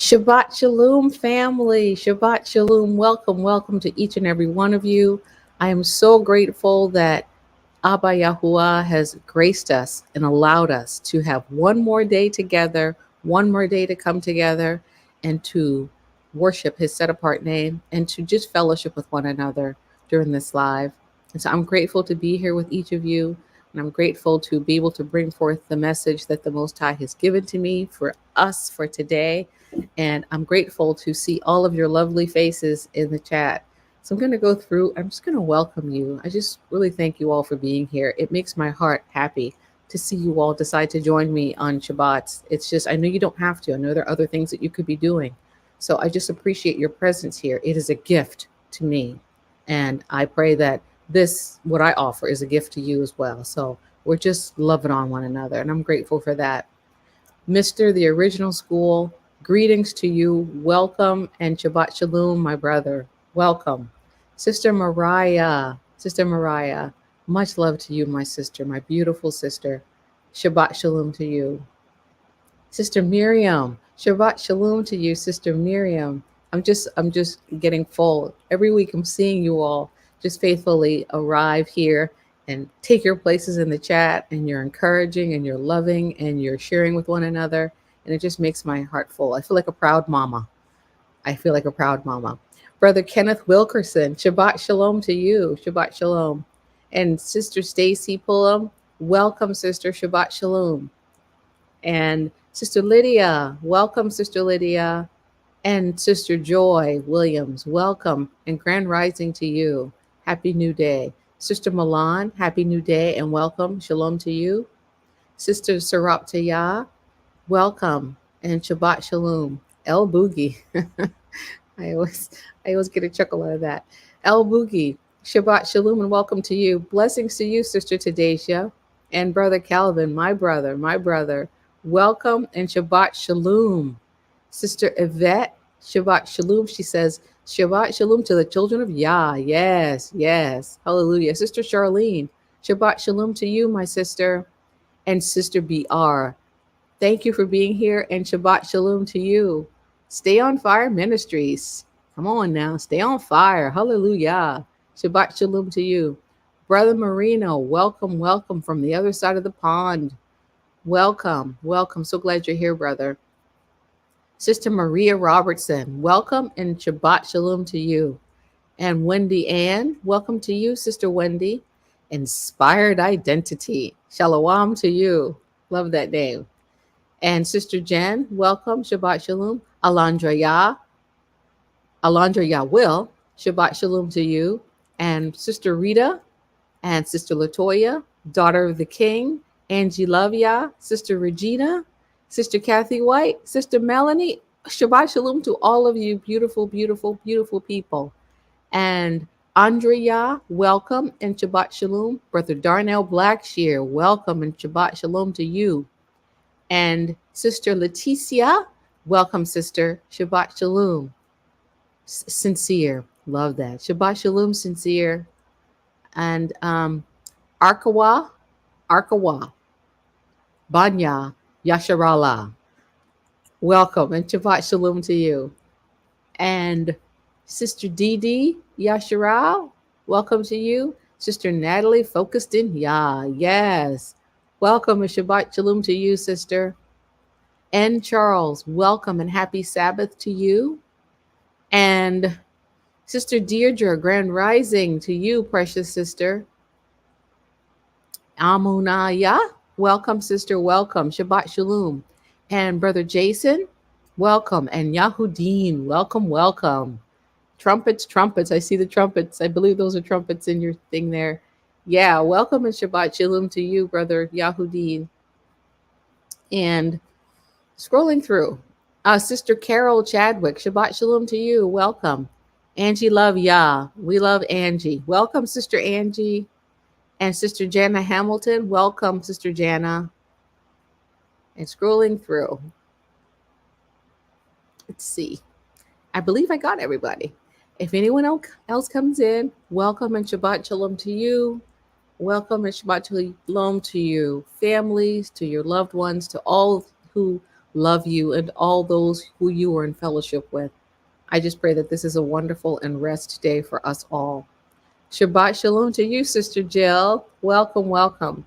Shabbat Shalom, family. Shabbat Shalom. Welcome, welcome to each and every one of you. I am so grateful that Abba Yahuah has graced us and allowed us to have one more day together, one more day to come together and to worship his set apart name and to just fellowship with one another during this live. And so I'm grateful to be here with each of you. And I'm grateful to be able to bring forth the message that the Most High has given to me for us for today. And I'm grateful to see all of your lovely faces in the chat. So I'm going to go through, I'm just going to welcome you. I just really thank you all for being here. It makes my heart happy to see you all decide to join me on Shabbats. It's just, I know you don't have to. I know there are other things that you could be doing. So I just appreciate your presence here. It is a gift to me. And I pray that this, what I offer, is a gift to you as well. So we're just loving on one another. And I'm grateful for that. Mr. The Original School, greetings to you. Welcome and Shabbat Shalom, my brother. Welcome. Sister Mariah, much love to you, my sister, my beautiful sister. Shabbat Shalom to you. Sister Miriam, Shabbat Shalom to you, Sister Miriam. I'm just getting full. Every week I'm seeing you all just faithfully arrive here and take your places in the chat, and you're encouraging and you're loving and you're sharing with one another. And it just makes my heart full. I feel like a proud mama. Brother Kenneth Wilkerson, Shabbat Shalom to you. Shabbat Shalom. And Sister Stacy Pullum, welcome, Sister. Shabbat Shalom. And Sister Lydia, welcome, Sister Lydia. And Sister Joy Williams, welcome and grand rising to you. Happy New Day. Sister Milan, happy New Day and welcome. Shalom to you. Sister Saraptaya, welcome and Shabbat Shalom. El Boogie. I always get a chuckle out of that. El Boogie, Shabbat Shalom and welcome to you. Blessings to you, Sister Tadesha and Brother Calvin, my brother. Welcome and Shabbat Shalom. Sister Yvette, Shabbat Shalom. She says, Shabbat Shalom to the children of Yah. Yes. Hallelujah. Sister Charlene, Shabbat Shalom to you, my sister. And Sister BR, thank you for being here and Shabbat Shalom to you. Stay on Fire Ministries. Come on now, stay on fire. Hallelujah. Shabbat Shalom to you. Brother Marino, welcome from the other side of the pond. Welcome. So glad you're here, brother. Sister Maria Robertson, welcome and Shabbat Shalom to you. And Wendy Ann, welcome to you, Sister Wendy. Inspired Identity, Shalom to you. Love that name. And Sister Jen, welcome, Shabbat Shalom. Alondra Will, Shabbat Shalom to you. And Sister Rita and Sister Latoya, Daughter of the King, Angie Lovia, Sister Regina, Sister Kathy White, Sister Melanie, Shabbat Shalom to all of you beautiful people. And Andrea, welcome and Shabbat Shalom. Brother Darnell Blackshear, welcome and Shabbat Shalom to you. And Sister Leticia, welcome, Sister. Shabbat Shalom. Sincere, love that. Shabbat Shalom, Sincere. And Arkawa, Banya, Yasharala, welcome and Shabbat Shalom to you. And Sister Dee Yasharal, welcome to you. Sister Natalie, focused in Yah, yes. Welcome and Shabbat Shalom to you, sister. And Charles, welcome and happy Sabbath to you. And Sister Deirdre, grand rising to you, precious sister. Amunaya, welcome, sister, welcome. Shabbat Shalom. And Brother Jason, welcome. And Yahudeen, welcome. Trumpets. I see the trumpets. I believe those are trumpets in your thing there. Yeah, welcome and Shabbat Shalom to you, Brother Yahudeen. And scrolling through, Sister Carol Chadwick, Shabbat Shalom to you. Welcome. Angie Love Yah. We love Angie. Welcome, Sister Angie. And Sister Jana Hamilton, welcome, Sister Jana. And scrolling through, let's see. I believe I got everybody. If anyone else comes in, welcome and Shabbat Shalom to you. Welcome and Shabbat Shalom to you, families, to your loved ones, to all who love you, and all those who you are in fellowship with. I just pray that this is a wonderful and rest day for us all. Shabbat Shalom to you, Sister Jill. Welcome, welcome.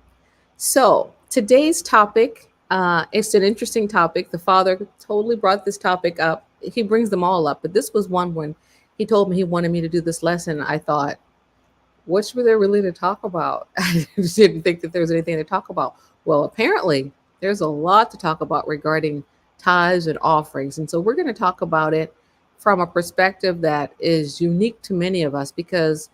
So today's topic, it's an interesting topic. The Father totally brought this topic up. He brings them all up, but this was one when he told me he wanted me to do this lesson. I thought, what's there really to talk about? I just didn't think that there was anything to talk about. Well, apparently there's a lot to talk about regarding tithes and offerings. And so we're going to talk about it from a perspective that is unique to many of us, because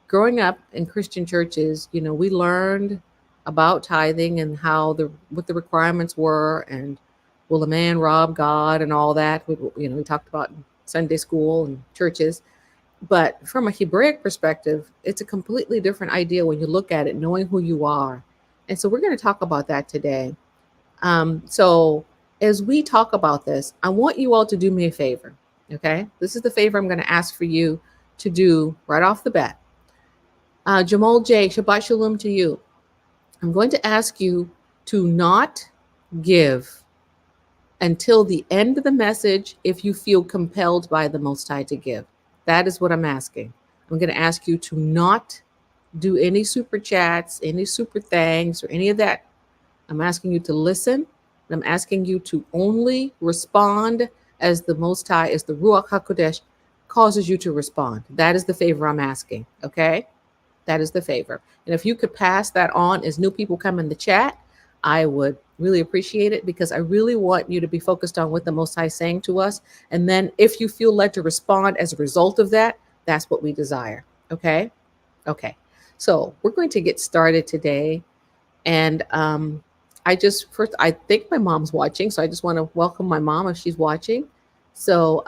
growing up in Christian churches, we learned about tithing and what the requirements were, and will a man rob God and all that. We talked about in Sunday school and churches. But from a Hebraic perspective, it's a completely different idea when you look at it, knowing who you are. And so we're going to talk about that today. So as we talk about this, I want you all to do me a favor. Okay. This is the favor I'm going to ask for you to do right off the bat. Jamal J, Shabbat Shalom to you. I'm going to ask you to not give until the end of the message if you feel compelled by the Most High to give. That is what I'm asking. I'm going to ask you to not do any super chats, any super thanks, or any of that. I'm asking you to listen. I'm asking you to only respond as the Most High, as the Ruach HaKodesh causes you to respond. That is the favor I'm asking, okay? That is the favor. And if you could pass that on as new people come in the chat, I would really appreciate it, because I really want you to be focused on what the Most High is saying to us. And then if you feel led to respond as a result of that, that's what we desire. Okay? Okay. So we're going to get started today. And I think my mom's watching. So I just want to welcome my mom if she's watching. So,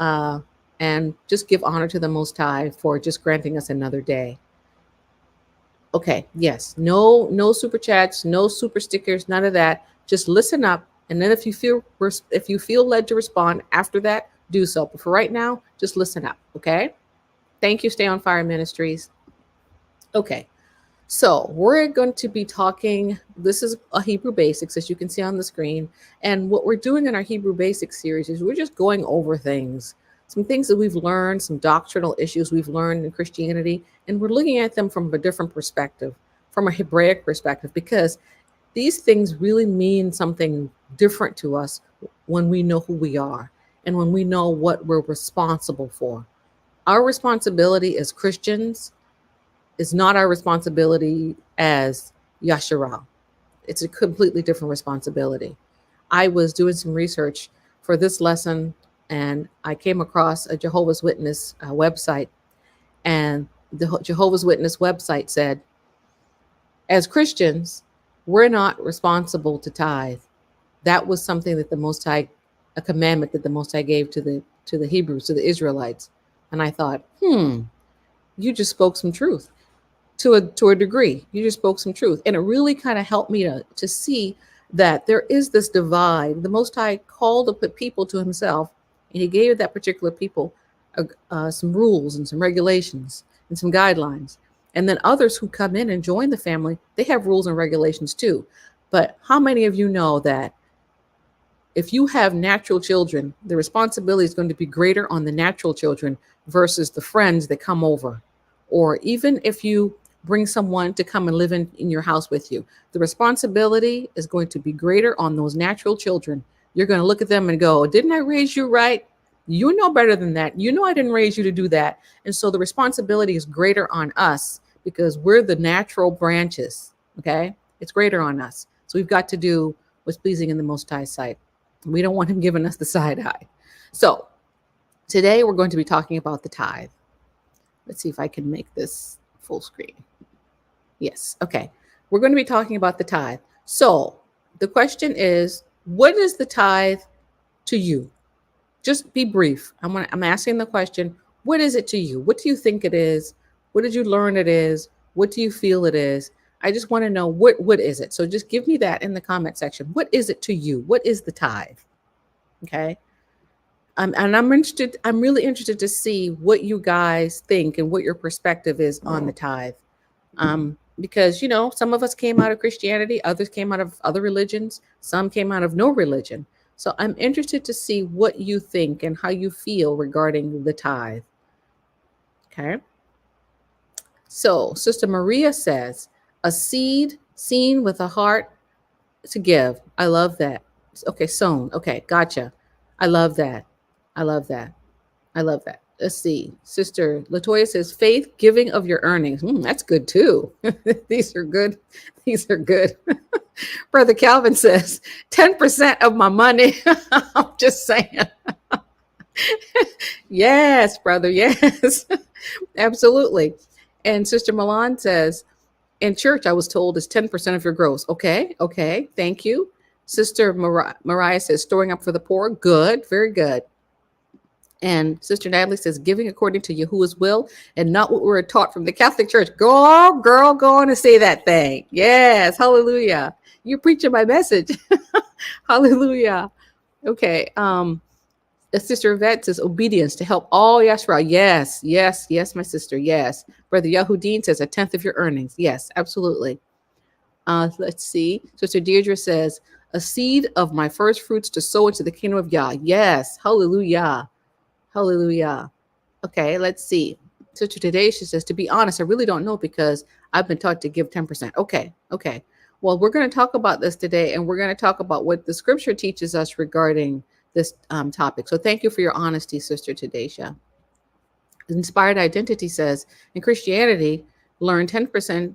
and just give honor to the Most High for just granting us another day. Okay, yes, no super chats, no super stickers, none of that. Just listen up, and then if you feel led to respond after that, do so. But for right now, just listen up, okay? Thank you, Stay on Fire Ministries. Okay, so we're going to be talking. This is a Hebrew Basics, as you can see on the screen, and what we're doing in our Hebrew Basics series is we're just going over things. Some things that we've learned, some doctrinal issues we've learned in Christianity, and we're looking at them from a different perspective, from a Hebraic perspective, because these things really mean something different to us when we know who we are and when we know what we're responsible for. Our responsibility as Christians is not our responsibility as Yasharal. It's a completely different responsibility. I was doing some research for this lesson, and I came across a Jehovah's Witness website, and the Jehovah's Witness website said, as Christians, we're not responsible to tithe. That was something that the Most High, a commandment that the Most High gave to the Hebrews, to the Israelites. And I thought, you just spoke some truth to a degree. You just spoke some truth. And it really kind of helped me to see that there is this divide. The Most High called the people to himself, and he gave that particular people some rules and some regulations and some guidelines. And then others who come in and join the family, they have rules and regulations too. But how many of you know that if you have natural children, the responsibility is going to be greater on the natural children versus the friends that come over? Or even if you bring someone to come and live in your house with you, the responsibility is going to be greater on those natural children. You're going to look at them and go, didn't I raise you right? You know better than that. You know I didn't raise you to do that. And so the responsibility is greater on us because we're the natural branches, okay? It's greater on us. So we've got to do what's pleasing in the Most High's sight. We don't want him giving us the side eye. So today we're going to be talking about the tithe. Let's see if I can make this full screen. Yes, okay. We're going to be talking about the tithe. So the question is, what is the tithe to you? Just be brief. I'm asking the question, what is it to you? What do you think it is? What did you learn it is? What do you feel it is? I just want to know what is it? So just give me that in the comment section. What is it to you? What is the tithe? Okay. And I'm really interested to see what you guys think and what your perspective is on the tithe. Because, some of us came out of Christianity, others came out of other religions, some came out of no religion. So I'm interested to see what you think and how you feel regarding the tithe. Okay. So Sister Maria says, a seed seen with a heart to give. I love that. Okay, sown. Okay, gotcha. I love that. I love that. I love that. Let's see. Sister Latoya says, faith, giving of your earnings. That's good too. These are good. These are good. Brother Calvin says, 10% of my money. I'm just saying. Yes, brother. Yes, absolutely. And Sister Milan says, in church, I was told it's 10% of your gross. Okay. Okay. Thank you. Sister Mariah says, storing up for the poor. Good. Very good. And Sister Natalie says, giving according to Yahuah's will and not what we were taught from the Catholic Church. Go, girl, go on and say that thing. Yes. Hallelujah. You're preaching my message. Hallelujah. Okay. Sister Yvette says, obedience to help all Yashra. Yes. Yes. Yes, my sister. Yes. Brother Yahudin says, a tenth of your earnings. Yes, absolutely. Let's see. Sister Deirdre says, a seed of my first fruits to sow into the kingdom of Yah. Yes. Hallelujah. Hallelujah. Okay, let's see. Sister Today, she says, to be honest, I really don't know because I've been taught to give 10%. Okay, okay. Well, we're going to talk about this today, and we're going to talk about what the scripture teaches us regarding this topic. So thank you for your honesty, Sister Tadesha. Inspired Identity says, in Christianity, learn 10%,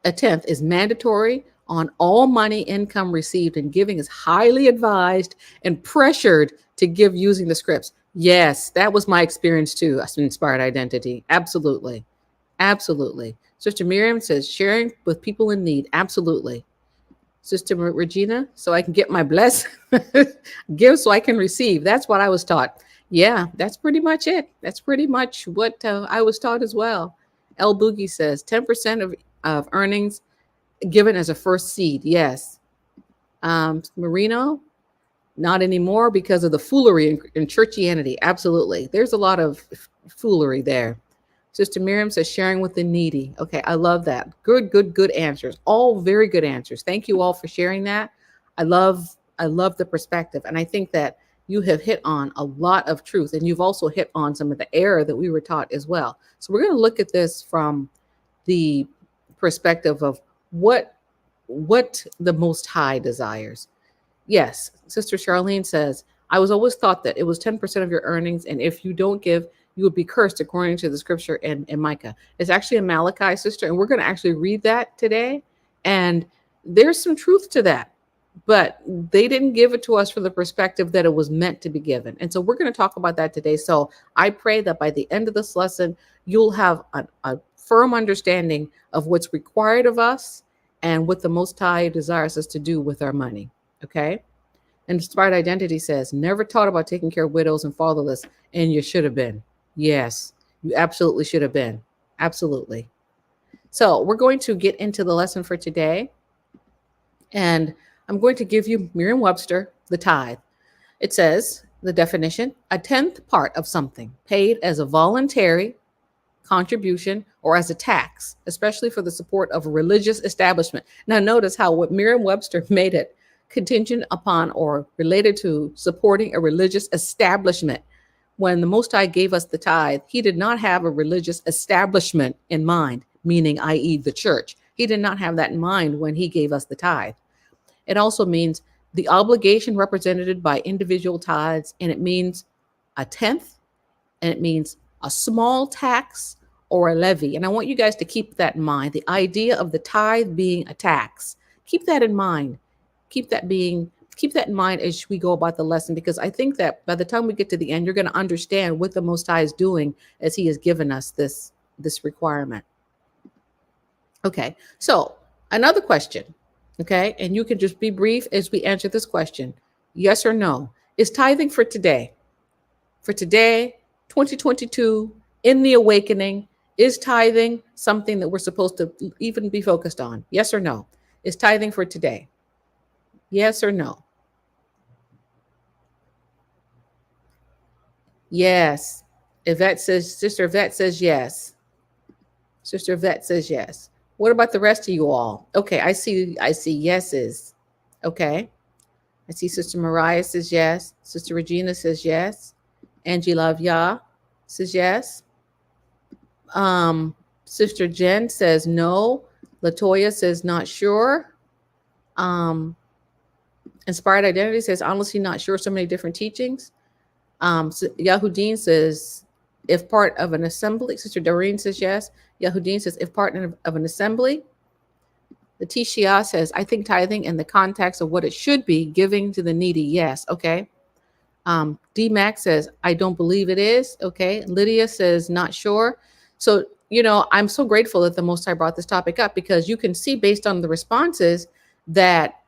a tenth is mandatory on all money income received, and giving is highly advised and pressured to give using the scripts. Yes, that was my experience too. Inspired Identity. Absolutely. Absolutely. Sister Miriam says, sharing with people in need. Absolutely. Sister Regina, so I can get my bless, give so I can receive. That's what I was taught. Yeah, that's pretty much it. That's pretty much what I was taught as well. El Boogie says 10% of earnings given as a first seed. Yes. Marino, not anymore because of the foolery in churchianity. Absolutely. There's a lot of foolery there. Sister Miriam says sharing with the needy. Okay, I love that. Good answers. All very good answers. Thank you all for sharing that. I love the perspective. And I think that you have hit on a lot of truth, and you've also hit on some of the error that we were taught as well. So we're going to look at this from the perspective of what the Most High desires. Yes, Sister Charlene says, I was always taught that it was 10% of your earnings, and if you don't give, you would be cursed according to the scripture in Micah. It's actually in Malachi, sister, and we're going to actually read that today. And there's some truth to that, but they didn't give it to us from the perspective that it was meant to be given. And so we're going to talk about that today. So I pray that by the end of this lesson, you'll have a firm understanding of what's required of us and what the Most High desires us to do with our money. Okay? And Inspired Identity says, never taught about taking care of widows and fatherless, and you should have been. Yes, you absolutely should have been. Absolutely. So we're going to get into the lesson for today. And I'm going to give you Merriam-Webster, the tithe. It says, the definition, a tenth part of something paid as a voluntary contribution or as a tax, especially for the support of a religious establishment. Now notice how what Merriam-Webster made it contingent upon or related to supporting a religious establishment. When the Most High gave us the tithe, he did not have a religious establishment in mind, meaning, i.e., the church. He did not have that in mind when he gave us the tithe. It also means the obligation represented by individual tithes, and it means a tenth, and it means a small tax or a levy. And I want you guys to keep that in mind. The idea of the tithe being a tax. Keep that in mind. Keep that in mind as we go about the lesson, because I think that by the time we get to the end, you're going to understand what the Most High is doing as he has given us this requirement. Okay, so another question, okay, and you can just be brief as we answer this question. Yes or no? Is tithing for today? For today, 2022, in the awakening, is tithing something that we're supposed to even be focused on? Yes or no? Is tithing for today? Yes or no? Yes. Sister Yvette says yes. Sister Yvette says yes. What about the rest of you all? Okay, I see yeses. Okay. I see Sister Mariah says yes. Sister Regina says yes. Angie Love Yah says yes. Um, Sister Jen says no. Latoya says not sure. Um, Inspired Identity says honestly not sure. So many different teachings. Yahuddin says if part of an assembly. Sister Doreen says yes. Yahuddin says if part of an assembly. Letitia says I think tithing in the context of what it should be, giving to the needy. Yes. Okay. D Max says I don't believe it is. Okay. Lydia says not sure. So I'm so grateful that the Most High brought this topic up, because you can see based on the responses that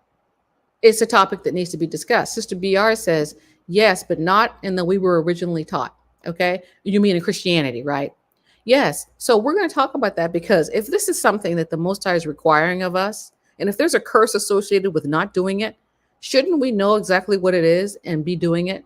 it's a topic that needs to be discussed. Sister BR says, yes, but not in the we were originally taught. Okay. You mean in Christianity, right? Yes. So we're going to talk about that, because if this is something that the Most High is requiring of us, and if there's a curse associated with not doing it, shouldn't we know exactly what it is and be doing it?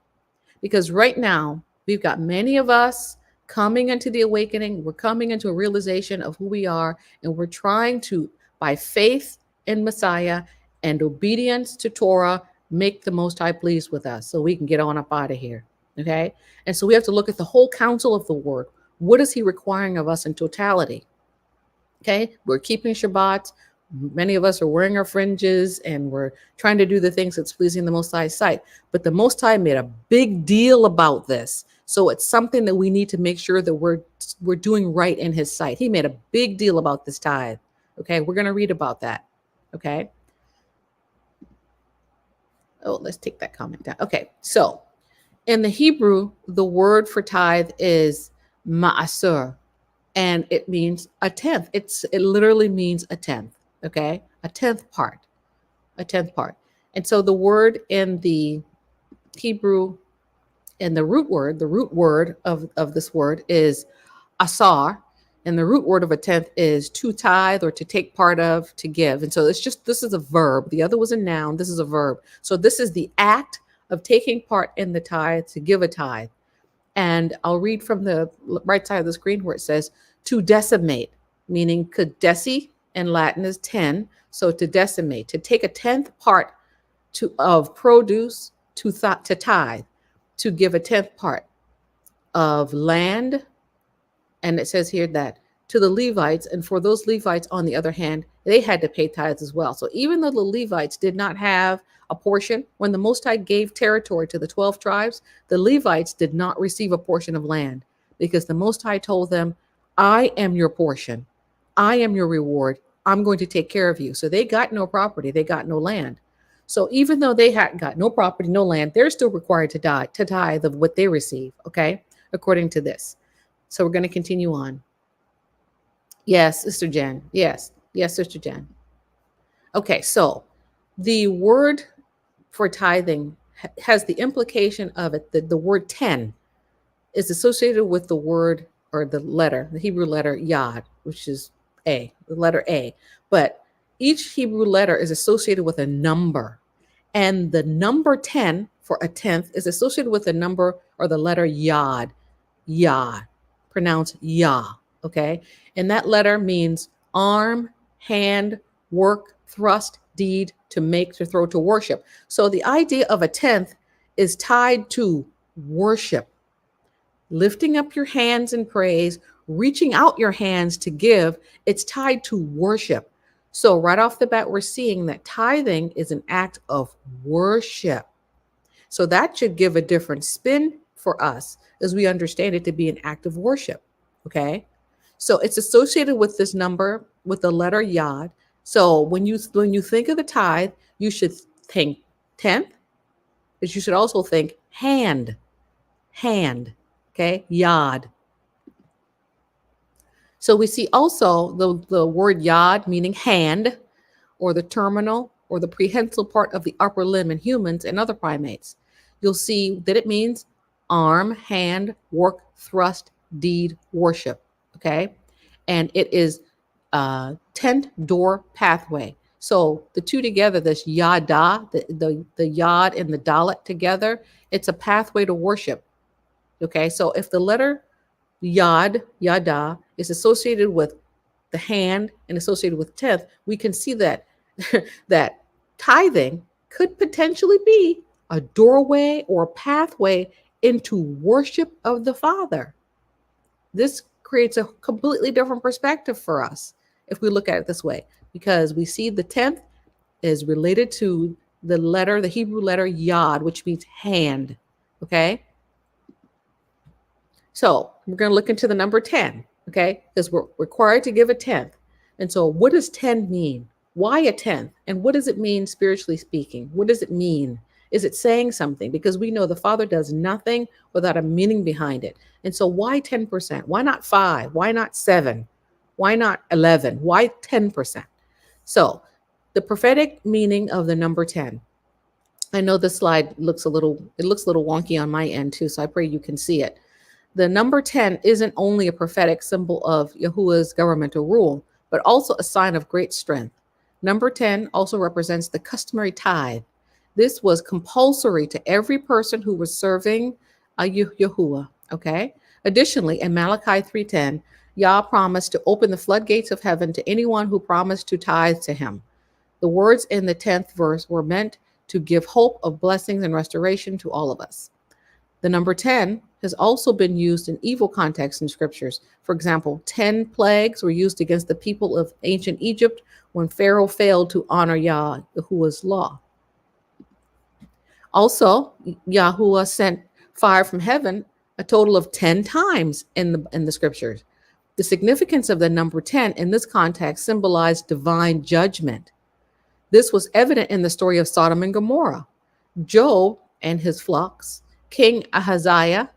Because right now, we've got many of us coming into the awakening. We're coming into a realization of who we are, and we're trying to, by faith in Messiah and obedience to Torah, make the Most High pleased with us so we can get on up out of here. Okay. And so we have to look at the whole counsel of the word. What is he requiring of us in totality? Okay. We're keeping Shabbat. Many of us are wearing our fringes, and we're trying to do the things that's pleasing the Most High's sight. But the Most High made a big deal about this. So it's something that we need to make sure that we're doing right in his sight. He made a big deal about this tithe. Okay. We're going to read about that. Okay. Oh, let's take that comment down. Okay. So in the Hebrew, the word for tithe is ma'asur, and it means a tenth. It literally means a tenth. Okay. A tenth part. And so the word in the Hebrew, and the root word of this word is asar. And the root word of a tenth is to tithe, or to take part of, to give. And so this is a verb. The other was a noun. This is a verb. So this is the act of taking part in the tithe, to give a tithe. And I'll read from the right side of the screen where it says to decimate, meaning kadesi in Latin is 10. So to decimate, to take a tenth part of produce, to tithe, to give a tenth part of land. And it says here that to the Levites, and for those Levites, on the other hand, they had to pay tithes as well. So even though the Levites did not have a portion, when the Most High gave territory to the 12 tribes, the Levites did not receive a portion of land, because the Most High told them, I am your portion. I am your reward. I'm going to take care of you. So they got no property. They got no land. So even though they had got no property, no land, they're still required to tithe of what they receive. Okay. According to this. So we're going to continue on. Yes, Sister Jen. Yes, Sister Jen. Okay, so the word for tithing has the implication of it that the word 10 is associated with the word, or the letter, the Hebrew letter Yod, which is A, the letter A. But each Hebrew letter is associated with a number. And the number 10 for a tenth is associated with the number, or the letter Yod, Yah, pronounced Yah, okay? And that letter means arm, hand, work, thrust, deed, to make, to throw, to worship. So the idea of a tenth is tied to worship. Lifting up your hands in praise, reaching out your hands to give, it's tied to worship. So right off the bat, we're seeing that tithing is an act of worship. So that should give a different spin for us, as we understand it to be an act of worship. Okay. So it's associated with this number, with the letter Yod. So when you think of the tithe, you should think tenth, but you should also think hand. Okay. Yod. So we see also the word Yod meaning hand, or the terminal, or the prehensile part of the upper limb in humans and other primates. You'll see that it means arm, hand, work, thrust, deed, worship. Okay. And it is tent, door, pathway. So the two together, this yada, the yod and the dalet together, it's a pathway to worship. Okay. So if the letter yada, is associated with the hand and associated with tenth, we can see that that tithing could potentially be a doorway or a pathway into worship of the Father. This creates a completely different perspective for us if we look at it this way, because we see the 10th is related to the Hebrew letter Yod, which means hand. Okay. So we're going to look into the number 10. Okay. Because we're required to give a 10th. And so what does 10 mean? Why a 10th? And what does it mean spiritually speaking? What does it mean? Is it saying something? Because we know the Father does nothing without a meaning behind it. And so why 10%? Why not 5? Why not 7? Why not 11? Why 10%? So the prophetic meaning of the number 10. I know this slide looks a little wonky on my end too, so I pray you can see it. The number 10 isn't only a prophetic symbol of Yahuah's governmental rule, but also a sign of great strength. Number 10 also represents the customary tithe. This was compulsory to every person who was serving Yahuah. Okay. Additionally, in Malachi 3:10, Yah promised to open the floodgates of heaven to anyone who promised to tithe to him. The words in the 10th verse were meant to give hope of blessings and restoration to all of us. The number 10 has also been used in evil contexts in scriptures. For example, 10 plagues were used against the people of ancient Egypt when Pharaoh failed to honor Yahuah's law. Also, Yahuah sent fire from heaven a total of 10 times in the scriptures. The significance of the number 10 in this context symbolized divine judgment. This was evident in the story of Sodom and Gomorrah, Job and his flocks, King Ahaziah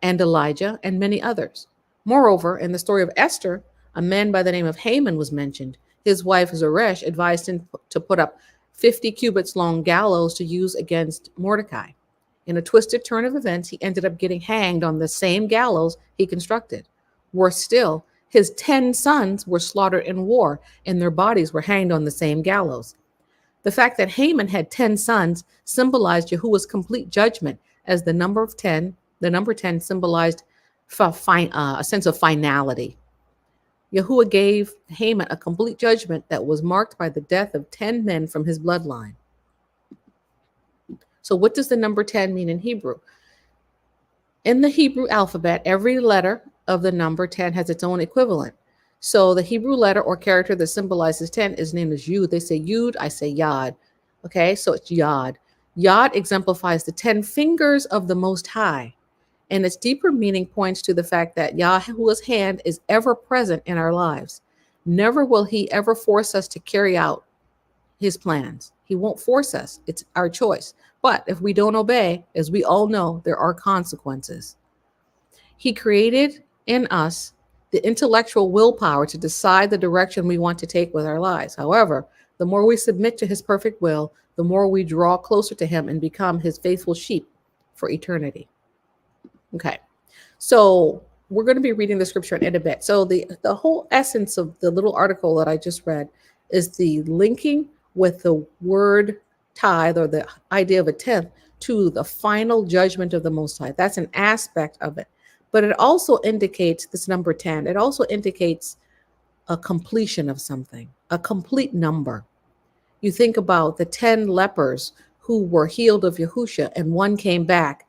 and Elijah, and many others. Moreover, in the story of Esther, a man by the name of Haman was mentioned. His wife Zeresh advised him to put up 50 cubits long gallows to use against Mordecai. In a twisted turn of events, he ended up getting hanged on the same gallows he constructed. Worse still, his 10 sons were slaughtered in war, and their bodies were hanged on the same gallows. The fact that Haman had 10 sons symbolized Yahuah's complete judgment, as the number 10 symbolized a sense of finality. Yahuah gave Haman a complete judgment that was marked by the death of 10 men from his bloodline. So what does the number 10 mean in Hebrew? In the Hebrew alphabet, every letter of the number 10 has its own equivalent. So the Hebrew letter or character that symbolizes 10 is named as Yud. They say Yud, I say Yod. Okay, so it's Yod. Yod exemplifies the 10 fingers of the Most High. And its deeper meaning points to the fact that Yahuah's hand is ever present in our lives. Never will he ever force us to carry out his plans. He won't force us. It's our choice. But if we don't obey, as we all know, there are consequences. He created in us the intellectual willpower to decide the direction we want to take with our lives. However, the more we submit to his perfect will, the more we draw closer to him and become his faithful sheep for eternity. Okay, so we're going to be reading the scripture in a bit. So the whole essence of the little article that I just read is the linking with the word tithe, or the idea of a tenth, to the final judgment of the Most High. That's an aspect of it. But it also indicates, this number 10, it also indicates a completion of something, a complete number. You think about the 10 lepers who were healed of Yahusha, and one came back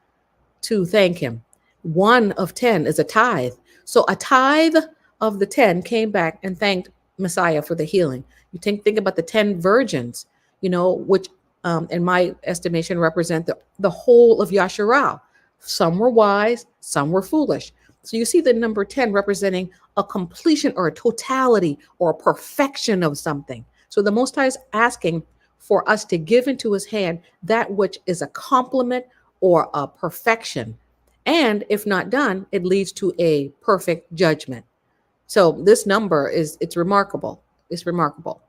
to thank him. 1 of 10 is a tithe. So a tithe of the 10 came back and thanked Messiah for the healing. You think about the 10 virgins, which in my estimation represent the whole of Yasharal. Some were wise, some were foolish. So you see the number 10 representing a completion or a totality or a perfection of something. So the Most High is asking for us to give into his hand that which is a complement or a perfection. And if not done, it leads to a perfect judgment. So this number it's remarkable. It's remarkable.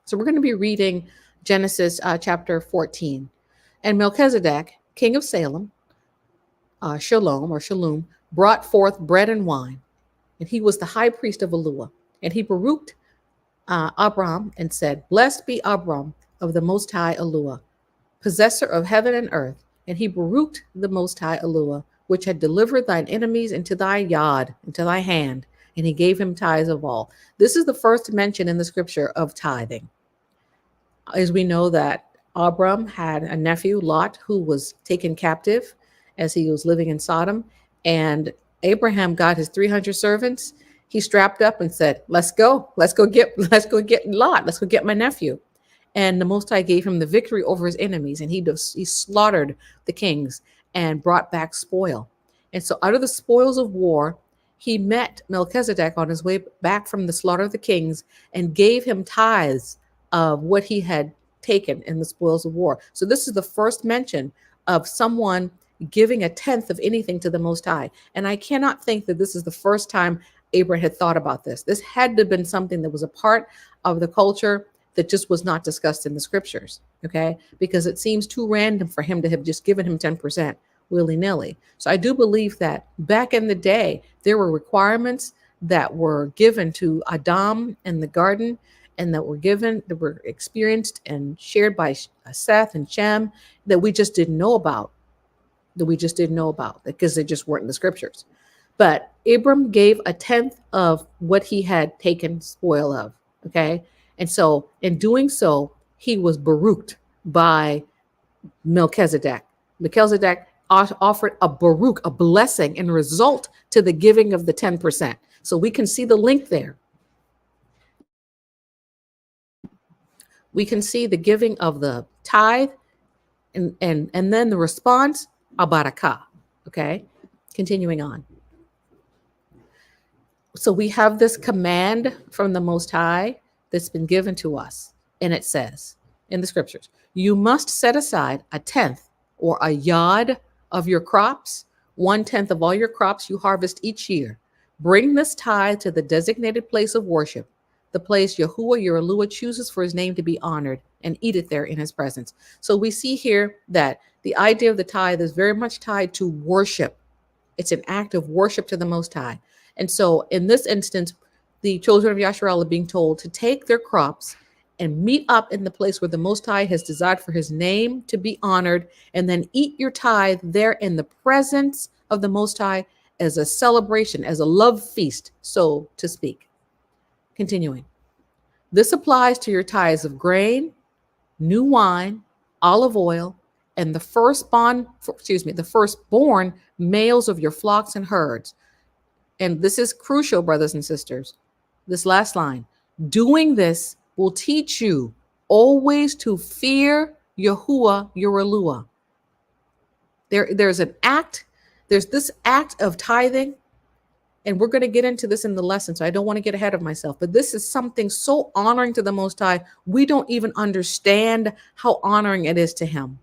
So we're going to be reading Genesis chapter 14. And Melchizedek, king of Salem, Shalom, brought forth bread and wine. And he was the high priest of Yahuah. And he baruched Abram and said, "Blessed be Abram of the Most High Yahuah, possessor of heaven and earth." And he baruched the Most High Yahuah, which had delivered thine enemies into thy yad, into thy hand. And he gave him tithes of all. This is the first mention in the scripture of tithing. As we know that Abram had a nephew, Lot, who was taken captive as he was living in Sodom. And Abraham got his 300 servants. He strapped up and said, let's go. Let's go get Lot. Let's go get my nephew. And the Most High gave him the victory over his enemies. And he slaughtered the kings and brought back spoil. And so out of the spoils of war, he met Melchizedek on his way back from the slaughter of the kings and gave him tithes of what he had taken in the spoils of war. So this is the first mention of someone giving a tenth of anything to the Most High. And I cannot think that this is the first time Abraham had thought about this. This had to have been something that was a part of the culture that just was not discussed in the scriptures, okay? Because it seems too random for him to have just given him 10% willy-nilly. So I do believe that back in the day, there were requirements that were given to Adam in the garden and that were experienced and shared by Seth and Shem that we just didn't know about, because they just weren't in the scriptures. But Abram gave a tenth of what he had taken spoil of, okay? And so in doing so, he was baruched by Melchizedek. Melchizedek offered a baruch, a blessing in result to the giving of the 10%. So we can see the link there. We can see the giving of the tithe and then the response, a barakah. Okay, continuing on. So we have this command from the Most High that's been given to us. And it says in the scriptures, you must set aside a tenth or a yod of your crops, 1/10 of all your crops you harvest each year. Bring this tithe to the designated place of worship, the place Yahuah your Eluah chooses for his name to be honored, and eat it there in his presence. So we see here that the idea of the tithe is very much tied to worship. It's an act of worship to the Most High. And so in this instance, the children of Yasharel are being told to take their crops and meet up in the place where the Most High has desired for his name to be honored, and then eat your tithe there in the presence of the Most High as a celebration, as a love feast, so to speak. Continuing. This applies to your tithes of grain, new wine, olive oil, and the firstborn males of your flocks and herds. And this is crucial, brothers and sisters. This last line. Doing this will teach you always to fear Yahuah your Eluah. There's this act of tithing, and we're going to get into this in the lesson, so I don't want to get ahead of myself, but this is something so honoring to the Most High, we don't even understand how honoring it is to him.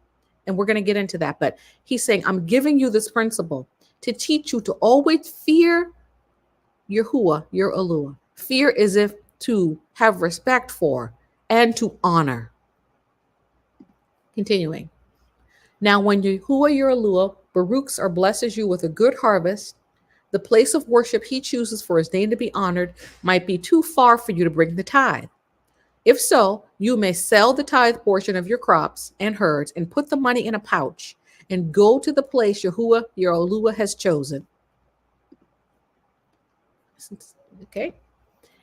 And we're going to get into that, but he's saying, I'm giving you this principle to teach you to always fear Yahuah your Eluah. Fear is if to have respect for and to honor. Continuing. Now, when Yahuah your Eluah baruchs or blesses you with a good harvest, the place of worship he chooses for his name to be honored might be too far for you to bring the tithe. If so, you may sell the tithe portion of your crops and herds and put the money in a pouch and go to the place Yahuah your Eluah has chosen. Okay.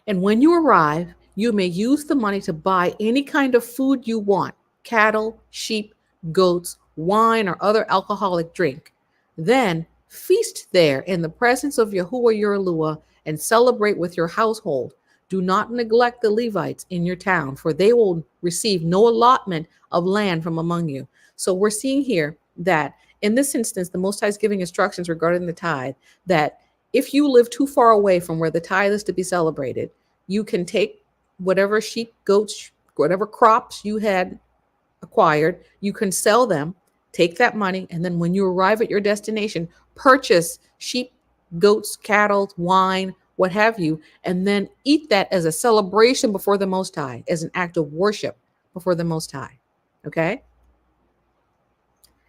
And when you arrive, you may use the money to buy any kind of food you want, cattle, sheep, goats, wine, or other alcoholic drink. Then feast there in the presence of Yahuah your Eluah and celebrate with your household. Do not neglect the Levites in your town, for they will receive no allotment of land from among you. So we're seeing here that in this instance, the Most High is giving instructions regarding the tithe, that if you live too far away from where the tithe is to be celebrated, you can take whatever sheep, goats, whatever crops you had acquired, you can sell them, take that money, and then when you arrive at your destination, purchase sheep, goats, cattle, wine, what have you, and then eat that as a celebration before the Most High, as an act of worship before the Most High. Okay?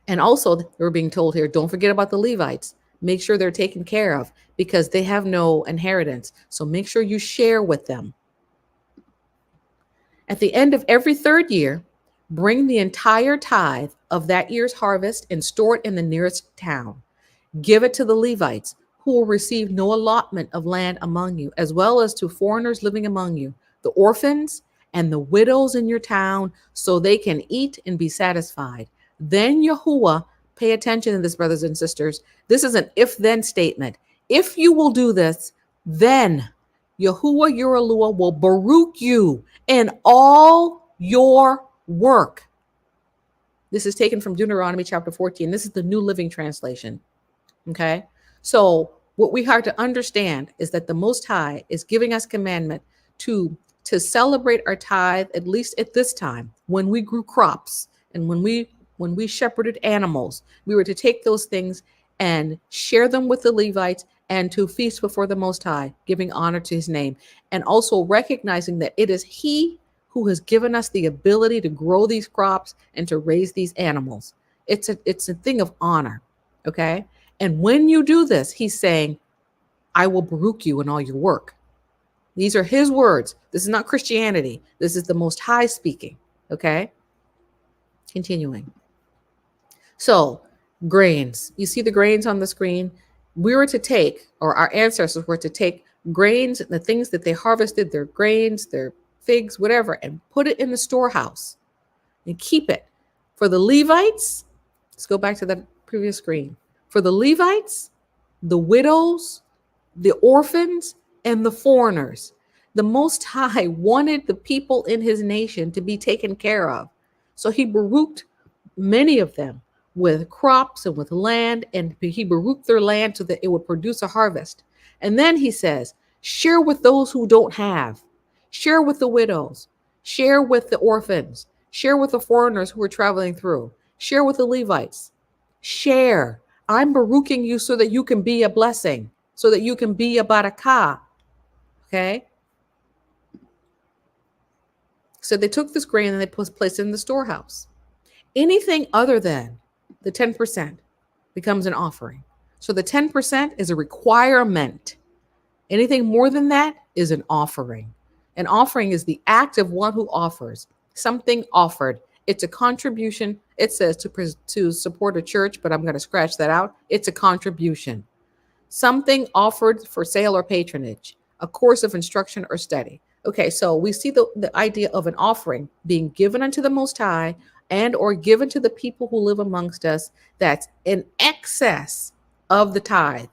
And also, we're being told here, don't forget about the Levites. Make sure they're taken care of because they have no inheritance. So make sure you share with them. At the end of every third year, bring the entire tithe of that year's harvest and store it in the nearest town. Give it to the Levites, who will receive no allotment of land among you, as well as to foreigners living among you, the orphans, and the widows in your town, so they can eat and be satisfied. Then Yahuah, pay attention to this, brothers and sisters. This is an if-then statement. If you will do this, then Yahuah your Eluah will baruch you in all your work. This is taken from Deuteronomy chapter 14. This is the New Living Translation. Okay. So what we have to understand is that the Most High is giving us commandment to celebrate our tithe, at least at this time, when we grew crops and when we shepherded animals. We were to take those things and share them with the Levites and to feast before the Most High, giving honor to his name, and also recognizing that it is he who has given us the ability to grow these crops and to raise these animals. It's a thing of honor. Okay. And when you do this, he's saying, I will baruch you in all your work. These are his words. This is not Christianity. This is the Most High speaking. Okay. Continuing. So grains, you see the grains on the screen. We were to take, or our ancestors were to take grains, the things that they harvested, their grains, their figs, whatever, and put it in the storehouse and keep it. For the Levites, let's go back to that previous screen. For the Levites, the widows, the orphans, and the foreigners, the Most High wanted the people in his nation to be taken care of. So he baruched many of them with crops and with land, and he baruched their land so that it would produce a harvest. And then he says, share with those who don't have, share with the widows, share with the orphans, share with the foreigners who are traveling through, share with the Levites, share. I'm baruching you so that you can be a blessing, so that you can be a barakah. Okay. So they took this grain and they placed it in the storehouse. Anything other than the 10% becomes an offering. So the 10% is a requirement. Anything more than that is an offering. An offering is the act of one who offers something offered. It's a contribution. It says to support a church, but I'm going to scratch that out. It's a contribution. Something offered for sale or patronage, a course of instruction or study. Okay, so we see the idea of an offering being given unto the Most High and or given to the people who live amongst us that's in excess of the tithe.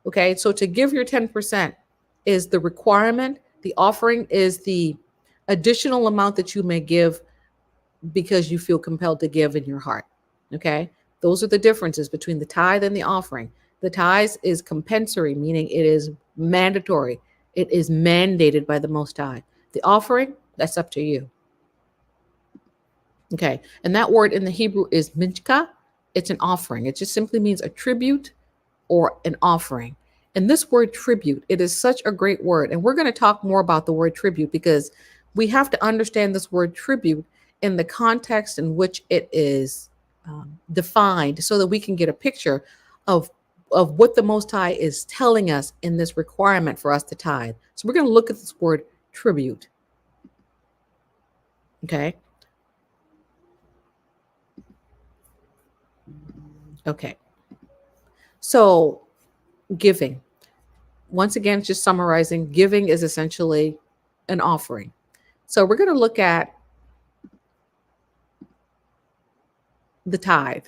Okay, so to give your 10% is the requirement. The offering is the additional amount that you may give because you feel compelled to give in your heart. Okay, those are the differences between the tithe and the offering. The tithe is compensatory, meaning it is mandatory. It is mandated by the Most High. The offering, that's up to you. Okay, and that word in the Hebrew is minchka. It's an offering. It just simply means a tribute or an offering. And this word tribute, it is such a great word. And we're going to talk more about the word tribute because we have to understand this word tribute in the context in which it is defined so that we can get a picture of what the Most High is telling us in this requirement for us to tithe. So we're going to look at this word tribute. Okay. Okay. So giving. Once again, just summarizing, giving is essentially an offering. So we're going to look at the tithe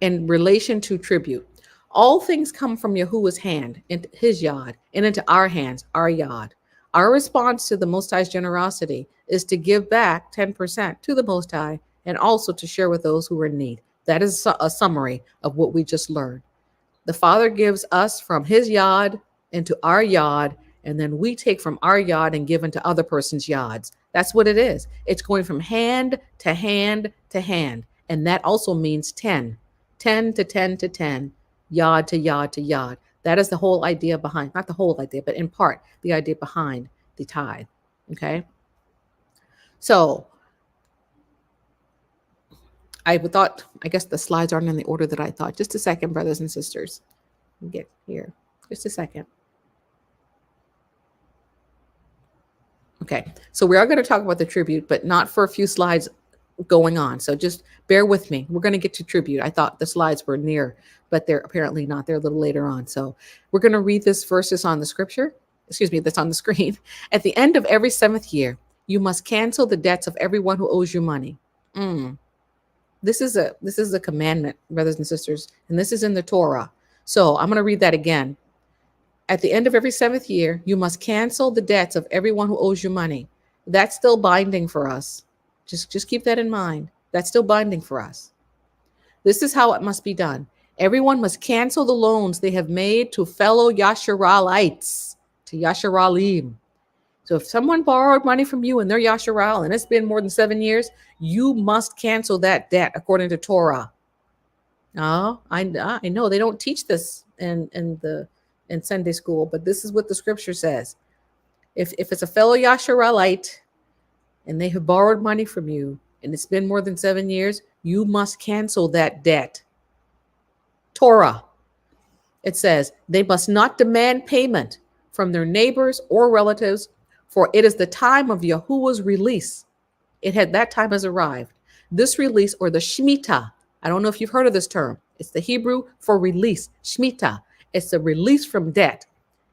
in relation to tribute. All things come from Yahuwah's hand, into his yad, and into our hands, our yad. Our response to the Most High's generosity is to give back 10% to the Most High and also to share with those who are in need. That is a summary of what we just learned. The Father gives us from his yad into our yad, and then we take from our yad and give into other person's yads. That's what it is. It's going from hand to hand to hand. And that also means 10. 10 to 10 to 10. Yad to yad to yad. That is the whole idea behind, not the whole idea, but in part, the idea behind the tithe. Okay? So, I guess the slides aren't in the order that I thought. Just a second, brothers and sisters. Get here. Just a second. Okay, so we are going to talk about the tribute, but not for a few slides going on. So just bear with me. We're going to get to tribute. I thought the slides were near, but they're apparently not. They're a little later on. So we're going to read this verses on the scripture. That's on the screen. At the end of every 7th year, You must cancel the debts of everyone who owes you money. This is a commandment, brothers and sisters, and this is in the Torah. So I'm going to read that again. At the end of every 7th year, you must cancel the debts of everyone who owes you money. That's still binding for us. Just keep that in mind. That's still binding for us. This is how it must be done. Everyone must cancel the loans they have made to fellow Yasharalites, to Yasharalim. So if someone borrowed money from you and they're Yasharal and it's been more than 7 years, you must cancel that debt according to Torah. Oh, I know they don't teach this in Sunday school, but this is what the scripture says. If it's a fellow Yasharalite and they have borrowed money from you and it's been more than 7 years, you must cancel that debt. Torah. It says they must not demand payment from their neighbors or relatives, for it is the time of Yahuah's release. That time has arrived. This release, or the Shemitah, I don't know if you've heard of this term. It's the Hebrew for release, Shemitah. It's the release from debt.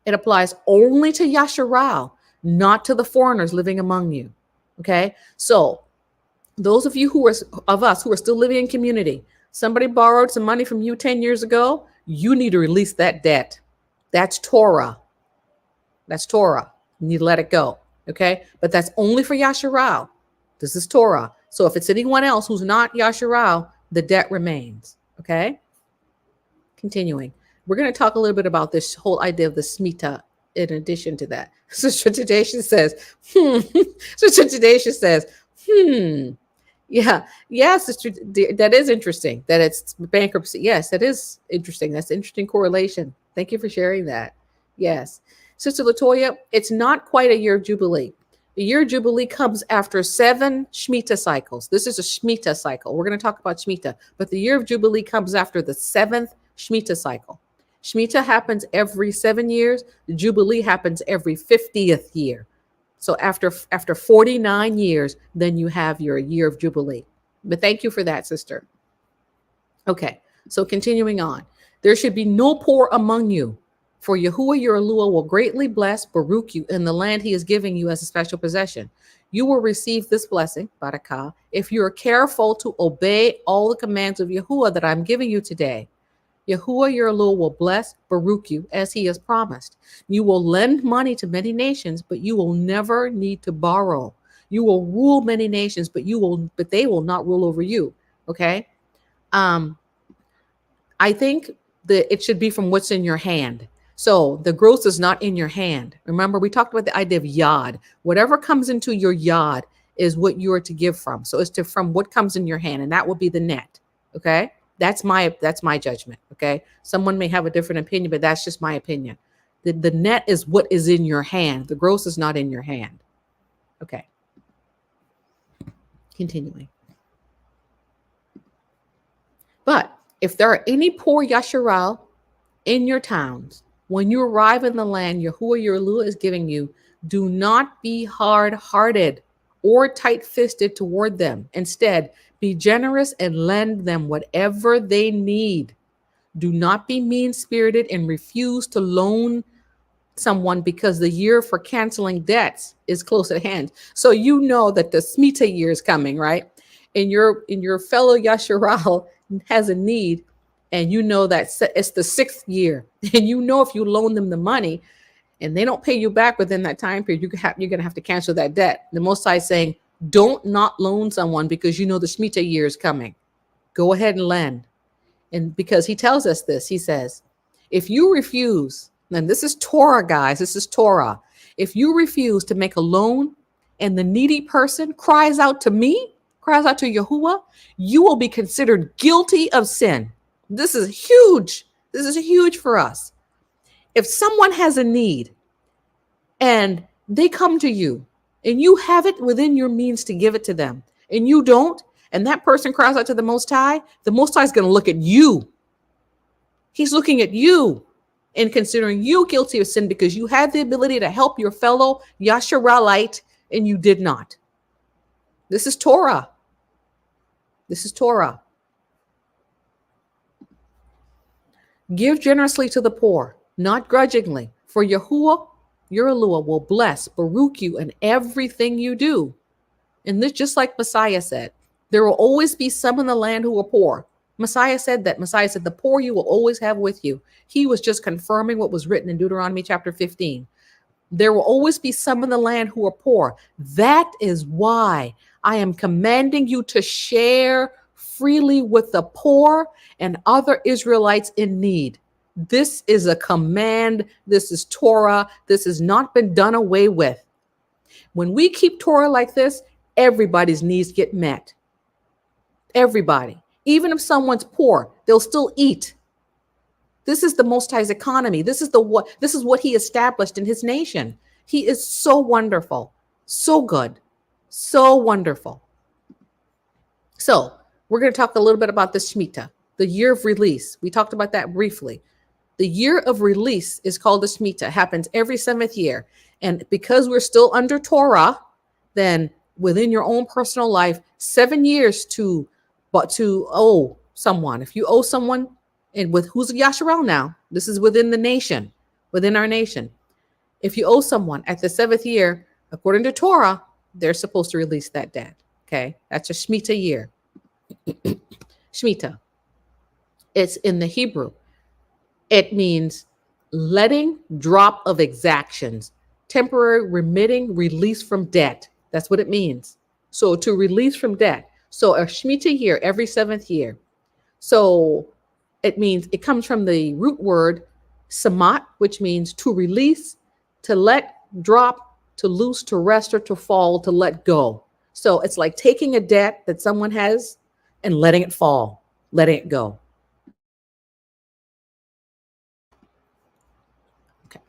It applies only to Yasharal, not to the foreigners living among you. Okay? So those of you who are still living in community, somebody borrowed some money from you 10 years ago, you need to release that debt. That's Torah. That's Torah. You need to let it go. Okay? But that's only for Yasharal. This is Torah. So if it's anyone else who's not Yasharal, the debt remains. Okay? Continuing. We're going to talk a little bit about this whole idea of the Shemitah in addition to that. Sister Tadesha says, Sister Tadesha says, Yeah, Sister, that is interesting that it's bankruptcy. Yes, that is interesting. That's an interesting correlation. Thank you for sharing that. Yes. Sister Latoya, it's not quite a year of Jubilee. The year of Jubilee comes after 7 Shemitah cycles. This is a Shemitah cycle. We're going to talk about Shemitah, but the year of Jubilee comes after the 7th Shemitah cycle. Shemitah happens every 7 years. The Jubilee happens every 50th year. So after 49 years, then you have your year of Jubilee. But thank you for that, sister. Okay, so continuing on. There should be no poor among you, for Yahuah your Elohim will greatly bless Baruch you in the land he is giving you as a special possession. You will receive this blessing, barakah, if you are careful to obey all the commands of Yahuah that I'm giving you today. Yahuah your Elohim will bless Baruch you as he has promised. You will lend money to many nations, but you will never need to borrow. You will rule many nations, but they will not rule over you. Okay. I think that it should be from what's in your hand. So the gross is not in your hand. Remember, we talked about the idea of yad. Whatever comes into your yad is what you are to give from. So it's from what comes in your hand, and that will be the net. Okay. That's my judgment. Okay. Someone may have a different opinion, but that's just my opinion. The net is what is in your hand. The gross is not in your hand. Okay. Continuing. But if there are any poor Yasharal in your towns, when you arrive in the land Yahuah your Elohim is giving you, do not be hard-hearted or tight-fisted toward them. Instead, be generous and lend them whatever they need. Do not be mean-spirited and refuse to loan someone because the year for canceling debts is close at hand. So you know that the Shemitah year is coming, right? And your fellow Yasharal has a need, and you know that it's the 6th year, and you know if you loan them the money and they don't pay you back within that time period, you're going to have to cancel that debt. The Most High is saying, don't not loan someone because you know the Shemitah year is coming. Go ahead and lend. And because he tells us this, he says, if you refuse, and this is Torah, guys, this is Torah. If you refuse to make a loan and the needy person cries out to me, cries out to Yahuah, you will be considered guilty of sin. This is huge. This is huge for us. If someone has a need and they come to you and you have it within your means to give it to them and you don't, and that person cries out to the Most High is going to look at you. He's looking at you and considering you guilty of sin because you had the ability to help your fellow Yasharalite and you did not. This is Torah. This is Torah. Give generously to the poor, not grudgingly, for Yahuah Yahuah will bless, baruch you in everything you do. And this, just like Messiah said, there will always be some in the land who are poor. Messiah said that. Messiah said, the poor you will always have with you. He was just confirming what was written in Deuteronomy chapter 15. There will always be some in the land who are poor. That is why I am commanding you to share freely with the poor and other Israelites in need. This is a command. This is Torah. This has not been done away with. When we keep Torah like this, everybody's needs get met. Everybody. Even if someone's poor, they'll still eat. This is the Most High's economy. This is what he established in his nation. He is so wonderful, so good, so wonderful. So we're going to talk a little bit about the Shemitah, the year of release. We talked about that briefly. The year of release is called the Shemitah. It happens every 7th year. And because we're still under Torah, then within your own personal life, 7 years to owe someone. If you owe someone, and with who's Yasharel now, this is within the nation, within our nation. If you owe someone at the 7th year, according to Torah, they're supposed to release that debt. Okay, that's a Shemitah year. Shemitah. It's in the Hebrew. It means letting drop of exactions, temporary remitting, release from debt. That's what it means. So to release from debt. So a Shemitah year every 7th year. So it means, it comes from the root word samat, which means to release, to let drop, to loose, to rest, or to fall, to let go. So it's like taking a debt that someone has and letting it fall, letting it go. Okay.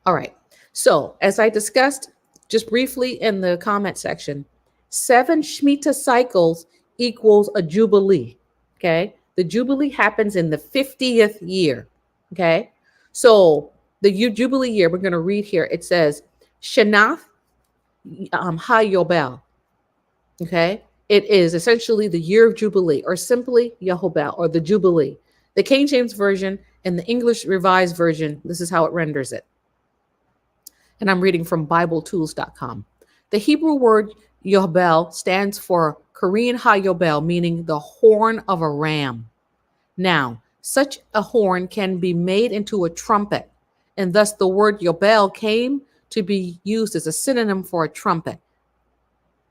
All right. So as I discussed just briefly in the comment section, 7 Shemitah cycles equals a Jubilee. Okay. The Jubilee happens in the 50th year. Okay. So the Jubilee year, we're going to read here. It says, Shanath HaYobel. Okay. It is essentially the year of Jubilee, or simply Yahobel, or the Jubilee. The King James Version and the English Revised Version, this is how it renders it. And I'm reading from BibleTools.com. The Hebrew word Yobel stands for Korean HaYobel, meaning the horn of a ram. Now, such a horn can be made into a trumpet, and thus the word Yobel came to be used as a synonym for a trumpet.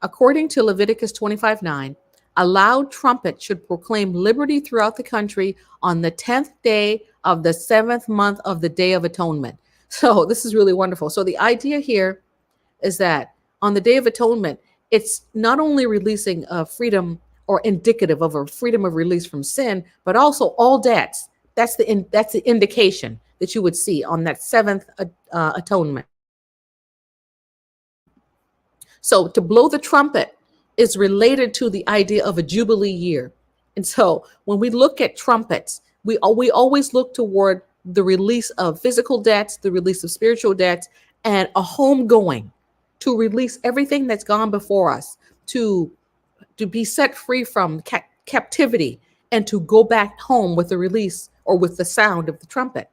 According to Leviticus 25:9, a loud trumpet should proclaim liberty throughout the country on the 10th day of the 7th month of the Day of Atonement. So this is really wonderful. So the idea here is that on the Day of Atonement, it's not only releasing freedom, or indicative of a freedom of release from sin, but also all debts. That's the indication that you would see on that 7th atonement. So to blow the trumpet is related to the idea of a Jubilee year. And so when we look at trumpets, we always look toward the release of physical debts, the release of spiritual debts, and a homegoing, to release everything that's gone before us, to be set free from captivity, and to go back home with the release, or with the sound of the trumpet.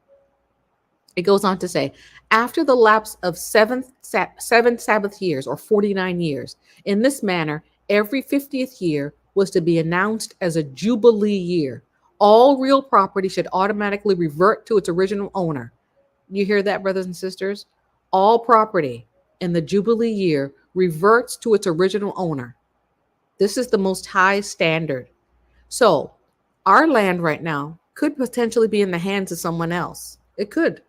It goes on to say, after the lapse of 7 Sabbath years, or 49 years, in this manner, every 50th year was to be announced as a Jubilee year. All real property should automatically revert to its original owner. You hear that, brothers and sisters? All property in the Jubilee year reverts to its original owner. This is the Most High standard. So our land right now could potentially be in the hands of someone else. It could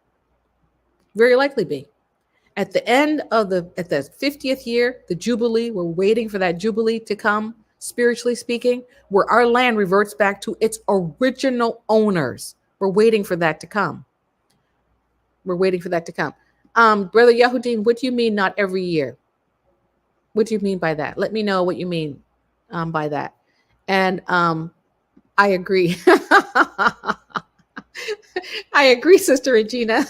very likely be. At the end of the 50th year, the Jubilee, we're waiting for that Jubilee to come, spiritually speaking, where our land reverts back to its original owners. We're waiting for that to come. We're waiting for that to come. Brother Yahudin, what do you mean not every year? What do you mean by that? Let me know what you mean by that. And I agree. I agree, Sister Regina.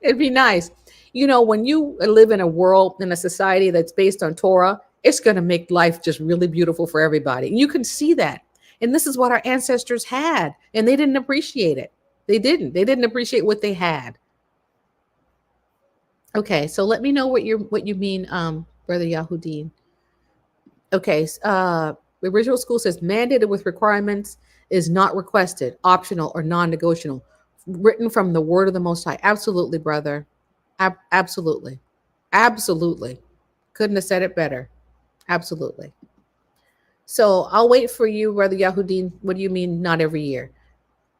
It'd be nice. You know, when you live in a world, in a society that's based on Torah, it's going to make life just really beautiful for everybody. And you can see that. And this is what our ancestors had, and they didn't appreciate it. They didn't appreciate what they had. Okay, so let me know what you mean, Brother Yahudin. Okay, the original school says mandated with requirements is not requested, optional or non-negotiable, written from the word of the Most High. Absolutely, brother. Absolutely, absolutely. Couldn't have said it better. Absolutely. So I'll wait for you, Brother Yahudin. What do you mean not every year?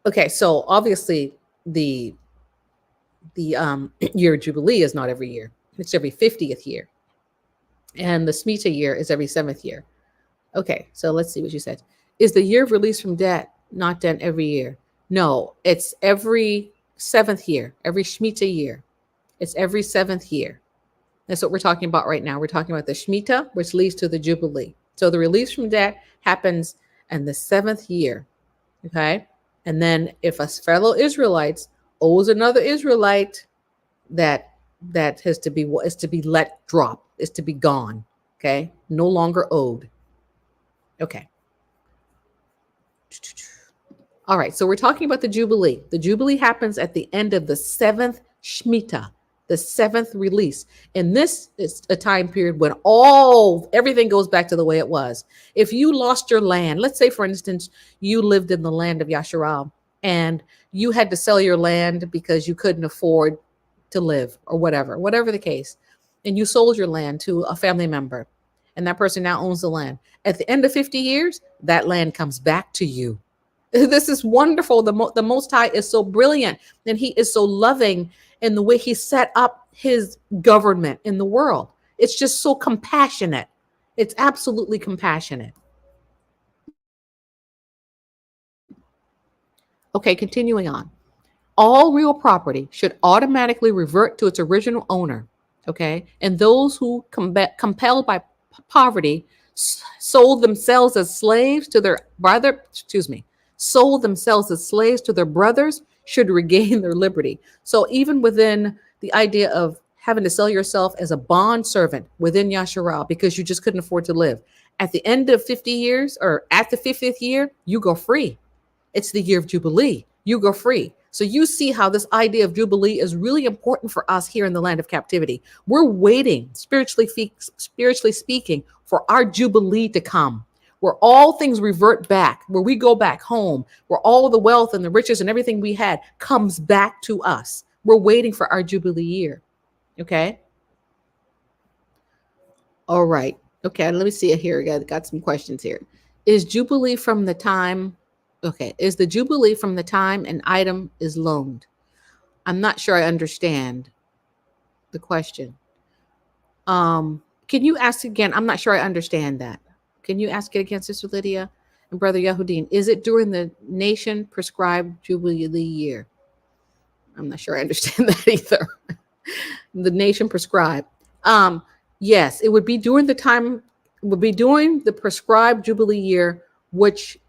Okay, so obviously the year of Jubilee is not every year. It's every 50th year. And the Shemitah year is every 7th year. Okay, so let's see what you said. Is the year of release from debt not done every year? No, it's every 7th year, every Shemitah year. It's every 7th year. That's what we're talking about right now. We're talking about the Shemitah, which leads to the Jubilee. So the release from debt happens in the 7th year. Okay. And then if a fellow Israelite owes another Israelite, that is to be let drop, is to be gone. Okay. No longer owed. Okay. All right, so we're talking about the Jubilee. The Jubilee happens at the end of the 7th Shemitah, the 7th release. And this is a time period when everything goes back to the way it was. If you lost your land, let's say, for instance, you lived in the land of Yasharal and you had to sell your land because you couldn't afford to live or whatever the case, and you sold your land to a family member, and that person now owns the land. At the end of 50 years, that land comes back to you. This is wonderful. The Most High is so brilliant, and He is so loving in the way He set up His government in the world. It's just so compassionate. It's absolutely compassionate. Okay, continuing on. All real property should automatically revert to its original owner. Okay, and those who compelled by poverty sold themselves as slaves to their brother. Excuse me. Sold themselves as slaves to their brothers should regain their liberty. So even within the idea of having to sell yourself as a bond servant within Yasharal because you just couldn't afford to live, at the end of 50 years or at the 50th year, you go free. It's the year of Jubilee. You go free. So you see how this idea of Jubilee is really important for us here in the land of captivity. We're waiting, spiritually speaking, for our Jubilee to come, where all things revert back, where we go back home, where all the wealth and the riches and everything we had comes back to us. We're waiting for our Jubilee year. Okay? All right. Okay, let me see it here. Got some questions here. Is Jubilee from the time Okay, is the Jubilee from the time an item is loaned? I'm not sure I understand the question. Can you ask again? I'm not sure I understand that. Can you ask it again, Sister Lydia and Brother Yahudin? Is it during the nation prescribed Jubilee year? I'm not sure I understand that either. The nation prescribed. Yes, it would be during the prescribed Jubilee year, which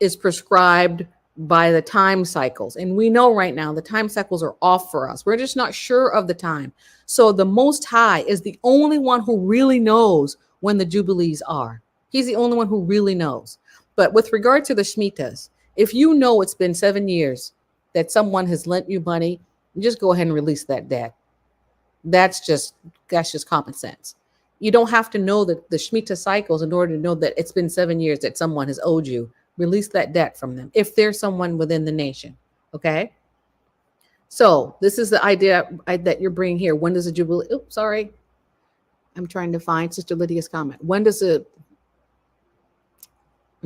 is prescribed by the time cycles. And we know right now the time cycles are off for us. We're just not sure of the time. So the Most High is the only one who really knows when the Jubilees are. He's the only one who really knows. But with regard to the Shemitahs, if you know it's been 7 years that someone has lent you money, just go ahead and release that debt. That's just common sense. You don't have to know the Shemitah cycles in order to know that it's been 7 years that someone has owed you. Release that debt from them if there's someone within the nation. Okay. So this is the idea that you're bringing here. When does the Jubilee? Oops, sorry. I'm trying to find Sister Lydia's comment. I'm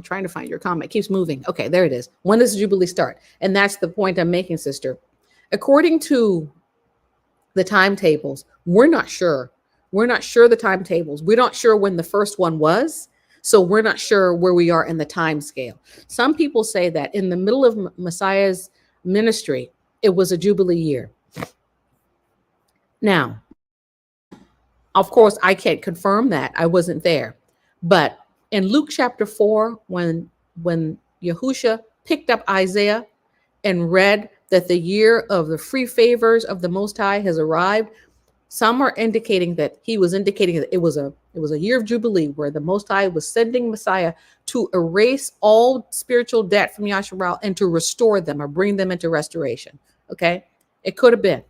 trying to find your comment. It keeps moving. Okay, there it is. When does the Jubilee start? And that's the point I'm making, sister. According to the timetables, we're not sure. We're not sure the timetables. We're not sure when the first one was. So we're not sure where we are in the time scale. Some people say that in the middle of Messiah's ministry, it was a Jubilee year. Now, of course, I can't confirm that. I wasn't there. But in Luke chapter 4, when Yahushua picked up Isaiah and read that the year of the free favors of the Most High has arrived, some are indicating that he was indicating that it was a year of Jubilee where the Most High was sending Messiah to erase all spiritual debt from Yasharal and to restore them or bring them into restoration. Okay, it could have been.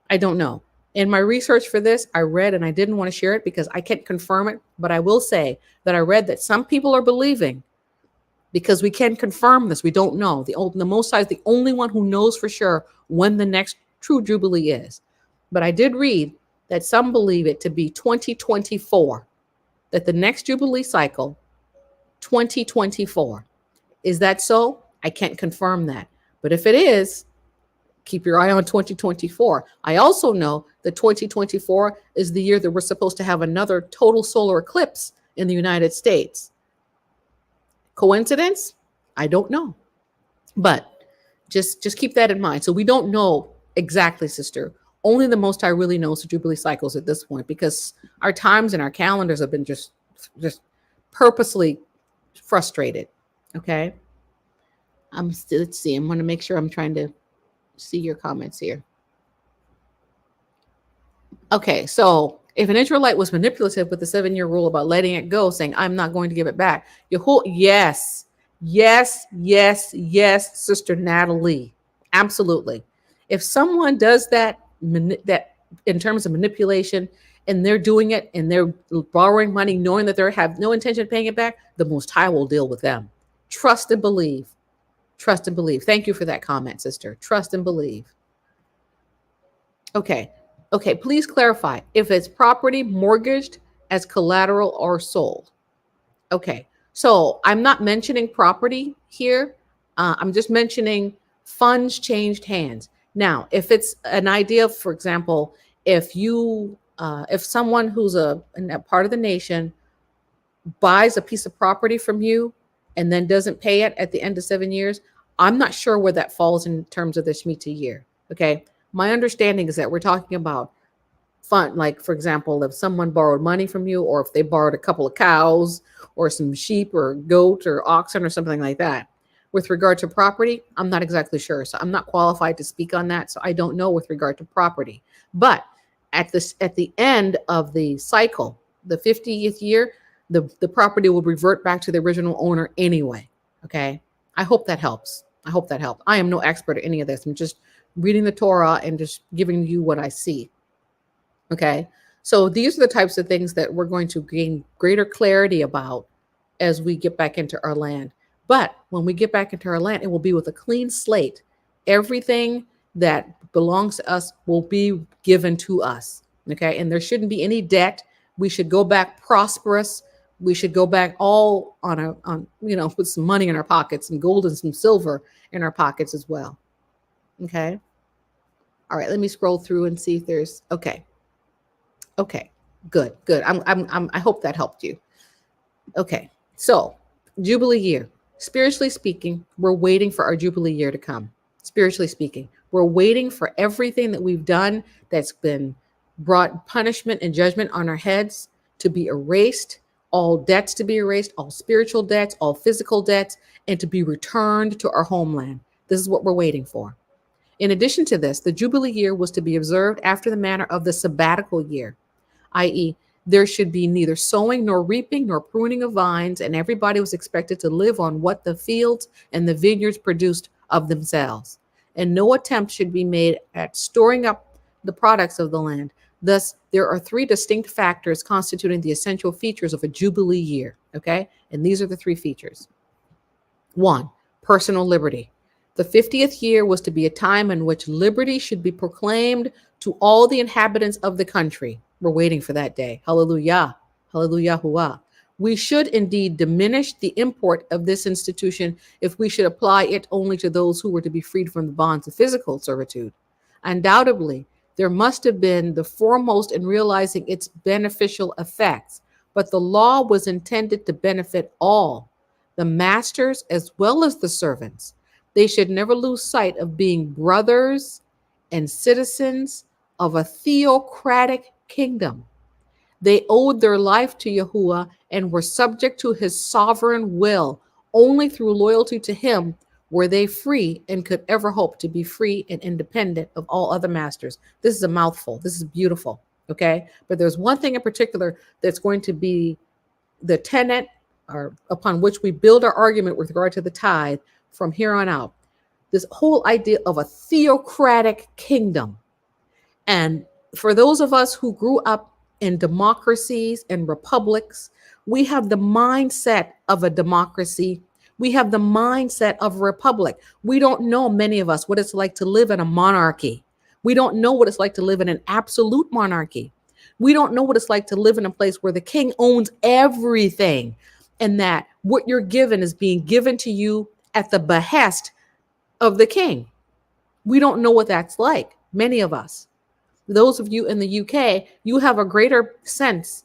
I don't know. In my research for this, I read, and I didn't want to share it because I can't confirm it, but I will say that I read that some people are believing, because we can't confirm this, we don't know. The Most High is the only one who knows for sure when the next true Jubilee is. But I did read that some believe it to be 2024, that the next Jubilee cycle, 2024. Is that so? I can't confirm that. But if it is, keep your eye on 2024. I also know that 2024 is the year that we're supposed to have another total solar eclipse in the United States. Coincidence? I don't know. But just keep that in mind. So we don't know exactly, sister. Only the Most High really knows the Jubilee cycles at this point, because our times and our calendars have been just purposely frustrated. Okay. Let's see. I'm going to make sure I'm trying to see your comments here. Okay, so if an Israelite was manipulative with the 7-year rule about letting it go, saying, I'm not going to give it back, yes, Sister Natalie, absolutely. If someone does that in terms of manipulation, and they're doing it and they're borrowing money knowing that they have no intention of paying it back, the Most High will deal with them. Trust and believe. Trust and believe. Thank you for that comment, sister. Trust and believe. Okay, please clarify if it's property mortgaged as collateral or sold. Okay, so I'm not mentioning property here. I'm just mentioning funds changed hands. Now, if it's an idea, for example, if someone who's a part of the nation buys a piece of property from you and then doesn't pay it at the end of 7 years, I'm not sure where that falls in terms of the Shemitah year. Okay. My understanding is that we're talking about fund, like, for example, if someone borrowed money from you, or if they borrowed a couple of cows or some sheep or goat or oxen or something like that. With regard to property, I'm not exactly sure. So I'm not qualified to speak on that. So I don't know with regard to property. But at the end of the cycle, the 50th year, the property will revert back to the original owner anyway. Okay. I hope that helps. I am no expert at any of this. I'm just reading the Torah and just giving you what I see. Okay. So these are the types of things that we're going to gain greater clarity about as we get back into our land. But when we get back into our land, it will be with a clean slate. Everything that belongs to us will be given to us. Okay. And there shouldn't be any debt. We should go back prosperous. We should go back all with some money in our pockets, some gold and some silver in our pockets as well. Okay. All right. Let me scroll through and see if there's, okay, good. I hope that helped you. Okay. So Jubilee year, spiritually speaking, we're waiting for our Jubilee year to come. Spiritually speaking, we're waiting for everything that we've done that's been brought punishment and judgment on our heads to be erased, all debts to be erased, all spiritual debts, all physical debts, and to be returned to our homeland. This is what we're waiting for. In addition to this, the Jubilee year was to be observed after the manner of the sabbatical year, i.e., there should be neither sowing nor reaping nor pruning of vines, and everybody was expected to live on what the fields and the vineyards produced of themselves. And no attempt should be made at storing up the products of the land. Thus, there are 3 distinct factors constituting the essential features of a Jubilee year, okay? And these are the 3 features. 1, personal liberty. The 50th year was to be a time in which liberty should be proclaimed to all the inhabitants of the country. We're waiting for that day. Hallelujah. Hallelujah. Yahuah. We should indeed diminish the import of this institution if we should apply it only to those who were to be freed from the bonds of physical servitude. Undoubtedly, there must have been the foremost in realizing its beneficial effects, but the law was intended to benefit all, the masters as well as the servants. They should never lose sight of being brothers and citizens of a theocratic kingdom. They owed their life to Yahuah and were subject to his sovereign will. Only through loyalty to him were they free and could ever hope to be free and independent of all other masters. This is a mouthful. This is beautiful. Okay. But there's one thing in particular that's going to be the tenet or upon which we build our argument with regard to the tithe from here on out. This whole idea of a theocratic kingdom. And For those of us who grew up in democracies and republics, we have the mindset of a democracy. We have the mindset of a republic. We don't know, many of us, what it's like to live in a monarchy. We don't know what it's like to live in an absolute monarchy. We don't know what it's like to live in a place where the king owns everything and that what you're given is being given to you at the behest of the king. We don't know what that's like, many of us. Those of you in the UK, you have a greater sense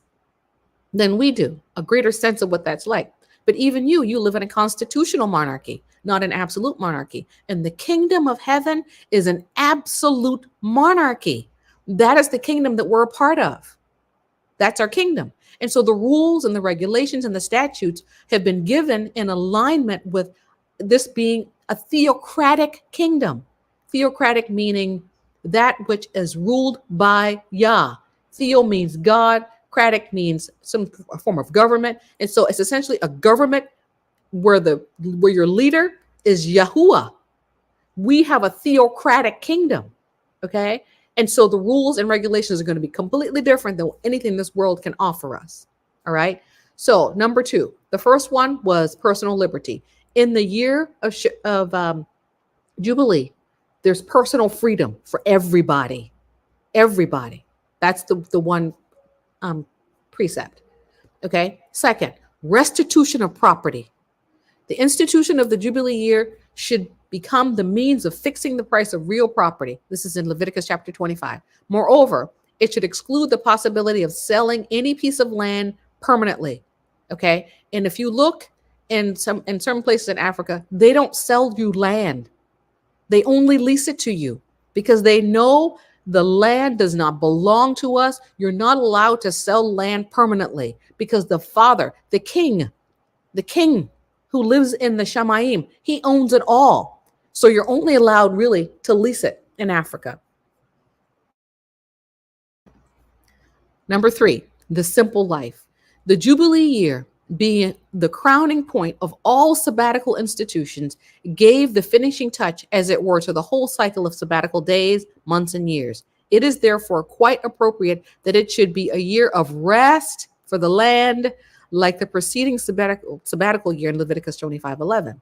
than we do, a greater sense of what that's like. But even you live in a constitutional monarchy, not an absolute monarchy. And the kingdom of heaven is an absolute monarchy. That is the kingdom that we're a part of. That's our kingdom. And so the rules and the regulations and the statutes have been given in alignment with this being a theocratic kingdom. Theocratic meaning that which is ruled by Yah. Theo means God. Cratic means some form of government. And so it's essentially a government where your leader is Yahuah. We have a theocratic kingdom. Okay. And so the rules and regulations are going to be completely different than anything this world can offer us. All right. So number 2, the first one was personal liberty. In the year of Jubilee, there's personal freedom for everybody. Everybody. That's the one precept. Okay. Second, restitution of property. The institution of the Jubilee year should become the means of fixing the price of real property. This is in Leviticus chapter 25. Moreover, it should exclude the possibility of selling any piece of land permanently. Okay. And if you look in certain places in Africa, they don't sell you land. They only lease it to you because they know the land does not belong to us. You're not allowed to sell land permanently because the father, the king who lives in the Shamayim, he owns it all. So you're only allowed really to lease it in Africa. Number 3, the simple life. The Jubilee year, being the crowning point of all sabbatical institutions, gave the finishing touch, as it were, to the whole cycle of sabbatical days, months, and years. It is therefore quite appropriate that it should be a year of rest for the land, like the preceding sabbatical year in Leviticus 25:11.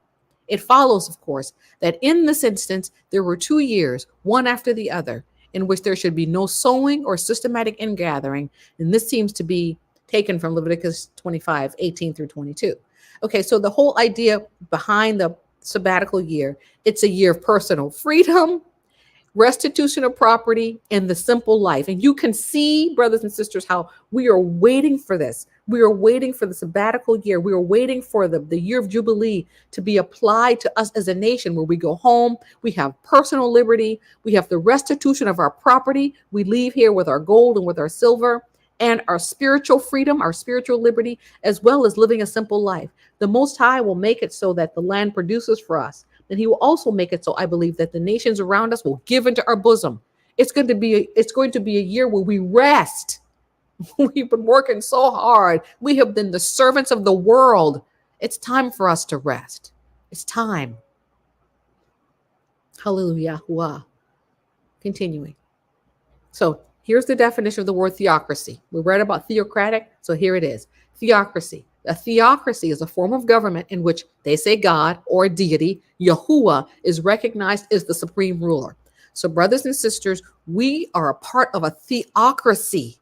It follows, of course, that in this instance, there were 2 years, one after the other, in which there should be no sowing or systematic ingathering. And this seems to be taken from Leviticus 25:18 through 22. Okay, so the whole idea behind the sabbatical year, it's a year of personal freedom, restitution of property, and the simple life. And you can see, brothers and sisters, how we are waiting for this. We are waiting for the sabbatical year. We are waiting for the year of Jubilee to be applied to us as a nation, where we go home, we have personal liberty, we have the restitution of our property. We leave here with our gold and with our silver and our spiritual freedom, our spiritual liberty, as well as living a simple life. The Most High will make it so that the land produces for us. And he will also make it so, I believe, that the nations around us will give into our bosom. It's going to be a year where we rest. We've been working so hard. We have been the servants of the world. It's time for us to rest. It's time. Hallelujah. Yahuah. Continuing. So here's the definition of the word theocracy. We read about theocratic, so here it is. Theocracy. A theocracy is a form of government in which they say God or deity, Yahuah, is recognized as the supreme ruler. So brothers and sisters, we are a part of a theocracy,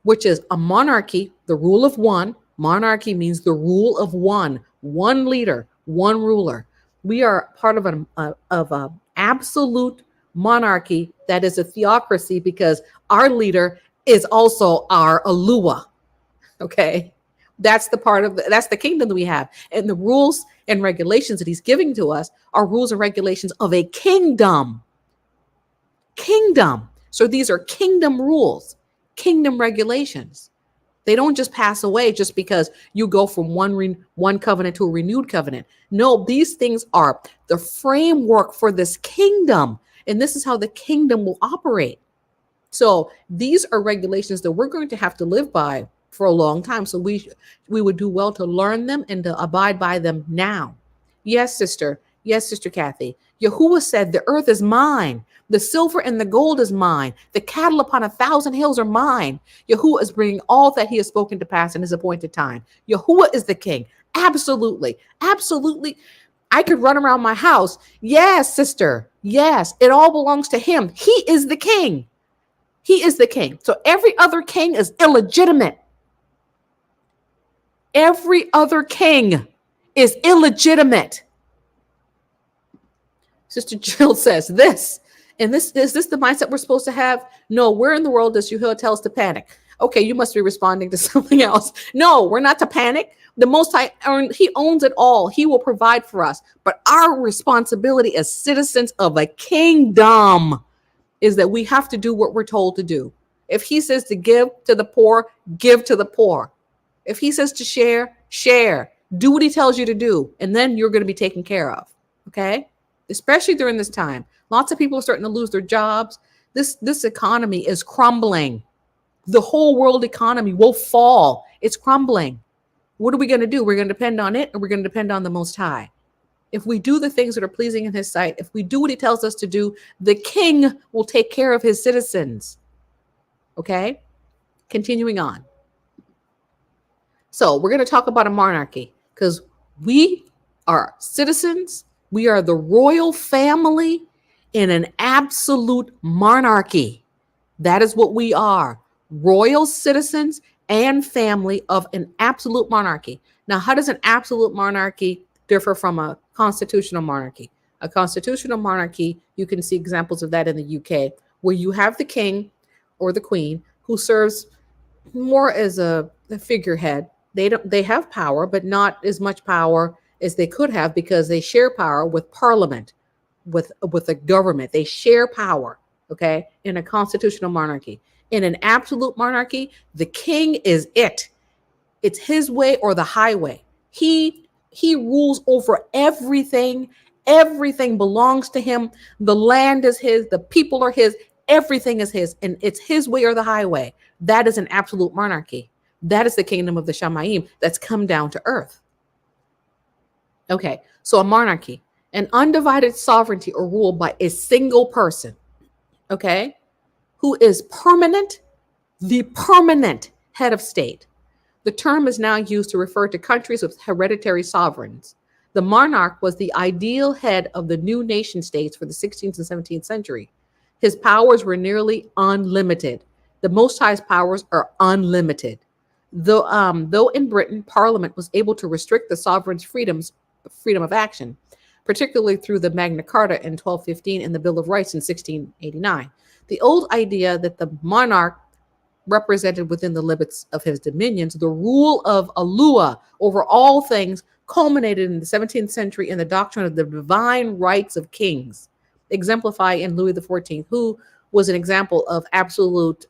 which is a monarchy, the rule of one. Monarchy means the rule of one leader, one ruler. We are part of an absolute monarchy that is a theocracy because our leader is also our Yahuah. Okay. That's the kingdom that we have. And the rules and regulations that he's giving to us are rules and regulations of a kingdom. Kingdom. So these are kingdom rules, kingdom regulations. They don't just pass away just because you go from one covenant to a renewed covenant. No, these things are the framework for this kingdom. And this is how the kingdom will operate. So these are regulations that we're going to have to live by for a long time. So we would do well to learn them and to abide by them now. Yes, sister. Yes, Sister Kathy. Yahuah said, the earth is mine. The silver and the gold is mine. The cattle upon 1,000 hills are mine. Yahuah is bringing all that he has spoken to pass in his appointed time. Yahuah is the king. Absolutely. Absolutely. I could run around my house. Yes, sister. Yes, it all belongs to him. He is the king. He is the king. So every other king is illegitimate. Every other king is illegitimate. Sister Jill says this. And is this the mindset we're supposed to have? No, where in the world does Yahuah tell us to panic? Okay, you must be responding to something else. No, we're not to panic. The Most High, he owns it all. He will provide for us. But our responsibility as citizens of a kingdom is that we have to do what we're told to do. If he says to give to the poor, give to the poor. If he says to share, share. Do what he tells you to do, and then you're going to be taken care of. Okay? Especially during this time. Lots of people are starting to lose their jobs. This economy is crumbling. The whole world economy will fall. It's crumbling. What are we going to do? We're going to depend on it, or we're going to depend on the Most High. If we do the things that are pleasing in his sight, if we do what he tells us to do, the king will take care of his citizens. Okay? Continuing on. So we're going to talk about a monarchy because we are citizens. We are the royal family in an absolute monarchy. That is what we are. Royal citizens and family of an absolute monarchy. Now, how does an absolute monarchy differ from a constitutional monarchy? A constitutional monarchy, you can see examples of that in the UK, where you have the king or the queen who serves more as a figurehead. They have power, but not as much power as they could have because they share power with parliament, with the government. They share power, okay, in a constitutional monarchy. In an absolute monarchy, the king is it. It's his way or the highway. He rules over everything. Everything belongs to him. The land is his. The people are his. Everything is his, and it's his way or the highway. That is an absolute monarchy. That is the kingdom of the Shamayim that's come down to earth. Okay, so a monarchy, an undivided sovereignty or rule by a single person, okay, who is permanent, the permanent head of state. The term is now used to refer to countries with hereditary sovereigns. The monarch was the ideal head of the new nation states for the 16th and 17th century. His powers were nearly unlimited. The Most High's powers are unlimited. Though in Britain, Parliament was able to restrict the sovereign's freedom of action, particularly through the Magna Carta in 1215 and the Bill of Rights in 1689. The old idea that the monarch represented within the limits of his dominions the rule of Yahuah over all things culminated in the 17th century in the doctrine of the divine rights of kings, exemplified in Louis XIV, who was an example of absolute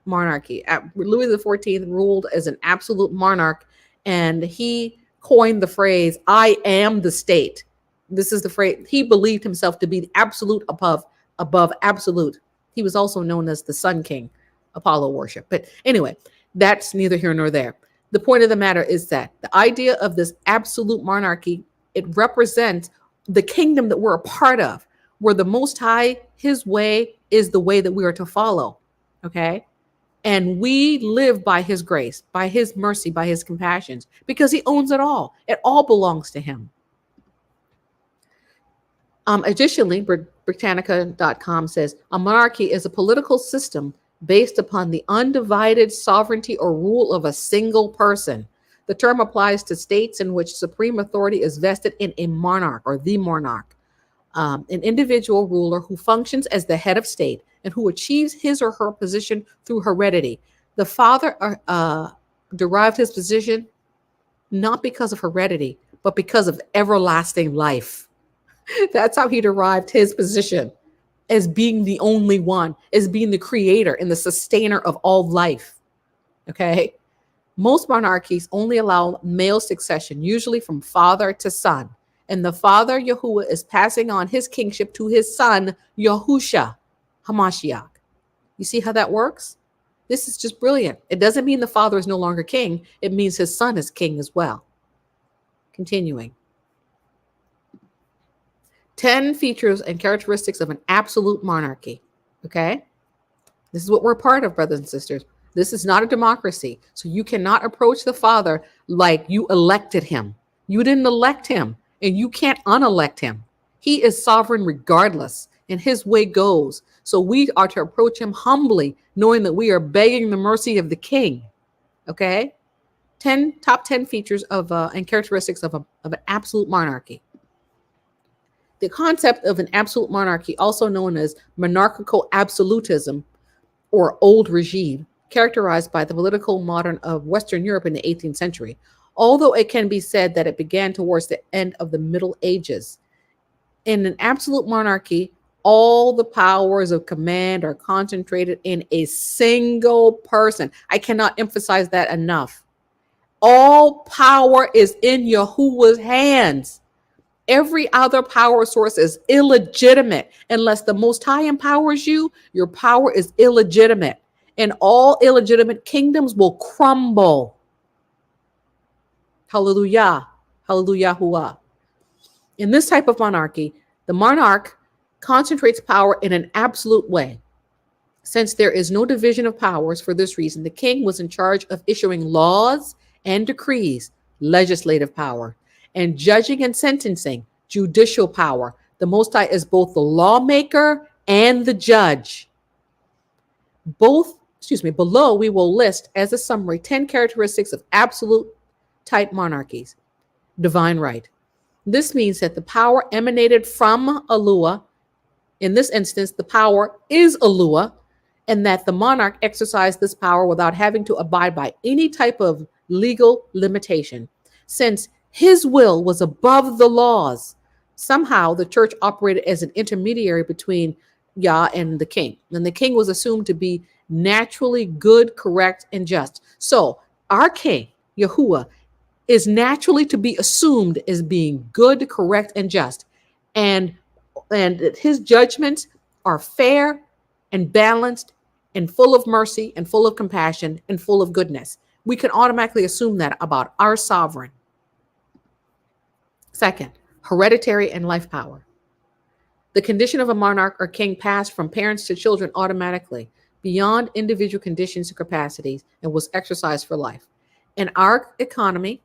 monarchy. Louis XIV ruled as an absolute monarch, and he coined the phrase, I am the state. This is the phrase. He believed himself to be absolute above absolute. He was also known as the Sun King, Apollo worship. But anyway, that's neither here nor there. The point of the matter is that the idea of this absolute monarchy, it represents the kingdom that we're a part of, where the Most High, his way is the way that we are to follow. Okay? And we live by his grace, by his mercy, by his compassions, because he owns it all. It all belongs to him. Additionally, Britannica.com says, a monarchy is a political system based upon the undivided sovereignty or rule of a single person. The term applies to states in which supreme authority is vested in a monarch or the monarch, an individual ruler who functions as the head of state and who achieves his or her position through heredity. The father derived his position not because of heredity, but because of everlasting life. That's how he derived his position, as being the only one, as being the creator and the sustainer of all life. Okay? Most monarchies only allow male succession, usually from father to son. And the father, Yahuah, is passing on his kingship to his son, Yahusha, Hamashiach. You see how that works? This is just brilliant. It doesn't mean the father is no longer king. It means his son is king as well. Continuing. 10 features and characteristics of an absolute monarchy. Okay? This is what we're part of, brothers and sisters. This is not a democracy. So you cannot approach the Father like you elected him. You didn't elect him, and you can't unelect him. He is sovereign regardless, and his way goes. So we are to approach him humbly, knowing that we are begging the mercy of the King. Okay? Top 10 features of and characteristics of an absolute monarchy. The concept of an absolute monarchy, also known as monarchical absolutism or old regime, characterized by the political modern of Western Europe in the 18th century, although it can be said that it began towards the end of the Middle Ages. In an absolute monarchy, all the powers of command are concentrated in a single person. I cannot emphasize that enough. All power is in Yahuah's hands. Every other power source is illegitimate. Unless the Most High empowers you, your power is illegitimate. And all illegitimate kingdoms will crumble. Hallelujah. Hallelujah. Yahuah. In this type of monarchy, the monarch concentrates power in an absolute way. Since there is no division of powers for this reason, the king was in charge of issuing laws and decrees, legislative power, and judging and sentencing, judicial power. The Most High is both the lawmaker and the judge. Below we will list as a summary 10 characteristics of absolute type monarchies. Divine right. This means that the power emanated from Yahuah. In this instance, the power is Yahuah, and that the monarch exercised this power without having to abide by any type of legal limitation. Since his will was above the laws, somehow the church operated as an intermediary between Yah and the king. And the king was assumed to be naturally good, correct, and just. So our king, Yahuah, is naturally to be assumed as being good, correct, and just. And his judgments are fair and balanced and full of mercy and full of compassion and full of goodness. We can automatically assume that about our sovereign. Second, hereditary and life power. The condition of a monarch or king passed from parents to children automatically, beyond individual conditions and capacities, and was exercised for life. In our economy,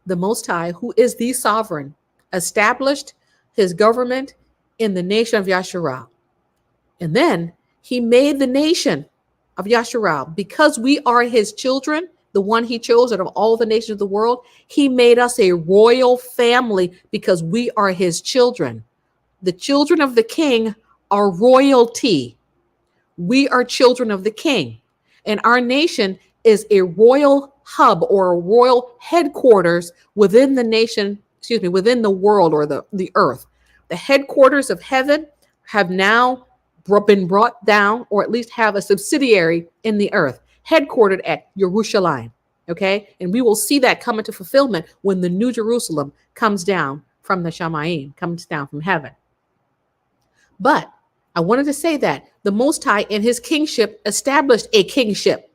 the Most High, who is the sovereign, established his government in the nation of Yasharal. And then he made the nation of Yasharal, because we are his children, the one he chose out of all the nations of the world, he made us a royal family because we are his children. The children of the king are royalty. We are children of the king. And our nation is a royal hub or a royal headquarters within the nation, within the world or the earth. The headquarters of heaven have now been brought down, or at least have a subsidiary in the earth, headquartered at Jerusalem. Okay? And we will see that come into fulfillment when the New Jerusalem comes down from the Shamayim, comes down from heaven. But I wanted to say that the Most High in his kingship established a kingship.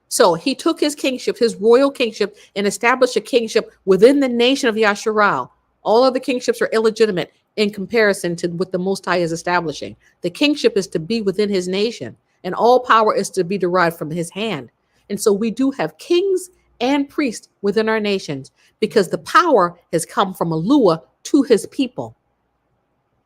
So he took his kingship, his royal kingship, and established a kingship within the nation of Yasharal. All of the kingships are illegitimate in comparison to what the Most High is establishing. The kingship is to be within his nation, and all power is to be derived from his hand. And so we do have kings and priests within our nations because the power has come from Yahuah to his people.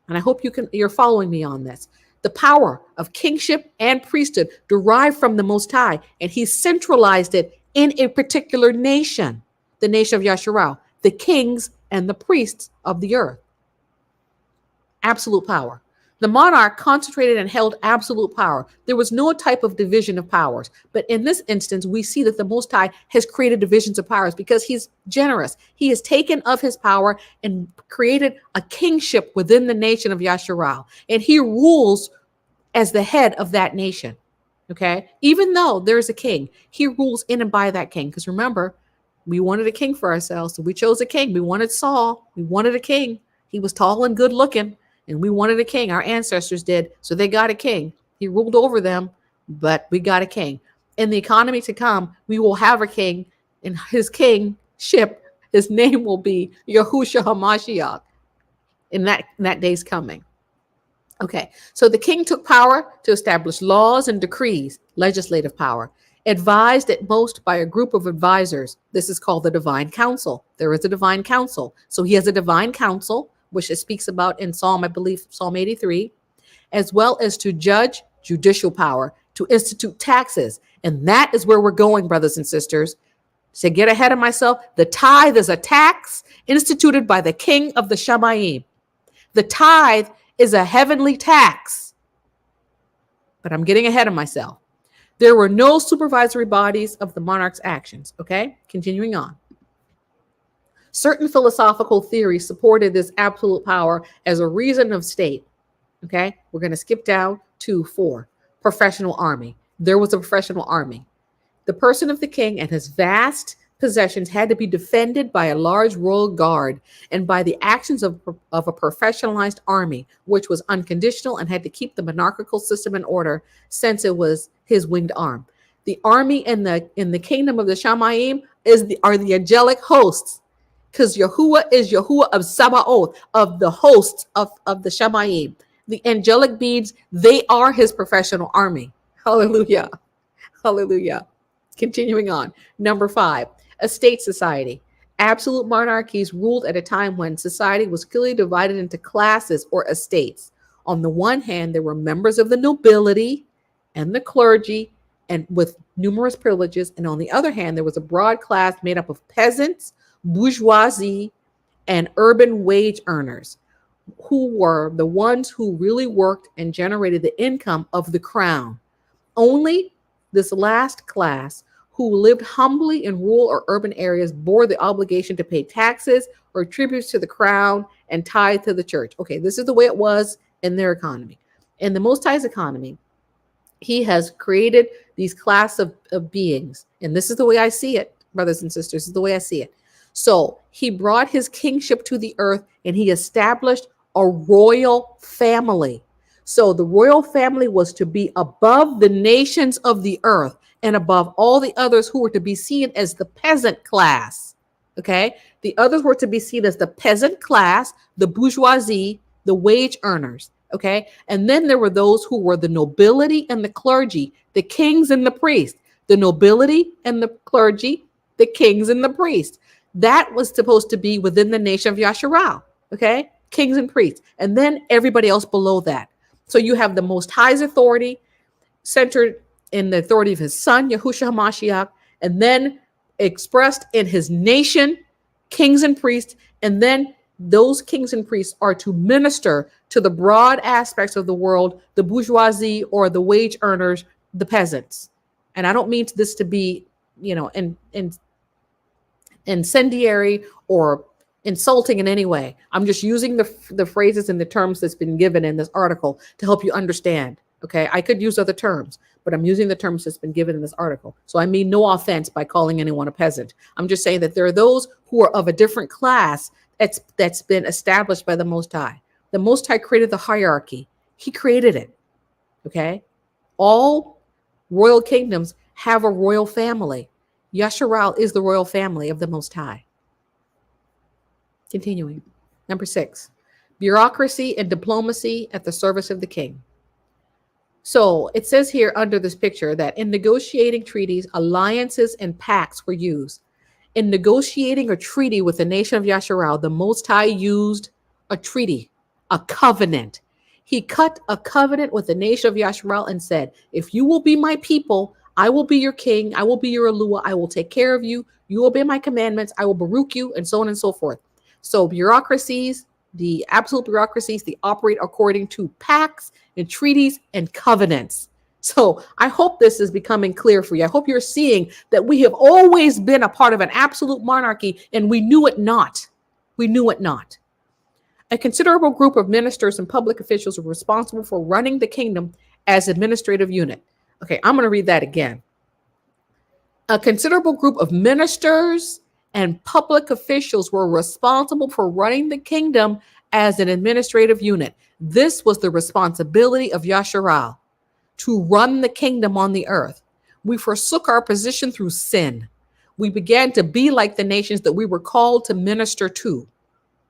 And I hope you're following me on this. The power of kingship and priesthood derived from the Most High, and he centralized it in a particular nation, the nation of Yasharal, the kings and the priests of the earth. Absolute power. The monarch concentrated and held absolute power. There was no type of division of powers. But in this instance, we see that the Most High has created divisions of powers because he's generous. He has taken of his power and created a kingship within the nation of Yasharal. And he rules as the head of that nation. Okay? Even though there's a king, he rules in and by that king. Because remember, we wanted a king for ourselves. So we chose a king. We wanted Saul. We wanted a king. He was tall and good looking. And we wanted a king. Our ancestors did. So they got a king. He ruled over them, but we got a king. In the economy to come, we will have a king. And his kingship, his name will be Yahushua HaMashiach. in that day's coming. Okay, so the king took power to establish laws and decrees, legislative power, advised at most by a group of advisors. This is called the divine council. There is a divine council. So he has a divine council, which it speaks about in Psalm, I believe, Psalm 83, as well as to judge, judicial power, to institute taxes. And that is where we're going, brothers and sisters. To get ahead of myself, the tithe is a tax instituted by the king of the Shamayim. The tithe is a heavenly tax. But I'm getting ahead of myself. There were no supervisory bodies of the monarch's actions. Okay, continuing on. Certain philosophical theories supported this absolute power as a reason of state. Okay, we're going to skip down to 4. Professional army. There was a professional army. The person of the king and his vast possessions had to be defended by a large royal guard and by the actions of a professionalized army, which was unconditional and had to keep the monarchical system in order since it was his winged arm. The army in the kingdom of the Shamayim are the angelic hosts, because Yahuah is Yahuah of Sabaoth, of the hosts of the Shamayim. The angelic beings, they are his professional army. Hallelujah. Hallelujah. Continuing on. Number 5, a state society. Absolute monarchies ruled at a time when society was clearly divided into classes or estates. On the one hand, there were members of the nobility and the clergy, and with numerous privileges. And on the other hand, there was a broad class made up of peasants, bourgeoisie, and urban wage earners, who were the ones who really worked and generated the income of the crown. Only this last class, who lived humbly in rural or urban areas, bore the obligation to pay taxes or tributes to the crown and tithe to the church. Okay, this is the way it was in their economy. In the Most High's economy, he has created these class of beings. And this is the way I see it, brothers and sisters. This is the way I see it. So he brought his kingship to the earth and he established a royal family. So the royal family was to be above the nations of the earth and above all the others who were to be seen as the peasant class. Okay. The others were to be seen as the peasant class, the bourgeoisie, the wage earners. Okay. And then there were those who were the nobility and the clergy, the kings and the priests, the nobility and the clergy, the kings and the priests. That was supposed to be within the nation of Yasharal. Okay. Kings and priests. And then everybody else below that. So you have the Most High's authority centered in the authority of his son, Yahushua HaMashiach, and then expressed in his nation, kings and priests. And then those kings and priests are to minister to the broad aspects of the world, the bourgeoisie or the wage earners, the peasants. And I don't mean this to be, incendiary or insulting in any way. I'm just using the phrases and the terms that's been given in this article to help you understand. Okay, I could use other terms, but I'm using the terms that's been given in this article. So I mean no offense by calling anyone a peasant. I'm just saying that there are those who are of a different class that's been established by the Most High. The Most High created the hierarchy. He created it. Okay, all royal kingdoms have a royal family. Yasharal is the royal family of the Most High. Continuing. Number 6, bureaucracy and diplomacy at the service of the king. So it says here under this picture that in negotiating treaties, alliances and pacts were used. In negotiating a treaty with the nation of Yasharal, the Most High used a treaty, a covenant. He cut a covenant with the nation of Yasharal and said, if you will be my people, I will be your king. I will be your Yahuah. I will take care of you. You obey my commandments. I will baruch you, and so on and so forth. So bureaucracies, the absolute bureaucracies, they operate according to pacts and treaties and covenants. So I hope this is becoming clear for you. I hope you're seeing that we have always been a part of an absolute monarchy and we knew it not. We knew it not. A considerable group of ministers and public officials were responsible for running the kingdom as administrative unit. Okay, I'm going to read that again. A considerable group of ministers and public officials were responsible for running the kingdom as an administrative unit. This was the responsibility of Yasharal, to run the kingdom on the earth. We forsook our position through sin. We began to be like the nations that we were called to minister to.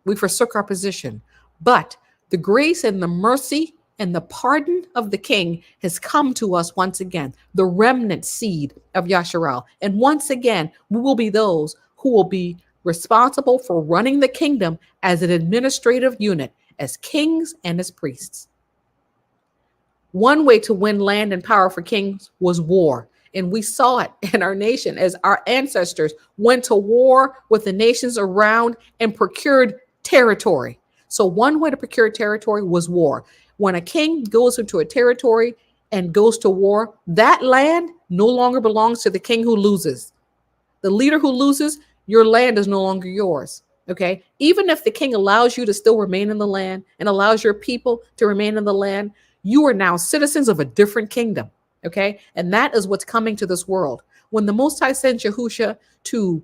We forsook our position. But the grace and the mercy and the pardon of the king has come to us once again, the remnant seed of Yasharal. And once again, we will be those who will be responsible for running the kingdom as an administrative unit, as kings and as priests. One way to win land and power for kings was war. And we saw it in our nation as our ancestors went to war with the nations around and procured territory. So one way to procure territory was war. When a king goes into a territory and goes to war, that land no longer belongs to the king who loses. The leader who loses, your land is no longer yours. Okay. Even if the king allows you to still remain in the land and allows your people to remain in the land, you are now citizens of a different kingdom. Okay. And that is what's coming to this world. When the Most High sends Yahushua to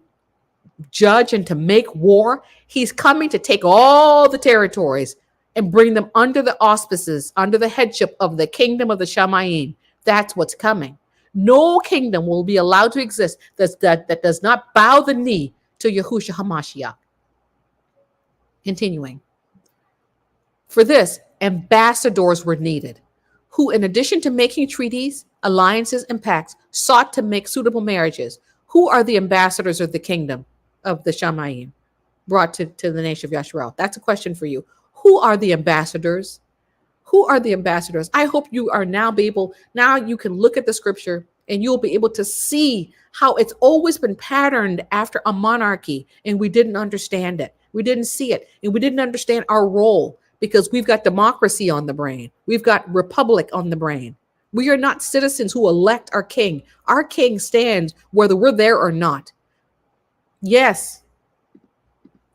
judge and to make war, he's coming to take all the territories and bring them under the auspices, under the headship of the kingdom of the Shamayim. That's what's coming. No kingdom will be allowed to exist that does not bow the knee to Yahushua HaMashiach. Continuing. For this, ambassadors were needed, who, in addition to making treaties, alliances, and pacts, sought to make suitable marriages. Who are the ambassadors of the kingdom of the Shamayim brought to the nation of Yasharal? That's a question for you. Who are the ambassadors? Who are the ambassadors? I hope you are now you can look at the scripture and you'll be able to see how it's always been patterned after a monarchy, and we didn't understand it. We didn't see it, and we didn't understand our role because we've got democracy on the brain. We've got republic on the brain. We are not citizens who elect our king. Our king stands whether we're there or not. Yes,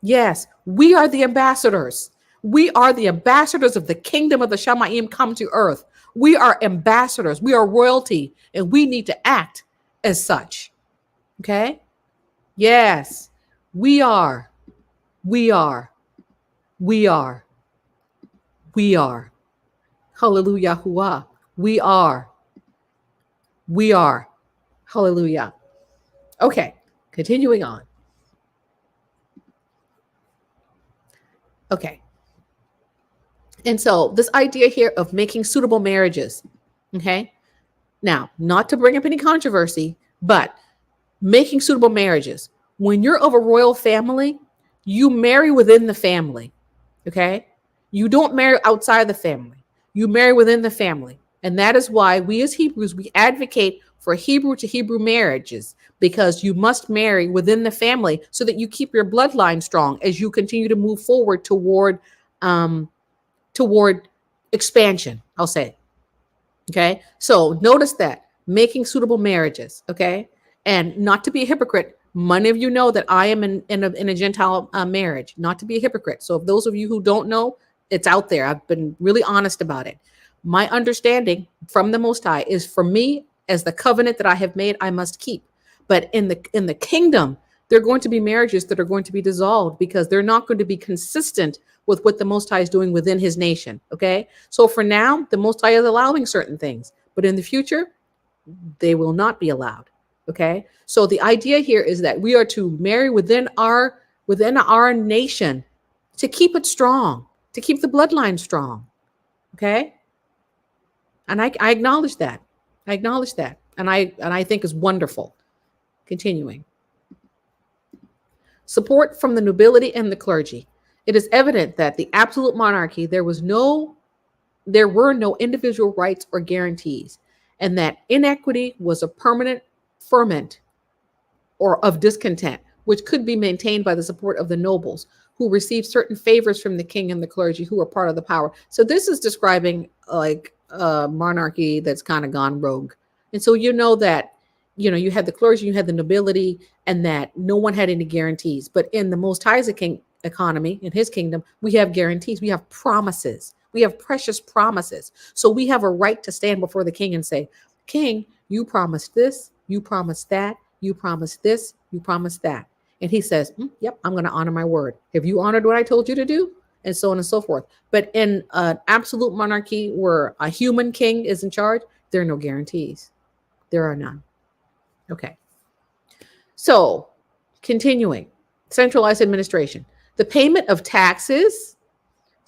we are the ambassadors. We are the ambassadors of the kingdom of the Shamayim come to earth. We are ambassadors. We are royalty, and we need to act as such. Okay? Yes, we are. We are. Hallelujah. Yahuah. We are. Hallelujah. Okay, continuing on. Okay. And so this idea here of making suitable marriages, okay? Now, not to bring up any controversy, but making suitable marriages. When you're of a royal family, you marry within the family, okay? You don't marry outside the family. You marry within the family. And that is why we as Hebrews, we advocate for Hebrew to Hebrew marriages, because you must marry within the family so that you keep your bloodline strong as you continue to move forward toward expansion, I'll say. Okay. So notice that making suitable marriages. Okay. And not to be a hypocrite. Many of you know that I am in a Gentile marriage, not to be a hypocrite. So if those of you who don't know, it's out there. I've been really honest about it. My understanding from the Most High is, for me, as the covenant that I have made, I must keep. But in the kingdom, there are going to be marriages that are going to be dissolved because they're not going to be consistent with what the Most High is doing within his nation. Okay. So for now, the Most High is allowing certain things, but in the future, they will not be allowed. Okay. So the idea here is that we are to marry within our nation to keep it strong, to keep the bloodline strong. Okay. And I acknowledge that. I acknowledge that. And I think is wonderful. Continuing. Support from the nobility and the clergy. It is evident that the absolute monarchy, there were no individual rights or guarantees, and that inequity was a permanent ferment or of discontent, which could be maintained by the support of the nobles who received certain favors from the king and the clergy who were part of the power. So this is describing like a monarchy that's kind of gone rogue. And so you know that, you had the clergy, you had the nobility, and that no one had any guarantees. But in the Most High's economy, in his kingdom, we have guarantees. We have promises. We have precious promises. So we have a right to stand before the king and say, King, you promised this, you promised that, you promised this, you promised that. And he says, yep, I'm going to honor my word. Have you honored what I told you to do? And so on and so forth. But in an absolute monarchy where a human king is in charge, there are no guarantees. There are none. Okay. So continuing, centralized administration. The payment of taxes,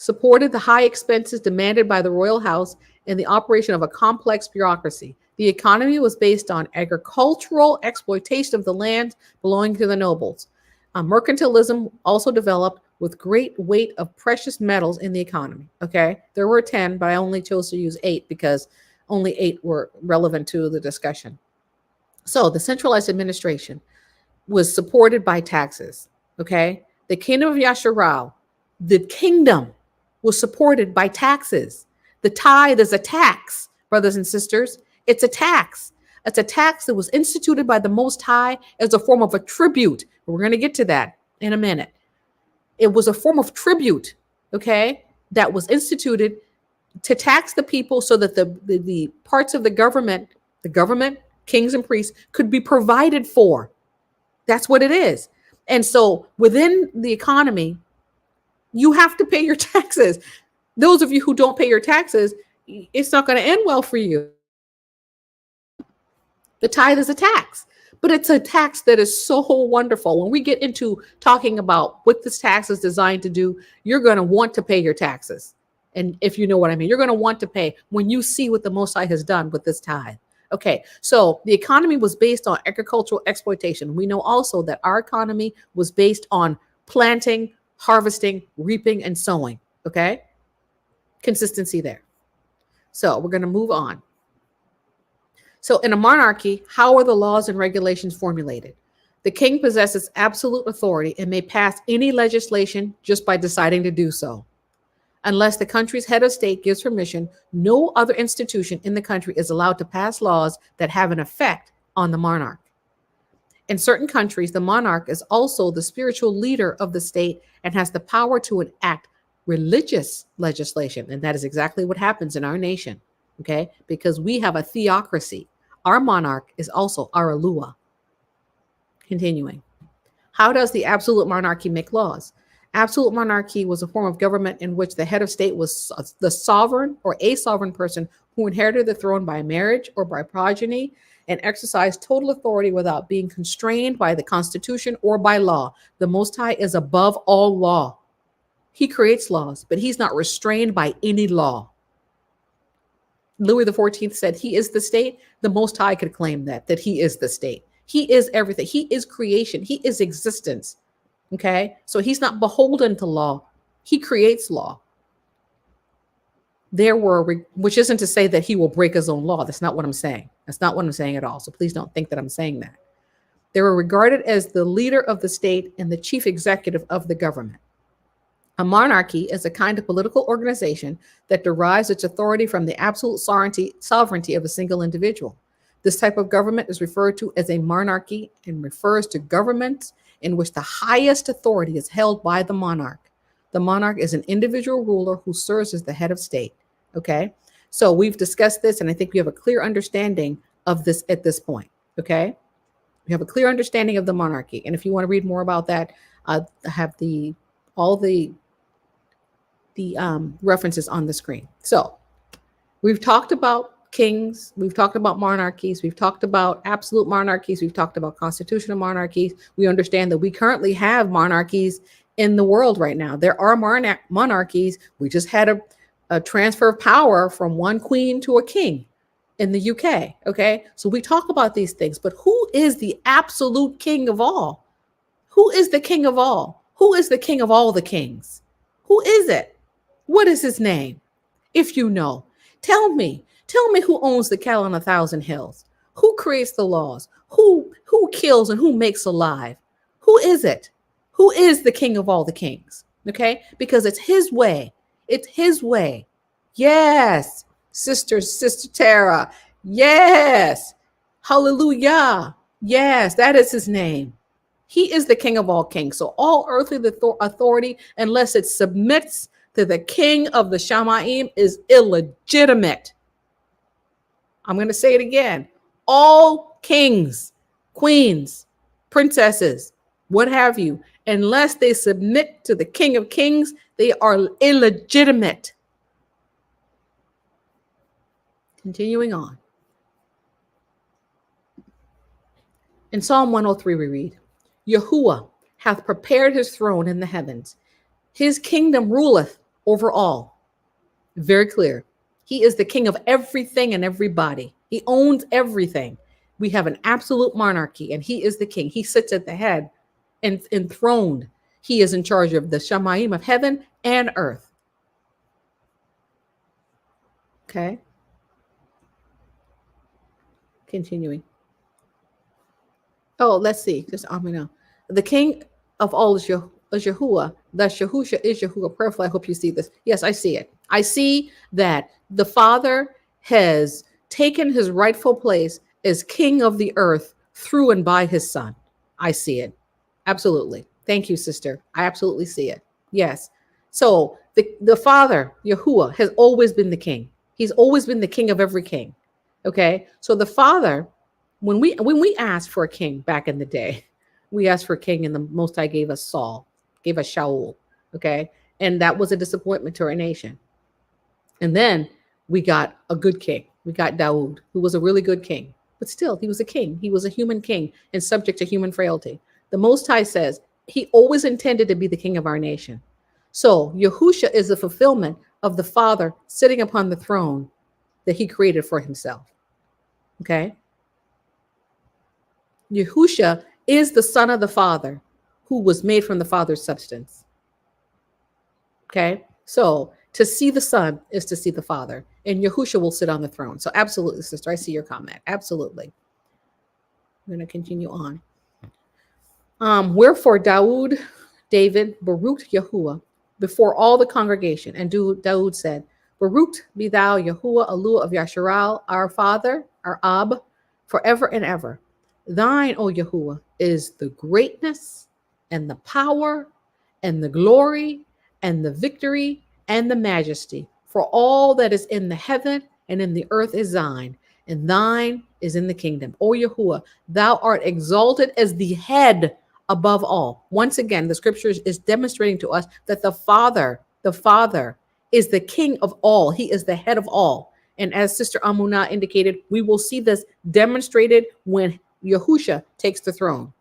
supported the high expenses demanded by the royal house and the operation of a complex bureaucracy. The economy was based on agricultural exploitation of the land belonging to the nobles. Mercantilism also developed with great weight of precious metals in the economy. Okay, there were 10, but I only chose to use 8 because only 8 were relevant to the discussion. So the centralized administration was supported by taxes. Okay, the kingdom of Yasharal, the kingdom was supported by taxes. The tithe is a tax, brothers and sisters. It's a tax. It's a tax that was instituted by the Most High as a form of a tribute. We're going to get to that in a minute. It was a form of tribute, okay, that was instituted to tax the people so that the parts of the government, kings and priests, could be provided for. That's what it is. And so within the economy, you have to pay your taxes. Those of you who don't pay your taxes, it's not going to end well for you. The tithe is a tax, but it's a tax that is so wonderful. When we get into talking about what this tax is designed to do, you're going to want to pay your taxes. And if you know what I mean, you're going to want to pay when you see what the Most High has done with this tithe. Okay, so the economy was based on agricultural exploitation. We know also that our economy was based on planting, harvesting, reaping, and sowing. Okay, consistency there. So we're going to move on. So in a monarchy, how are the laws and regulations formulated? The king possesses absolute authority and may pass any legislation just by deciding to do so. Unless the country's head of state gives permission, no other institution in the country is allowed to pass laws that have an effect on the monarch. In certain countries, the monarch is also the spiritual leader of the state and has the power to enact religious legislation. And that is exactly what happens in our nation, okay? Because we have a theocracy. Our monarch is also our Yahuah. Continuing. How does the absolute monarchy make laws? Absolute monarchy was a form of government in which the head of state was the sovereign or a sovereign person who inherited the throne by marriage or by progeny and exercised total authority without being constrained by the Constitution or by law. The Most High is above all law. He creates laws, but he's not restrained by any law. Louis XIV said he is the state. The Most High could claim that he is the state. He is everything. He is creation. He is existence. Okay, so he's not beholden to law. He creates law. Which isn't to say that he will break his own law. That's not what I'm saying. That's not what I'm saying at all. So please don't think that I'm saying that. They were regarded as the leader of the state and the chief executive of the government. A monarchy is a kind of political organization that derives its authority from the absolute sovereignty of a single individual. This type of government is referred to as a monarchy and refers to governments in which the highest authority is held by the monarch. The monarch is an individual ruler who serves as the head of state. Okay, so we've discussed this, and I think we have a clear understanding of this at this point. Okay, we have a clear understanding of the monarchy, and if you want to read more about that, I have all the references on the screen. So we've talked about kings, we've talked about monarchies, we've talked about absolute monarchies, we've talked about constitutional monarchies. We understand that we currently have monarchies in the world right now. There are monarchies. We just had a transfer of power from one queen to a king in the UK. Okay, so we talk about these things, but who is the absolute king of all? Who is the king of all? Who is the king of all the kings? Who is it? What is his name? If you know, tell me who owns the cattle on 1,000 hills? Who creates the laws? Who kills and who makes alive? Who is it? Who is the king of all the kings? Okay, because it's his way. It's his way. Yes, Sister Tara. Yes, hallelujah. Yes, that is his name. He is the king of all kings. So all earthly authority, unless it submits to the king of the Shamaim, is illegitimate. I'm going to say it again. All kings, queens, princesses, what have you, unless they submit to the King of Kings, they are illegitimate. Continuing on. In Psalm 103, we read, Yahuah hath prepared his throne in the heavens. His kingdom ruleth over all. Very clear. He is the king of everything and everybody. He owns everything. We have an absolute monarchy, and he is the king. He sits at the head and enthroned. He is in charge of the Shamaim of heaven and earth. Okay. Continuing. Oh, let's see. Just Amina. The king of all is Yahuah. Thus Yahusha is Yahuah. Prayerful. I hope you see this. Yes, I see it. I see that the Father has taken his rightful place as king of the earth through and by his son. I see it. Absolutely. Thank you, sister. I absolutely see it. Yes. So the Father, Yahuah, has always been the king. He's always been the king of every king. Okay. So the Father, when we asked for a king back in the day, we asked for a king, and the Most High gave us Saul, gave us Shaul. Okay. And that was a disappointment to our nation. And then we got a good king. We got Dawood, who was a really good king. But still, he was a king. He was a human king and subject to human frailty. The Most High says he always intended to be the king of our nation. So Yahusha is the fulfillment of the Father sitting upon the throne that he created for himself. Okay? Yahusha is the son of the Father who was made from the Father's substance. Okay? So to see the Son is to see the Father, and Yahusha will sit on the throne. So absolutely, sister, I see your comment. Absolutely. I'm going to continue on. Wherefore David Baruch Yahuah before all the congregation, and Dawood said, Baruch be thou Yahuah Aluah of Yasharal, our Father, our Ab, forever and ever. Thine, O Yahuah, is the greatness and the power and the glory and the victory and the majesty. For all that is in the heaven and in the earth is thine, and thine is in the kingdom. O Yahuah, thou art exalted as the head above all. Once again, the scriptures is demonstrating to us that the Father is the king of all. He is the head of all. And as Sister Amunah indicated, we will see this demonstrated when Yahusha takes the throne,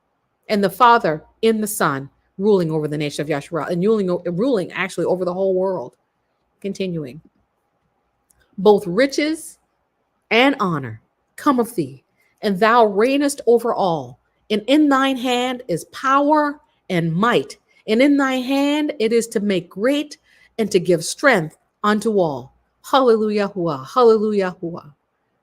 and the Father in the Son ruling over the nation of Yasharal, and ruling actually over the whole world. Continuing. Both riches and honor come of thee, and thou reignest over all. And in thine hand is power and might, and in thy hand it is to make great and to give strength unto all. Hallelujah. Hallelujah.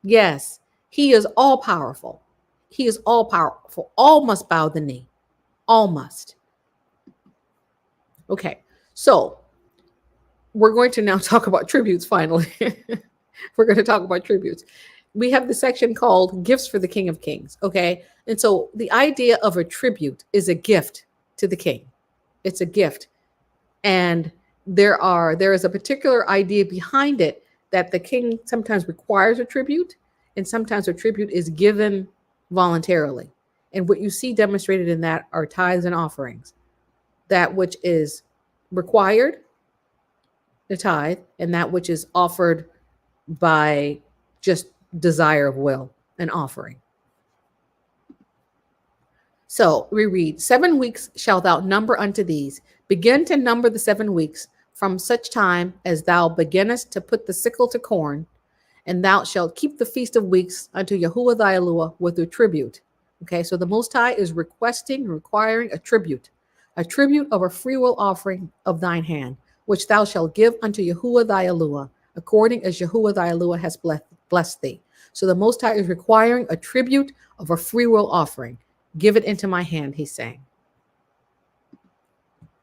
Yes, he is all powerful. He is all powerful. All must bow the knee. All must. Okay, so we're going to now talk about tributes finally. We're going to talk about tributes. We have the section called Gifts for the King of Kings. Okay, and so the idea of a tribute is a gift to the king. It's a gift. And there is a particular idea behind it that the king sometimes requires a tribute, and sometimes a tribute is given voluntarily. And what you see demonstrated in that are tithes and offerings. That which is required, the tithe, and that which is offered by just desire of will, an offering. So we read, 7 weeks shalt thou number unto these. Begin to number the 7 weeks from such time as thou beginnest to put the sickle to corn, and thou shalt keep the feast of weeks unto Yahuah thy Eluah with a tribute. Okay, so the Most High is requiring a tribute of a freewill offering of thine hand, which thou shalt give unto Yahuah thy Eluah, according as Yahuah thy Eluah has blessed thee. So the Most High is requiring a tribute of a freewill offering. Give it into my hand, he's saying.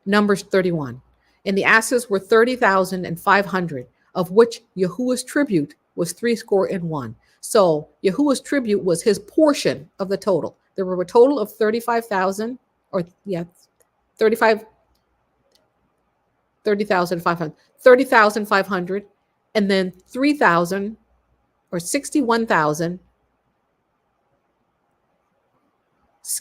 Numbers 31. And the asses were 30,500, of which Yahuah's tribute was 61. So Yahuah's tribute was his portion of the total. There were a total of 30,500, and then 3,000 or 61,000.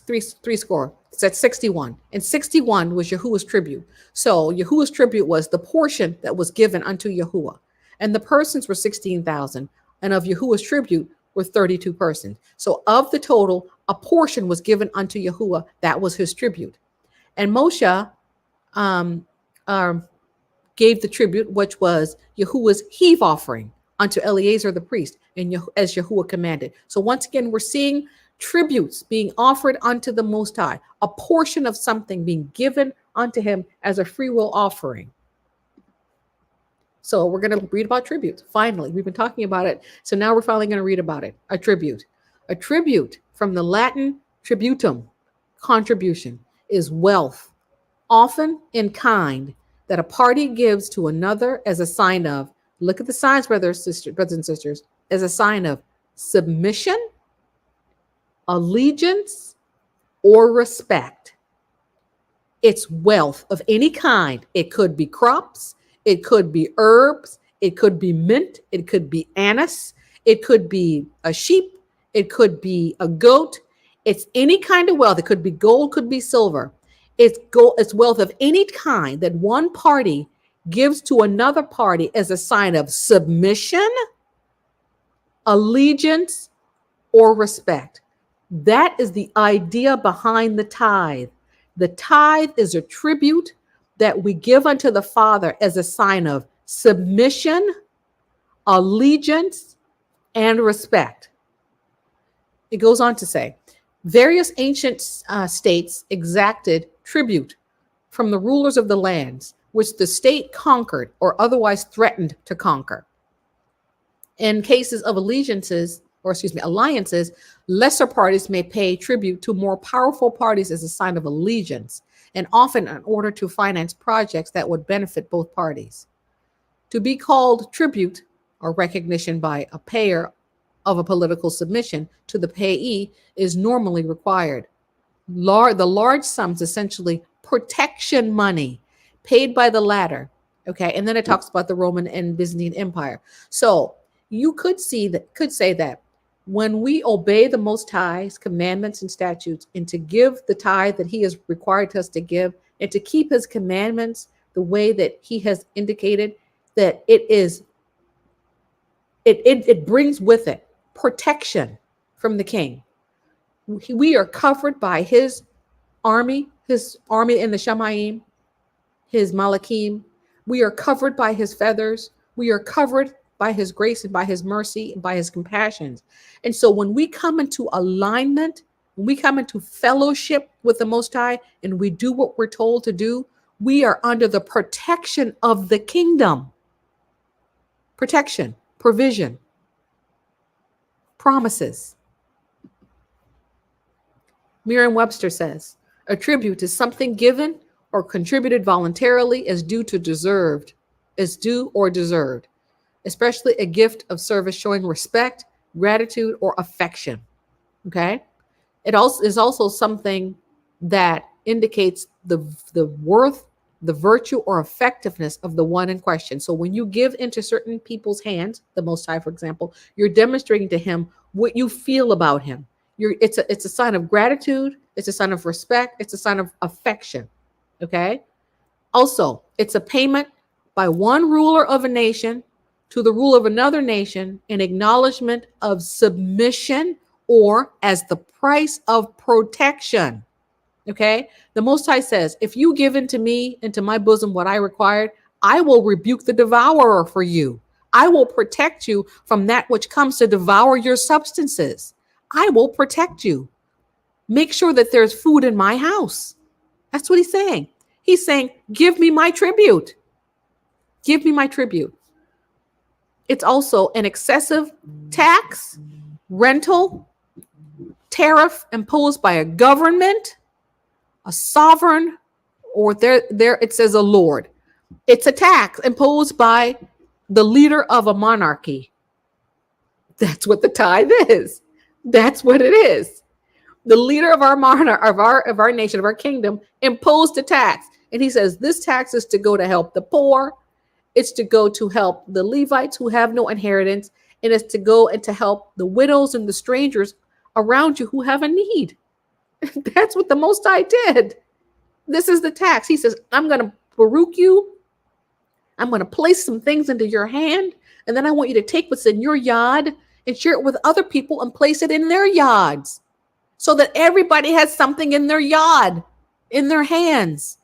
Three score. It's at 61. And 61 was Yahuah's tribute. So Yahuah's tribute was the portion that was given unto Yahuah. And the persons were 16,000. And of Yahuah's tribute were 32 persons. So of the total, a portion was given unto Yahuah. That was his tribute. And Moshe gave the tribute, which was Yahuwah's heave offering unto Eleazar the priest, and as Yahuwah commanded. So once again, we're seeing tributes being offered unto the Most High, a portion of something being given unto him as a free will offering. So we're going to read about tribute. Finally, we've been talking about it. So now we're finally going to read about it. A tribute. A tribute from the Latin tributum, contribution, is wealth, often in kind, that a party gives to another as a sign of, look at the signs, brothers and sisters, as a sign of submission, allegiance, or respect. It's wealth of any kind. It could be crops, it could be herbs, it could be mint, it could be anise, it could be a sheep, it could be a goat. It's any kind of wealth. It could be gold, could be silver. It's wealth of any kind that one party gives to another party as a sign of submission, allegiance, or respect. That is the idea behind the tithe. The tithe is a tribute that we give unto the Father as a sign of submission, allegiance, and respect. It goes on to say, various ancient states exacted tribute from the rulers of the lands, which the state conquered or otherwise threatened to conquer. In cases of alliances, lesser parties may pay tribute to more powerful parties as a sign of allegiance, and often in order to finance projects that would benefit both parties. To be called tribute or recognition by a payer of a political submission to the payee is normally required. The large sums, essentially protection money paid by the latter. Okay, and then it talks about the Roman and Byzantine Empire. So you could say that when we obey the Most High's commandments and statutes, and to give the tithe that He has required us to give, and to keep His commandments the way that He has indicated, that it brings with it protection from the King. We are covered by His army in the Shamayim, His Malachim. We are covered by His feathers. We are covered by His grace and by His mercy and by His compassions. And so when we come into alignment, when we come into fellowship with the Most High, and we do what we're told to do, we are under the protection of the kingdom. Protection, provision, promises. Merriam-Webster says, a tribute is something given or contributed voluntarily as due or deserved, especially a gift of service showing respect, gratitude, or affection. Okay? It also is also something that indicates the worth, the virtue, or effectiveness of the one in question. So when you give into certain people's hands, the Most High, for example, you're demonstrating to Him what you feel about Him. It's a sign of gratitude. It's a sign of respect. It's a sign of affection. Okay? Also, it's a payment by one ruler of a nation to the rule of another nation in acknowledgement of submission or as the price of protection. Okay? The Most High says, if you give into me, into my bosom what I required, I will rebuke the devourer for you. I will protect you from that which comes to devour your substances. I will protect you. Make sure that there's food in my house. That's what He's saying. He's saying, give me my tribute. Give me my tribute. It's also an excessive tax, rental, tariff imposed by a government, a sovereign, or there it says a lord. It's a tax imposed by the leader of a monarchy. That's what the tithe is. That's what it is. The leader of our monarch, of our nation, of our kingdom, imposed a tax. And he says, this tax is to go to help the poor. It's to go to help the Levites who have no inheritance. And it's to go and to help the widows and the strangers around you who have a need. That's what the Most High did. This is the tax. He says, I'm going to baruch you. I'm going to place some things into your hand. And then I want you to take what's in your yard and share it with other people and place it in their yards so that everybody has something in their yard, in their hands.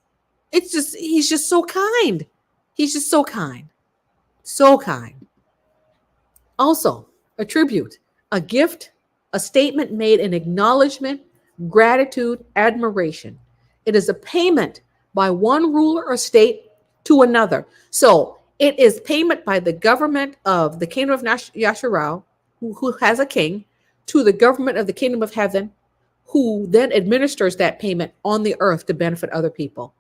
He's just so kind. He's just so kind, so kind. Also, a tribute, a gift, a statement made in acknowledgement, gratitude, admiration. It is a payment by one ruler or state to another. So it is payment by the government of the kingdom of Yasharal, who has a king, to the government of the kingdom of heaven, who then administers that payment on the earth to benefit other people.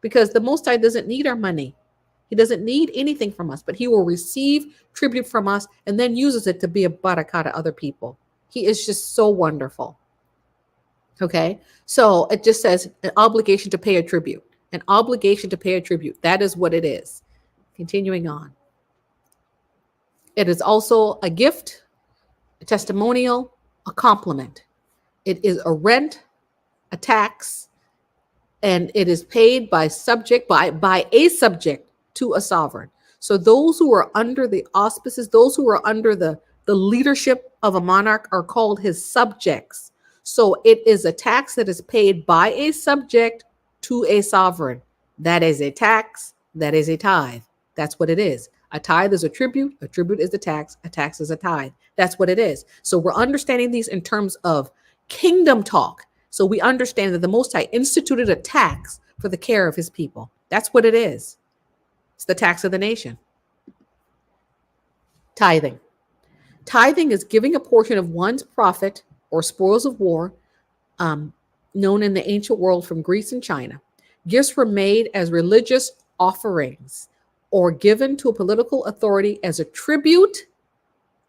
Because the Most High doesn't need our money. He doesn't need anything from us, but he will receive tribute from us and then uses it to be a barakah to other people. He is just so wonderful. Okay, so it just says an obligation to pay a tribute. An obligation to pay a tribute. That is what it is. Continuing on. It is also a gift, a testimonial, a compliment. It is a rent, a tax, and it is paid by a subject to a sovereign. So those who are under the auspices, those who are under the leadership of a monarch are called his subjects. So it is a tax that is paid by a subject to a sovereign. That is a tax. That is a tithe. That's what it is. A tithe is a tribute is a tax is a tithe. That's what it is. So we're understanding these in terms of kingdom talk. So we understand that the Most High instituted a tax for the care of his people. That's what it is. It's the tax of the nation. Tithing. Tithing is giving a portion of one's profit or spoils of war, known in the ancient world from Greece and China. Gifts were made as religious offerings or given to a political authority as a tribute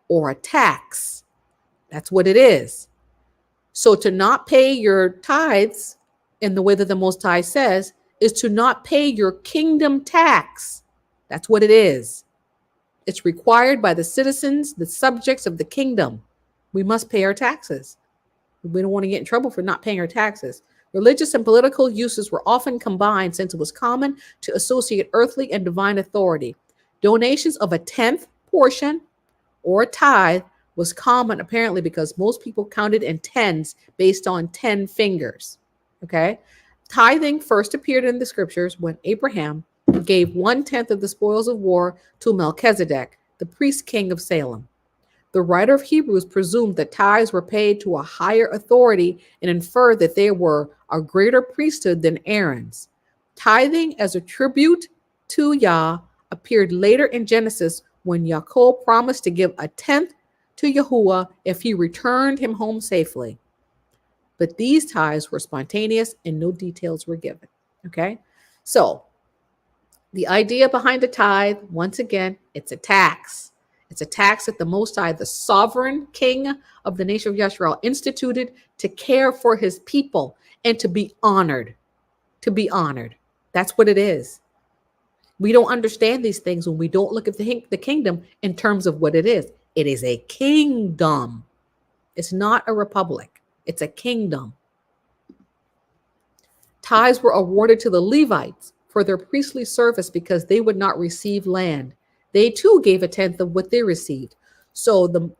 or a tax. That's what it is. So to not pay your tithes in the way that the Most High says is to not pay your kingdom tax. That's what it is. It's required by the citizens, the subjects of the kingdom. We must pay our taxes. We don't want to get in trouble for not paying our taxes. Religious and political uses were often combined since it was common to associate earthly and divine authority. Donations of a tenth portion or a tithe was common apparently because most people counted in tens based on 10 fingers. Okay. Tithing first appeared in the scriptures when Abraham gave 1/10 of the spoils of war to Melchizedek, the priest king of Salem. The writer of Hebrews presumed that tithes were paid to a higher authority and inferred that they were a greater priesthood than Aaron's. Tithing as a tribute to Yah appeared later in Genesis when Yaakov promised to give 1/10 to Yahuah if he returned him home safely. But these tithes were spontaneous and no details were given. Okay, so the idea behind the tithe, once again, it's a tax. It's a tax that the Most High, the sovereign king of the nation of Yisrael, instituted to care for his people and to be honored. To be honored. That's what it is. We don't understand these things when we don't look at the kingdom in terms of what it is. It is a kingdom. It's not a republic. It's a kingdom. Tithes were awarded to the Levites for their priestly service because they would not receive land. They too gave 1/10 of what they received. So the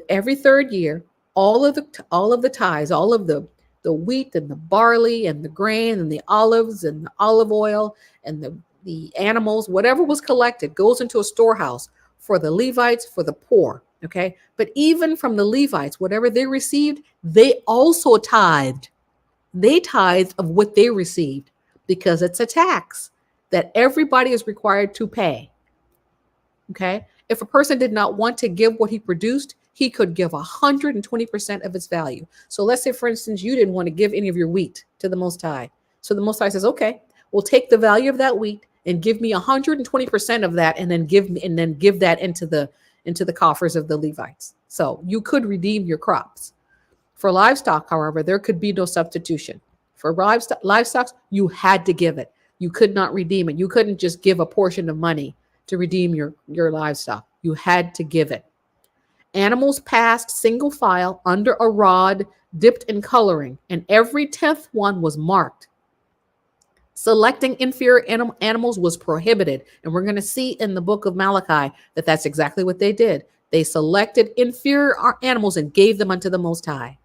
every third year, all of the tithes, all of the wheat and the barley and the grain and the olives and the olive oil and the animals, whatever was collected goes into a storehouse for the Levites, for the poor. Okay. But even from the Levites, whatever they received, they also tithed. They tithed of what they received because it's a tax that everybody is required to pay. Okay. If a person did not want to give what he produced, he could give 120% of its value. So let's say, for instance, you didn't want to give any of your wheat to the Most High. So the Most High says, okay, we'll take the value of that wheat and give me 120% of that, and then give that into the coffers of the Levites. So you could redeem your crops. For livestock, however, there could be no substitution. For livestock, you had to give it. You could not redeem it. You couldn't just give a portion of money to redeem your livestock. You had to give it. Animals passed single file under a rod dipped in coloring, and every 10th one was marked. Selecting inferior animals was prohibited. And we're going to see in the book of Malachi that that's exactly what they did. They selected inferior animals and gave them unto the Most High.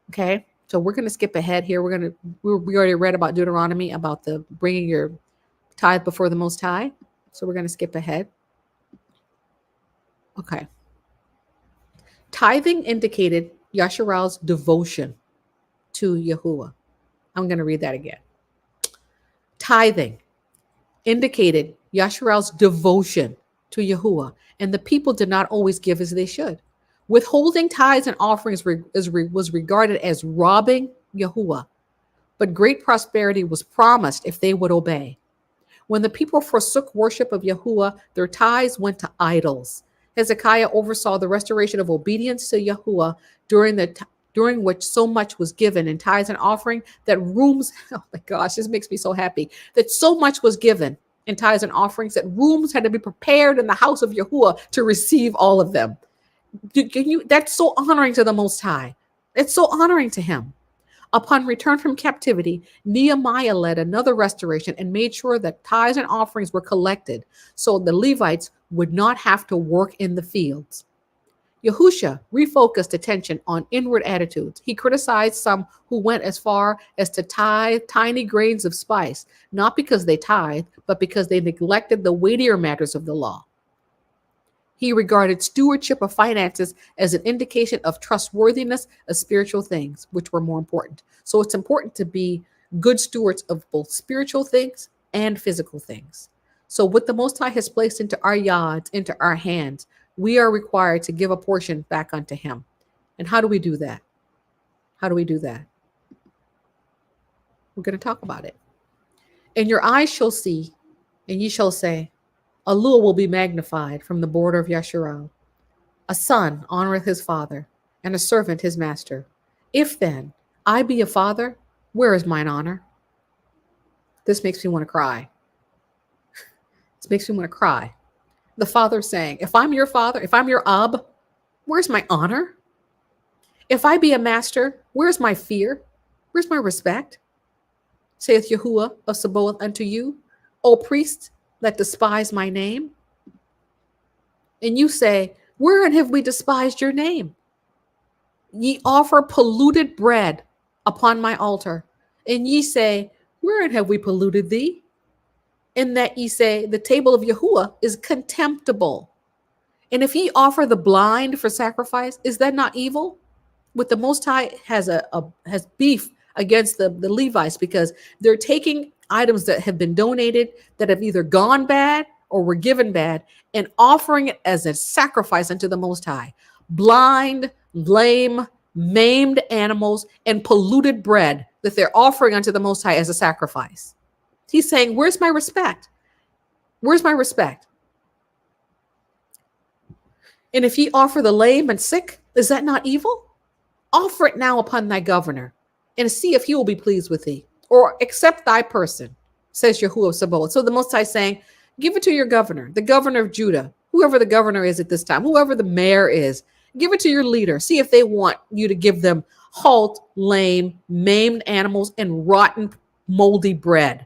Okay, so we're going to skip ahead here. We already read about Deuteronomy, about the bringing your Tithe before the Most High. So we're going to skip ahead. Okay. Tithing indicated Yasharal's devotion to Yahuah. I'm going to read that again. Tithing indicated Yasharal's devotion to Yahuah, and the people did not always give as they should. Withholding tithes and offerings was regarded as robbing Yahuah, but great prosperity was promised if they would obey. When the people forsook worship of Yahuah, their tithes went to idols. Hezekiah oversaw the restoration of obedience to Yahuah during which so much was given in tithes and offering that rooms, oh my gosh, this makes me so happy, that so much was given in tithes and offerings that rooms had to be prepared in the house of Yahuah to receive all of them. That's so honoring to the Most High. It's so honoring to him. Upon return from captivity, Nehemiah led another restoration and made sure that tithes and offerings were collected so the Levites would not have to work in the fields. Yahusha refocused attention on inward attitudes. He criticized some who went as far as to tithe tiny grains of spice, not because they tithed, but because they neglected the weightier matters of the law. He regarded stewardship of finances as an indication of trustworthiness of spiritual things, which were more important. So it's important to be good stewards of both spiritual things and physical things. So what the Most High has placed into our yads, into our hands, we are required to give a portion back unto him. And how do we do that? How do we do that? We're going to talk about it. And your eyes shall see, and ye shall say, Alua will be magnified from the border of Yasharal. A son honoreth his father, and a servant his master. If then I be a father, where is mine honor? This makes me want to cry. This makes me want to cry. The father saying, if I'm your father, if I'm your Ab, where's my honor? If I be a master, where's my fear? Where's my respect? Saith Yahuah of Sabaoth unto you, O priests that despise my name. And you say, wherein have we despised your name? Ye offer polluted bread upon my altar, and ye say, wherein have we polluted thee? In that ye say, the table of Yahuah is contemptible. And if ye offer the blind for sacrifice, is that not evil? With the Most High has has beef against the Levites because they're taking items that have been donated that have either gone bad or were given bad and offering it as a sacrifice unto the Most High. Blind, lame, maimed animals and polluted bread that they're offering unto the Most High as a sacrifice. He's saying, where's my respect? Where's my respect? And if ye offer the lame and sick, is that not evil? Offer it now upon thy governor, and see if he will be pleased with thee, or accept thy person, says Yahuah of Sabaoth. So the Most High is saying, give it to your governor, the governor of Judah, whoever the governor is at this time, whoever the mayor is, give it to your leader. See if they want you to give them halt, lame, maimed animals, and rotten, moldy bread.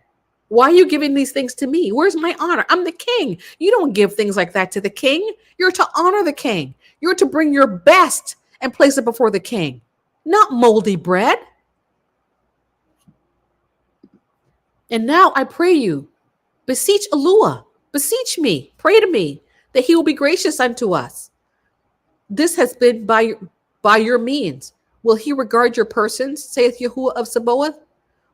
Why are you giving these things to me? Where's my honor? I'm the king. You don't give things like that to the king. You're to honor the king. You're to bring your best and place it before the king, not moldy bread. And now I pray you, beseech Alua, beseech me, pray to me, that he will be gracious unto us. This has been by your means. Will he regard your persons, saith Yahuah of Sabaoth?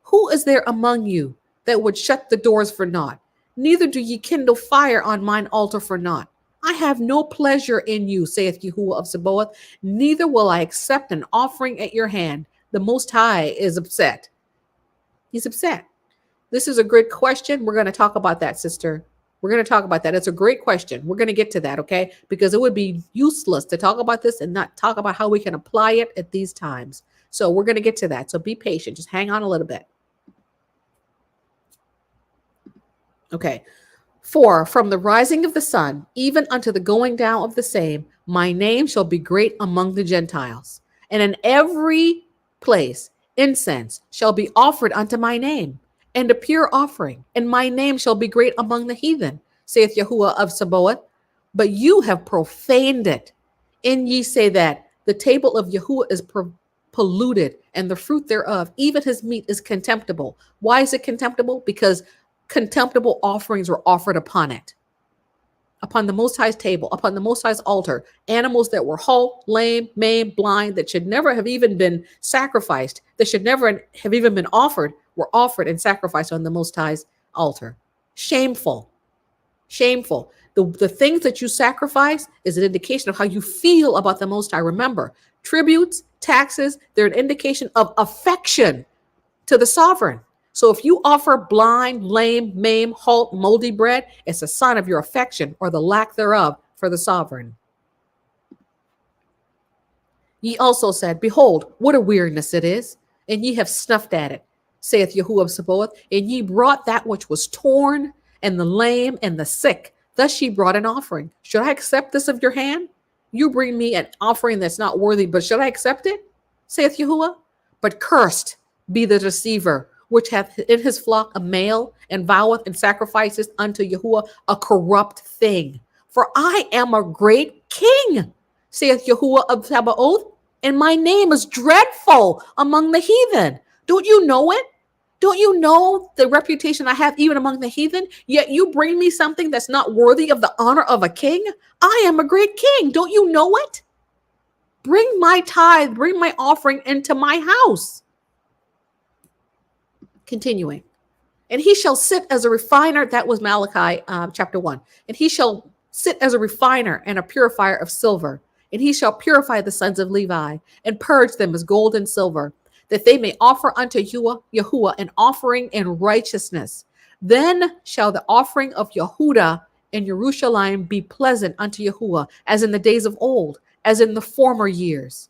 Who is there among you that would shut the doors for naught? Neither do ye kindle fire on mine altar for naught. I have no pleasure in you, saith Yahuah of Sabaoth, neither will I accept an offering at your hand. The Most High is upset. He's upset. This is a great question. We're going to talk about that, sister. We're going to talk about that. It's a great question. We're going to get to that, okay? Because it would be useless to talk about this and not talk about how we can apply it at these times. So we're going to get to that. So be patient. Just hang on a little bit. Okay. For from the rising of the sun, even unto the going down of the same, my name shall be great among the Gentiles. And in every place, incense shall be offered unto my name, and a pure offering, and my name shall be great among the heathen, saith Yahuah of Sabaoth. But you have profaned it. And ye say that the table of Yahuah is polluted, and the fruit thereof, even his meat, is contemptible. Why is it contemptible? Because contemptible offerings were offered upon it, upon the Most High's table, upon the Most High's altar. Animals that were halt, lame, maimed, blind, that should never have even been sacrificed, that should never have even been offered, were offered and sacrificed on the Most High's altar. Shameful. Shameful. The things that you sacrifice is an indication of how you feel about the Most High. Remember, tributes, taxes, they're an indication of affection to the sovereign. So if you offer blind, lame, maimed, halt, moldy bread, it's a sign of your affection or the lack thereof for the sovereign. Ye also said, behold, what a weariness it is, and ye have snuffed at it, saith Yahuah of Sabaoth, and ye brought that which was torn, and the lame, and the sick. Thus ye brought an offering. Should I accept this of your hand? You bring me an offering that's not worthy, but should I accept it? Saith Yahuah. But cursed be the deceiver, which hath in his flock a male, and voweth and sacrifices unto Yahuah a corrupt thing. For I am a great king, saith Yahuah of Sabaoth, and my name is dreadful among the heathen. Don't you know it? Don't you know the reputation I have even among the heathen? Yet you bring me something that's not worthy of the honor of a king? I am a great king. Don't you know it? Bring my tithe, bring my offering into my house. Continuing. And he shall sit as a refiner. That was Malachi chapter 1. And he shall sit as a refiner and a purifier of silver. And he shall purify the sons of Levi and purge them as gold and silver, that they may offer unto Yahuah an offering in righteousness. Then shall the offering of Yehudah and Jerusalem be pleasant unto Yahuah, as in the days of old, as in the former years.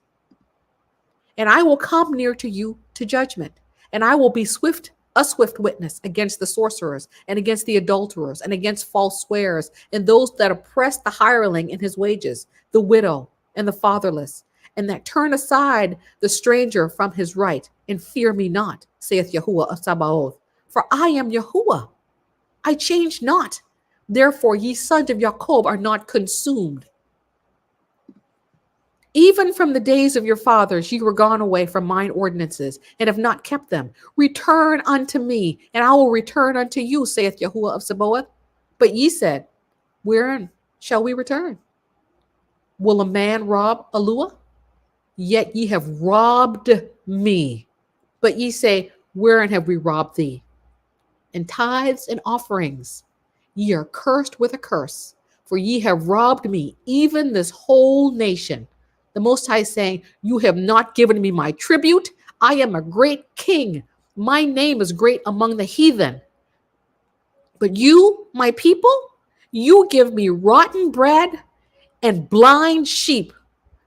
And I will come near to you to judgment, and I will be a swift witness against the sorcerers, and against the adulterers, and against false swearers, and those that oppress the hireling in his wages, the widow and the fatherless, and that turn aside the stranger from his right, and fear me not, saith Yahuah of Sabaoth. For I am Yahuah, I change not. Therefore ye sons of Jacob are not consumed. Even from the days of your fathers ye were gone away from mine ordinances, and have not kept them. Return unto me, and I will return unto you, saith Yahuah of Sabaoth. But ye said, wherein shall we return? Will a man rob a lua? Yet ye have robbed me. But ye say, wherein have we robbed thee? In tithes and offerings. Ye are cursed with a curse, for ye have robbed me, even this whole nation. The Most High is saying, you have not given me my tribute. I am a great king. My name is great among the heathen. But you, my people, you give me rotten bread and blind sheep.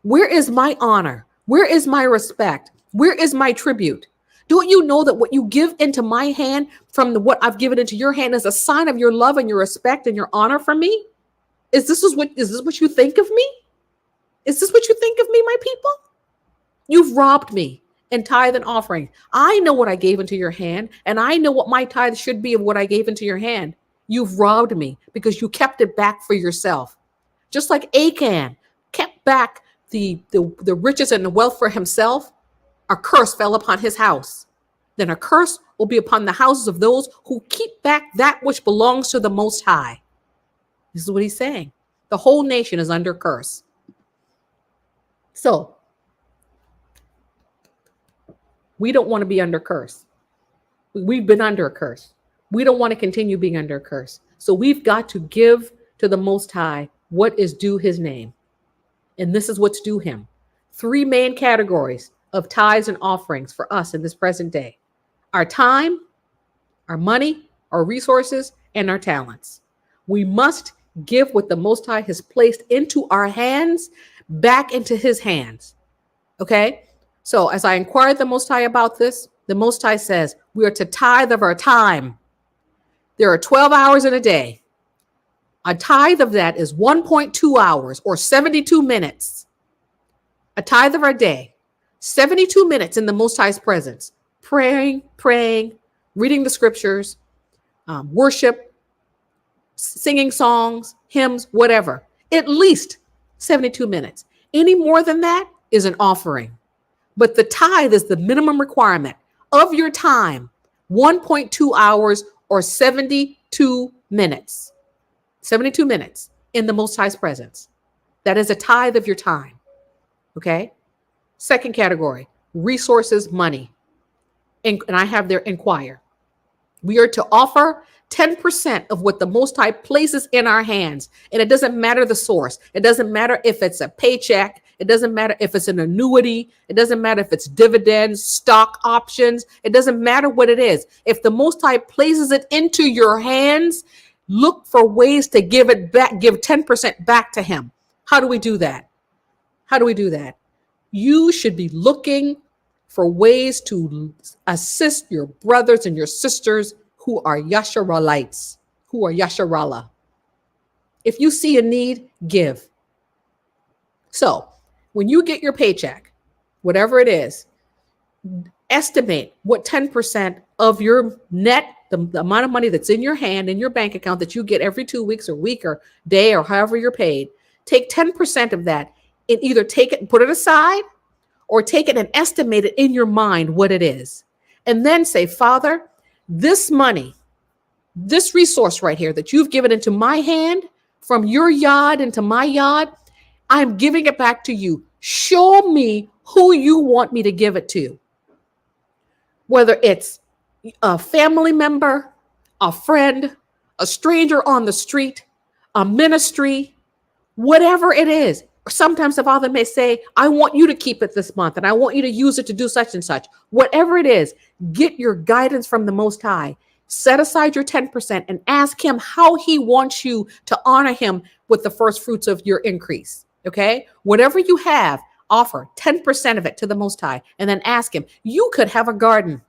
Where is my honor? Where is my respect? Where is my tribute? Don't you know that what you give into my hand from what I've given into your hand is a sign of your love and your respect and your honor for me? Is this what you think of me? Is this what you think of me, my people? You've robbed me in tithe and offering. I know what I gave into your hand, and I know what my tithe should be of what I gave into your hand. You've robbed me because you kept it back for yourself. Just like Achan kept back the riches and the wealth for himself, a curse fell upon his house. Then a curse will be upon the houses of those who keep back that which belongs to the Most High. This is what he's saying. The whole nation is under curse. So, we don't want to be under curse. We've been under a curse. We don't want to continue being under a curse. So we've got to give to the Most High what is due his name. And this is what's due him. 3 main categories of tithes and offerings for us in this present day. Our time, our money, our resources, and our talents. We must give what the Most High has placed into our hands back into his hands. Okay? So as I inquired the Most High about this, the Most High says we are to tithe of our time. There are 12 hours in a day. A tithe of that is 1.2 hours or 72 minutes. A tithe of our day, 72 minutes in the Most High's presence, praying, reading the scriptures, worship, singing songs, hymns, whatever. At least 72 minutes. Any more than that is an offering. But the tithe is the minimum requirement of your time, 1.2 hours or 72 minutes. 72 minutes in the Most High's presence. That is a tithe of your time. Okay? Second category, resources, money. And I have there inquire. We are to offer 10% of what the Most High places in our hands. And it doesn't matter the source. It doesn't matter if it's a paycheck. It doesn't matter if it's an annuity. It doesn't matter if it's dividends, stock options. It doesn't matter what it is. If the Most High places it into your hands, look for ways to give it back, give 10% back to him. How do we do that? How do we do that? You should be looking for ways to assist your brothers and your sisters who are Yasharalites, who are Yasharala. If you see a need, give. So when you get your paycheck, whatever it is, estimate what 10% of your net, the amount of money that's in your hand, in your bank account that you get every 2 weeks or week or day or however you're paid, take 10% of that and either take it and put it aside or take it and estimate it in your mind what it is. And then say, Father, this money, this resource right here that you've given into my hand from your yard into my yard, I'm giving it back to you. Show me who you want me to give it to. Whether it's a family member, a friend, a stranger on the street, a ministry, whatever it is. Sometimes the Father may say, I want you to keep it this month and I want you to use it to do such and such. Whatever it is, get your guidance from the Most High. Set aside your 10% and ask him how he wants you to honor him with the first fruits of your increase. Okay? Whatever you have, offer 10% of it to the Most High and then ask him. You could have a garden.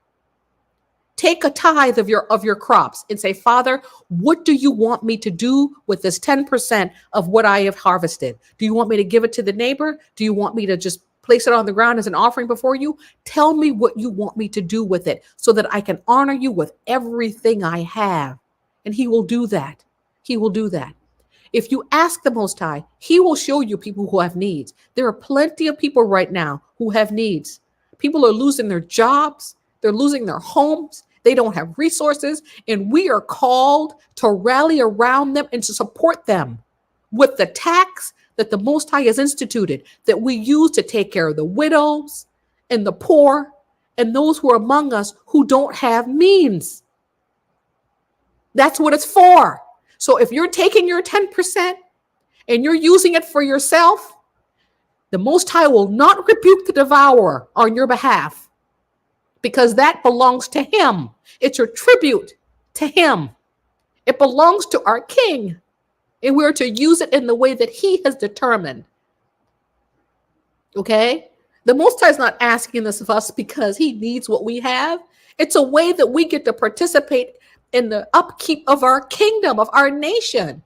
Take a tithe of your crops and say, Father, what do you want me to do with this 10% of what I have harvested? Do you want me to give it to the neighbor? Do you want me to just place it on the ground as an offering before you? Tell me what you want me to do with it so that I can honor you with everything I have. And he will do that. He will do that. If you ask the Most High, he will show you people who have needs. There are plenty of people right now who have needs. People are losing their jobs. They're losing their homes. They don't have resources. And we are called to rally around them and to support them with the tax that the Most High has instituted, that we use to take care of the widows and the poor and those who are among us who don't have means. That's what it's for. So if you're taking your 10% and you're using it for yourself, the Most High will not rebuke the devourer on your behalf, because that belongs to him. It's your tribute to him. It belongs to our King, and we're to use it in the way that he has determined. Okay? The Most High is not asking this of us because he needs what we have. It's a way that we get to participate in the upkeep of our kingdom, of our nation.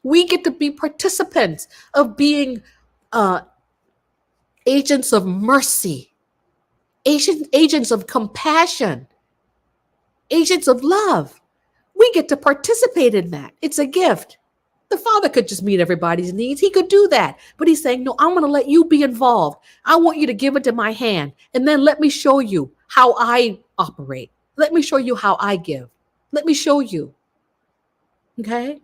We get to be participants of being agents of mercy, agents of compassion, agents of love. We get to participate in that. It's a gift. The Father could just meet everybody's needs. He could do that. But he's saying, no, I'm going to let you be involved. I want you to give it to my hand. And then let me show you how I operate. Let me show you how I give. Let me show you. Okay?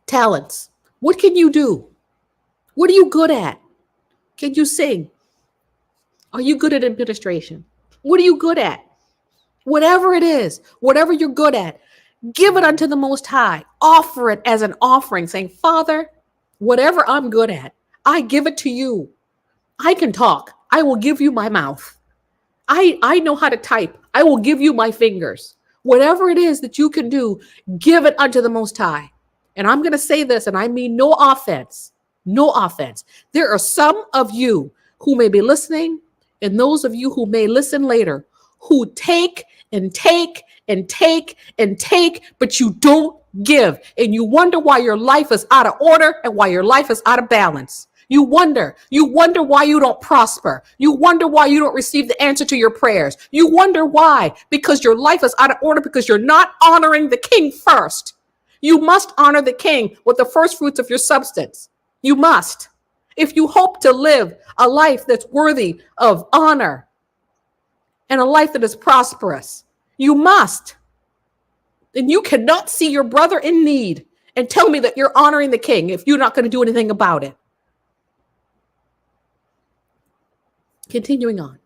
Talents. What can you do? What are you good at? Can you sing? Are you good at administration? What are you good at? Whatever it is, whatever you're good at, give it unto the Most High. Offer it as an offering, saying, Father, whatever I'm good at, I give it to you. I can talk. I will give you my mouth. I know how to type. I will give you my fingers. Whatever it is that you can do, give it unto the Most High. And I'm going to say this, and I mean no offense. No offense. There are some of you who may be listening, and those of you who may listen later, who take and take and take and take, but you don't give. And you wonder why your life is out of order and why your life is out of balance. You wonder why you don't prosper. You wonder why you don't receive the answer to your prayers. You wonder why, because your life is out of order, because you're not honoring the King first. You must honor the King with the first fruits of your substance. You must. If you hope to live a life that's worthy of honor and a life that is prosperous, you must. then you cannot see your brother in need and tell me that you're honoring the king if you're not going to do anything about it. Continuing on.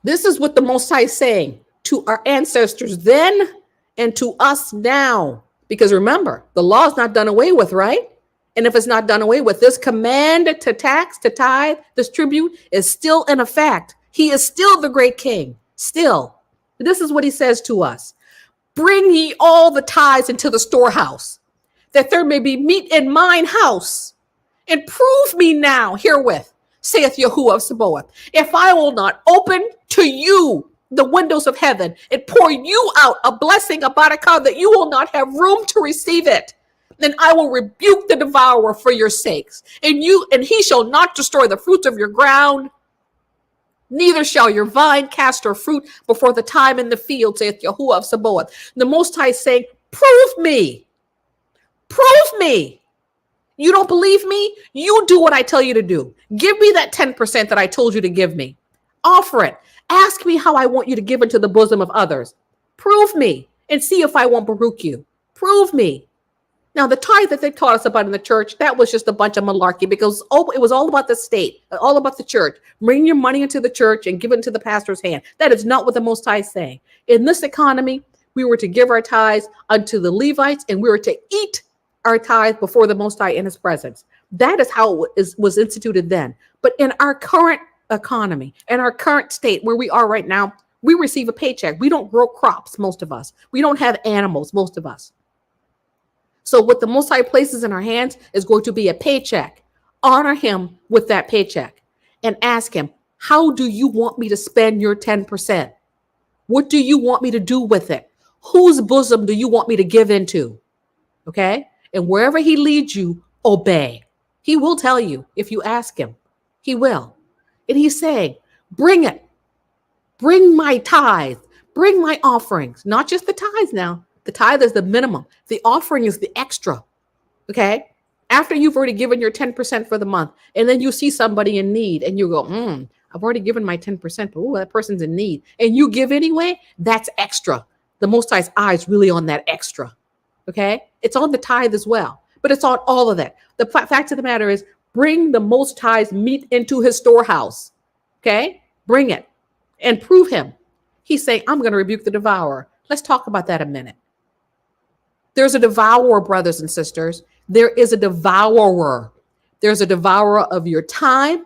This is what the Most High is saying to our ancestors then and to us now. Because remember, the law is not done away with, right? And if it's not done away with, this command to tax, to tithe, this tribute is still in effect. He is still the great king, still. This is what he says to us. Bring ye all the tithes into the storehouse, that there may be meat in mine house. And prove me now herewith, saith Yahuah of Sabaoth, if I will not open to you the windows of heaven and pour you out a blessing, a barakah, that you will not have room to receive it, then I will rebuke the devourer for your sakes, and he shall not destroy the fruits of your ground, neither shall your vine cast her fruit before the time in the field, saith Yahuah of Sabaoth. The Most High is saying, prove me. Prove me. You don't believe me? You do what I tell you to do. Give me that 10% that I told you to give me. Offer it. Ask me how I want you to give into the bosom of others. Prove me and see if I won't baruch you. Prove me. Now, the tithe that they taught us about in the church, that was just a bunch of malarkey, because it was all about the state, all about the church. Bring your money into the church and give it into the pastor's hand. That is not what the Most High is saying. In this economy, we were to give our tithes unto the Levites, and we were to eat our tithe before the Most High in his presence. That is how it was instituted then. But in our current economy, in our current state where we are right now, we receive a paycheck. We don't grow crops, most of us. We don't have animals, most of us. So what the Most High places in our hands is going to be a paycheck. Honor him with that paycheck and ask him, how do you want me to spend your 10%? What do you want me to do with it? Whose bosom do you want me to give into? Okay? And wherever he leads you, obey. He will tell you if you ask him. He will. And he's saying, bring it. Bring my tithe. Bring my offerings. Not just the tithes now. The tithe is the minimum. The offering is the extra. Okay? After you've already given your 10% for the month, and then you see somebody in need, and you go, I've already given my 10%, but that person's in need. And you give anyway, that's extra. The Most High's eye is really on that extra. Okay? It's on the tithe as well, but it's on all of that. The fact of the matter is, bring the Most High's meat into his storehouse. Okay? Bring it and prove him. He's saying, I'm going to rebuke the devourer. Let's talk about that a minute. There's a devourer, brothers and sisters. There is a devourer. There's a devourer of your time.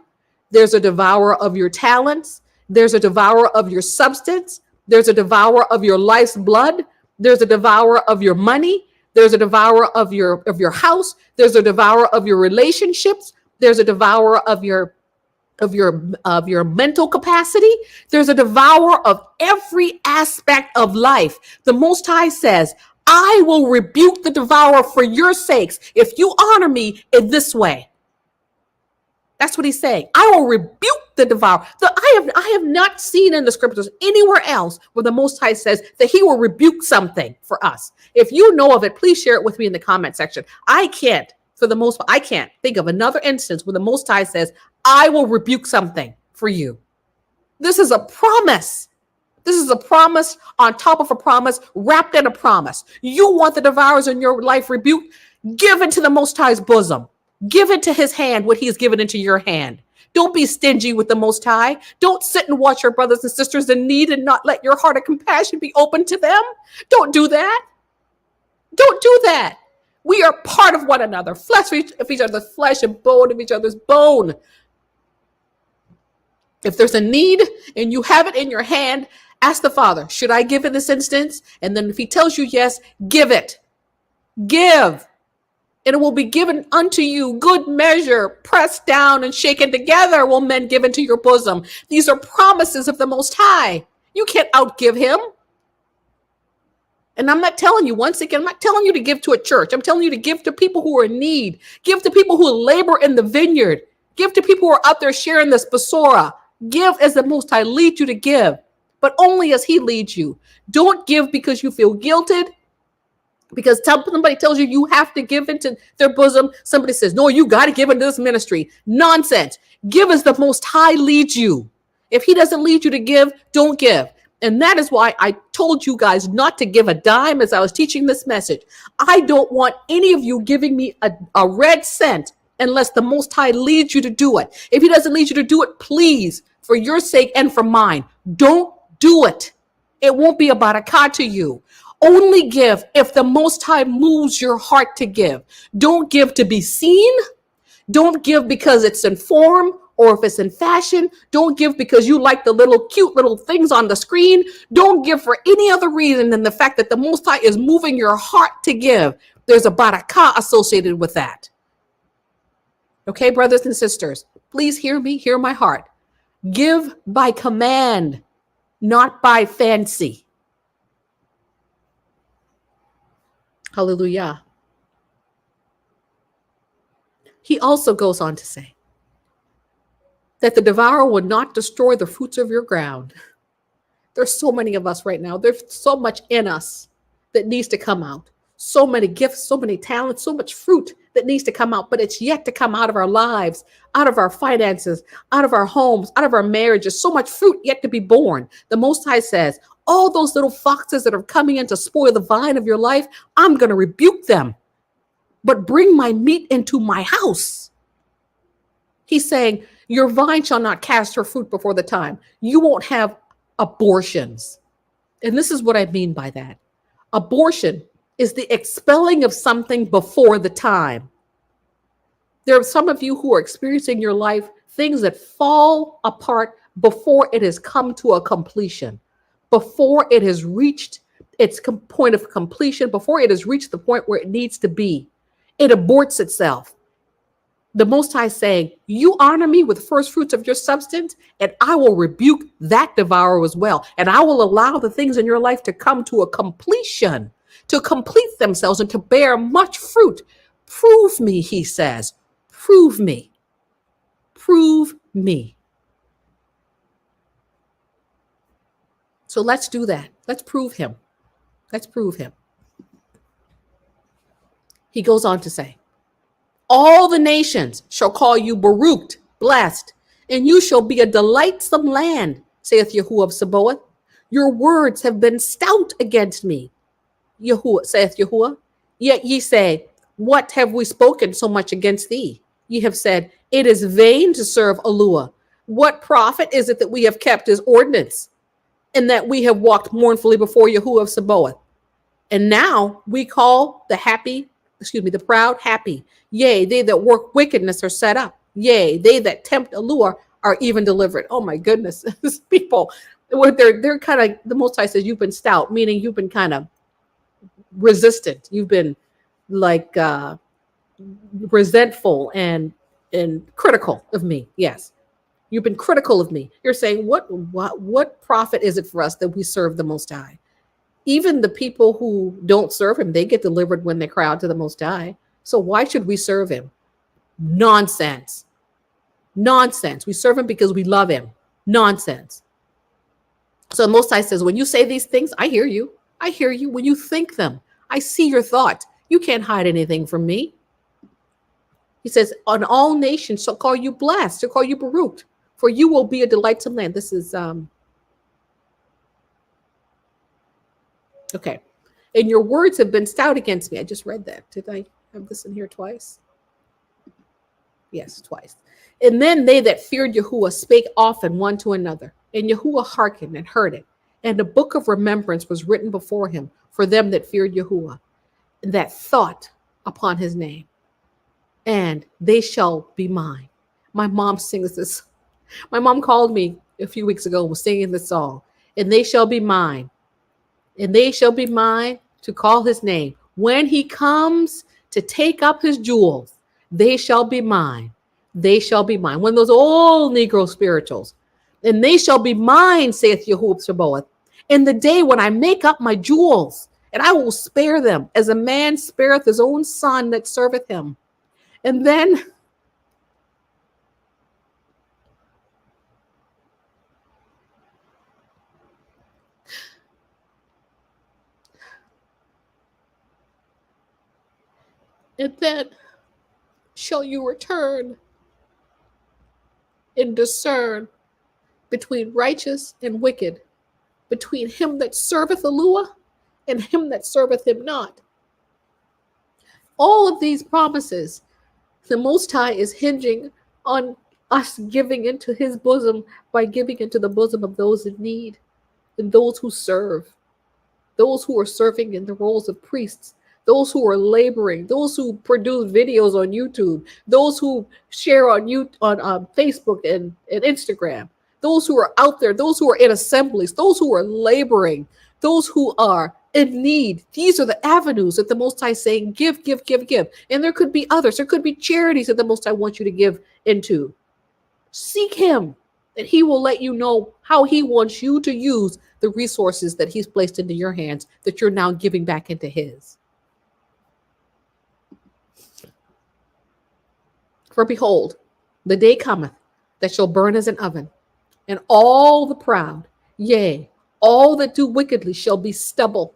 There's a devourer of your talents. There's a devourer of your substance. There's a devourer of your life's blood. There's a devourer of your money. There's a devourer of your house. There's a devourer of your relationships. There's a devourer of your mental capacity. There's a devourer of every aspect of life. The Most High says, I will rebuke the devourer for your sakes if you honor me in this way. That's what he's saying. I will rebuke the devourer. I have not seen in the scriptures anywhere else where the Most High says that he will rebuke something for us. If you know of it, please share it with me in the comment section. I can't think of another instance where the Most High says, I will rebuke something for you. This is a promise. This is a promise on top of a promise, wrapped in a promise. You want the devourers in your life rebuked? Give into the Most High's bosom. Give into his hand what he has given into your hand. Don't be stingy with the Most High. Don't sit and watch your brothers and sisters in need and not let your heart of compassion be open to them. Don't do that. Don't do that. We are part of one another, flesh of each other's flesh and bone of each other's bone. If there's a need and you have it in your hand, ask the Father, should I give in this instance? And then if he tells you yes, give it. Give. And it will be given unto you, good measure, pressed down and shaken together will men give into your bosom. These are promises of the Most High. You can't outgive him. And I'm not telling you, once again, I'm not telling you to give to a church. I'm telling you to give to people who are in need. Give to people who labor in the vineyard. Give to people who are out there sharing this basora. Give as the Most High leads you to give, but only as he leads you. Don't give because you feel guilted. Because somebody tells you you have to give into their bosom. Somebody says, no, you got to give into this ministry. Nonsense. Give as the Most High leads you. If he doesn't lead you to give, don't give. And that is why I told you guys not to give a dime as I was teaching this message. I don't want any of you giving me a red cent unless the Most High leads you to do it. If he doesn't lead you to do it, please, for your sake and for mine, don't do it. It won't be a barakah to you. Only give if the Most High moves your heart to give. Don't give to be seen. Don't give because it's in form or if it's in fashion. Don't give because you like the little cute little things on the screen. Don't give for any other reason than the fact that the Most High is moving your heart to give. There's a barakah associated with that. Okay, brothers and sisters, please hear me, hear my heart. Give by command, not by fancy. Hallelujah. He also goes on to say that the devourer will not destroy the fruits of your ground. There's so many of us right now. There's so much in us that needs to come out. So many gifts, so many talents, so much fruit that needs to come out, but it's yet to come out of our lives, out of our finances, out of our homes, out of our marriages. So much fruit yet to be born. The Most High says, all those little foxes that are coming in to spoil the vine of your life, I'm going to rebuke them, but bring my meat into my house. He's saying, your vine shall not cast her fruit before the time. You won't have abortions. And this is what I mean by that. Abortion is the expelling of something before the time. There are some of you who are experiencing in your life things that fall apart before it has come to a completion, before it has reached its point of completion, before it has reached the point where it needs to be. It aborts itself. The Most High saying, you honor me with first fruits of your substance, and I will rebuke that devourer as well. And I will allow the things in your life to come to a completion, to complete themselves and to bear much fruit. Prove me, he says. Prove me. Prove me. So let's do that. Let's prove him. Let's prove him. He goes on to say, all the nations shall call you Baruched, blessed, and you shall be a delightsome land, saith Yahuah of Sabaoth. Your words have been stout against me, Yahuah, saith Yahuah. Yet ye say, what have we spoken so much against thee? Ye have said, it is vain to serve Yahuah. What profit is it that we have kept his ordinance, and that we have walked mournfully before Yahuah of Sabaoth? And now we call the proud happy. Yea, they that work wickedness are set up. Yea, they that tempt allure are even delivered. Oh my goodness, these people, they're kind of, the Most High says you've been stout, meaning you've been kind of resistant. You've been like resentful and critical of me. Yes, you've been critical of me. You're saying what profit is it for us that we serve the Most High? Even the people who don't serve him, they get delivered when they cry out to the Most High. So why should we serve him? Nonsense. Nonsense. We serve him because we love him. Nonsense. So the Most High says, when you say these things, I hear you. I hear you. When you think them, I see your thoughts. You can't hide anything from me. He says, on all nations shall call you blessed, shall call you Baruched, for you will be a delightsome land. This is okay. And your words have been stout against me. I just read that. Did I have this in here twice? Yes, twice. And then they that feared Yahuah spake often one to another. And Yahuah hearkened and heard it. And the book of remembrance was written before him for them that feared Yahuah, that thought upon his name. And they shall be mine. My mom sings this. My mom called me a few weeks ago and was singing this song. And they shall be mine. And they shall be mine to call his name. When he comes to take up his jewels, they shall be mine. They shall be mine. One of those old Negro spirituals. And they shall be mine, saith Yahuah of Sabaoth, in the day when I make up my jewels, and I will spare them, as a man spareth his own son that serveth him. And then shall you return and discern between righteous and wicked, between him that serveth Yahuah and him that serveth him not. All of these promises, the Most High is hinging on us giving into his bosom by giving into the bosom of those in need and those who serve, those who are serving in the roles of priests, those who are laboring, those who produce videos on YouTube, those who share on Facebook and Instagram, those who are out there, those who are in assemblies, those who are laboring, those who are in need. These are the avenues that the Most High is saying, give, give, give, give. And there could be others. There could be charities that the Most High wants you to give into. Seek him, and he will let you know how he wants you to use the resources that he's placed into your hands that you're now giving back into his. For behold, the day cometh that shall burn as an oven, and all the proud, yea, all that do wickedly shall be stubble.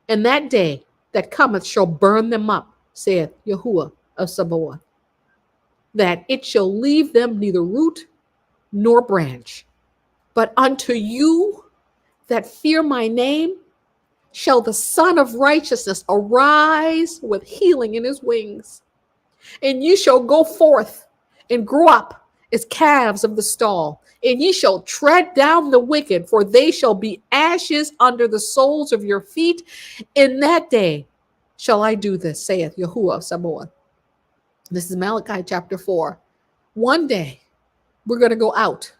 And that day that cometh shall burn them up, saith Yahuah of Sabaoth, that it shall leave them neither root nor branch. But unto you that fear my name shall the Son of Righteousness arise with healing in his wings. And ye shall go forth and grow up as calves of the stall, and ye shall tread down the wicked, for they shall be ashes under the soles of your feet. In that day shall I do this, saith Yahuah of Sabaoth. This is Malachi chapter 4. One day we're going to go out.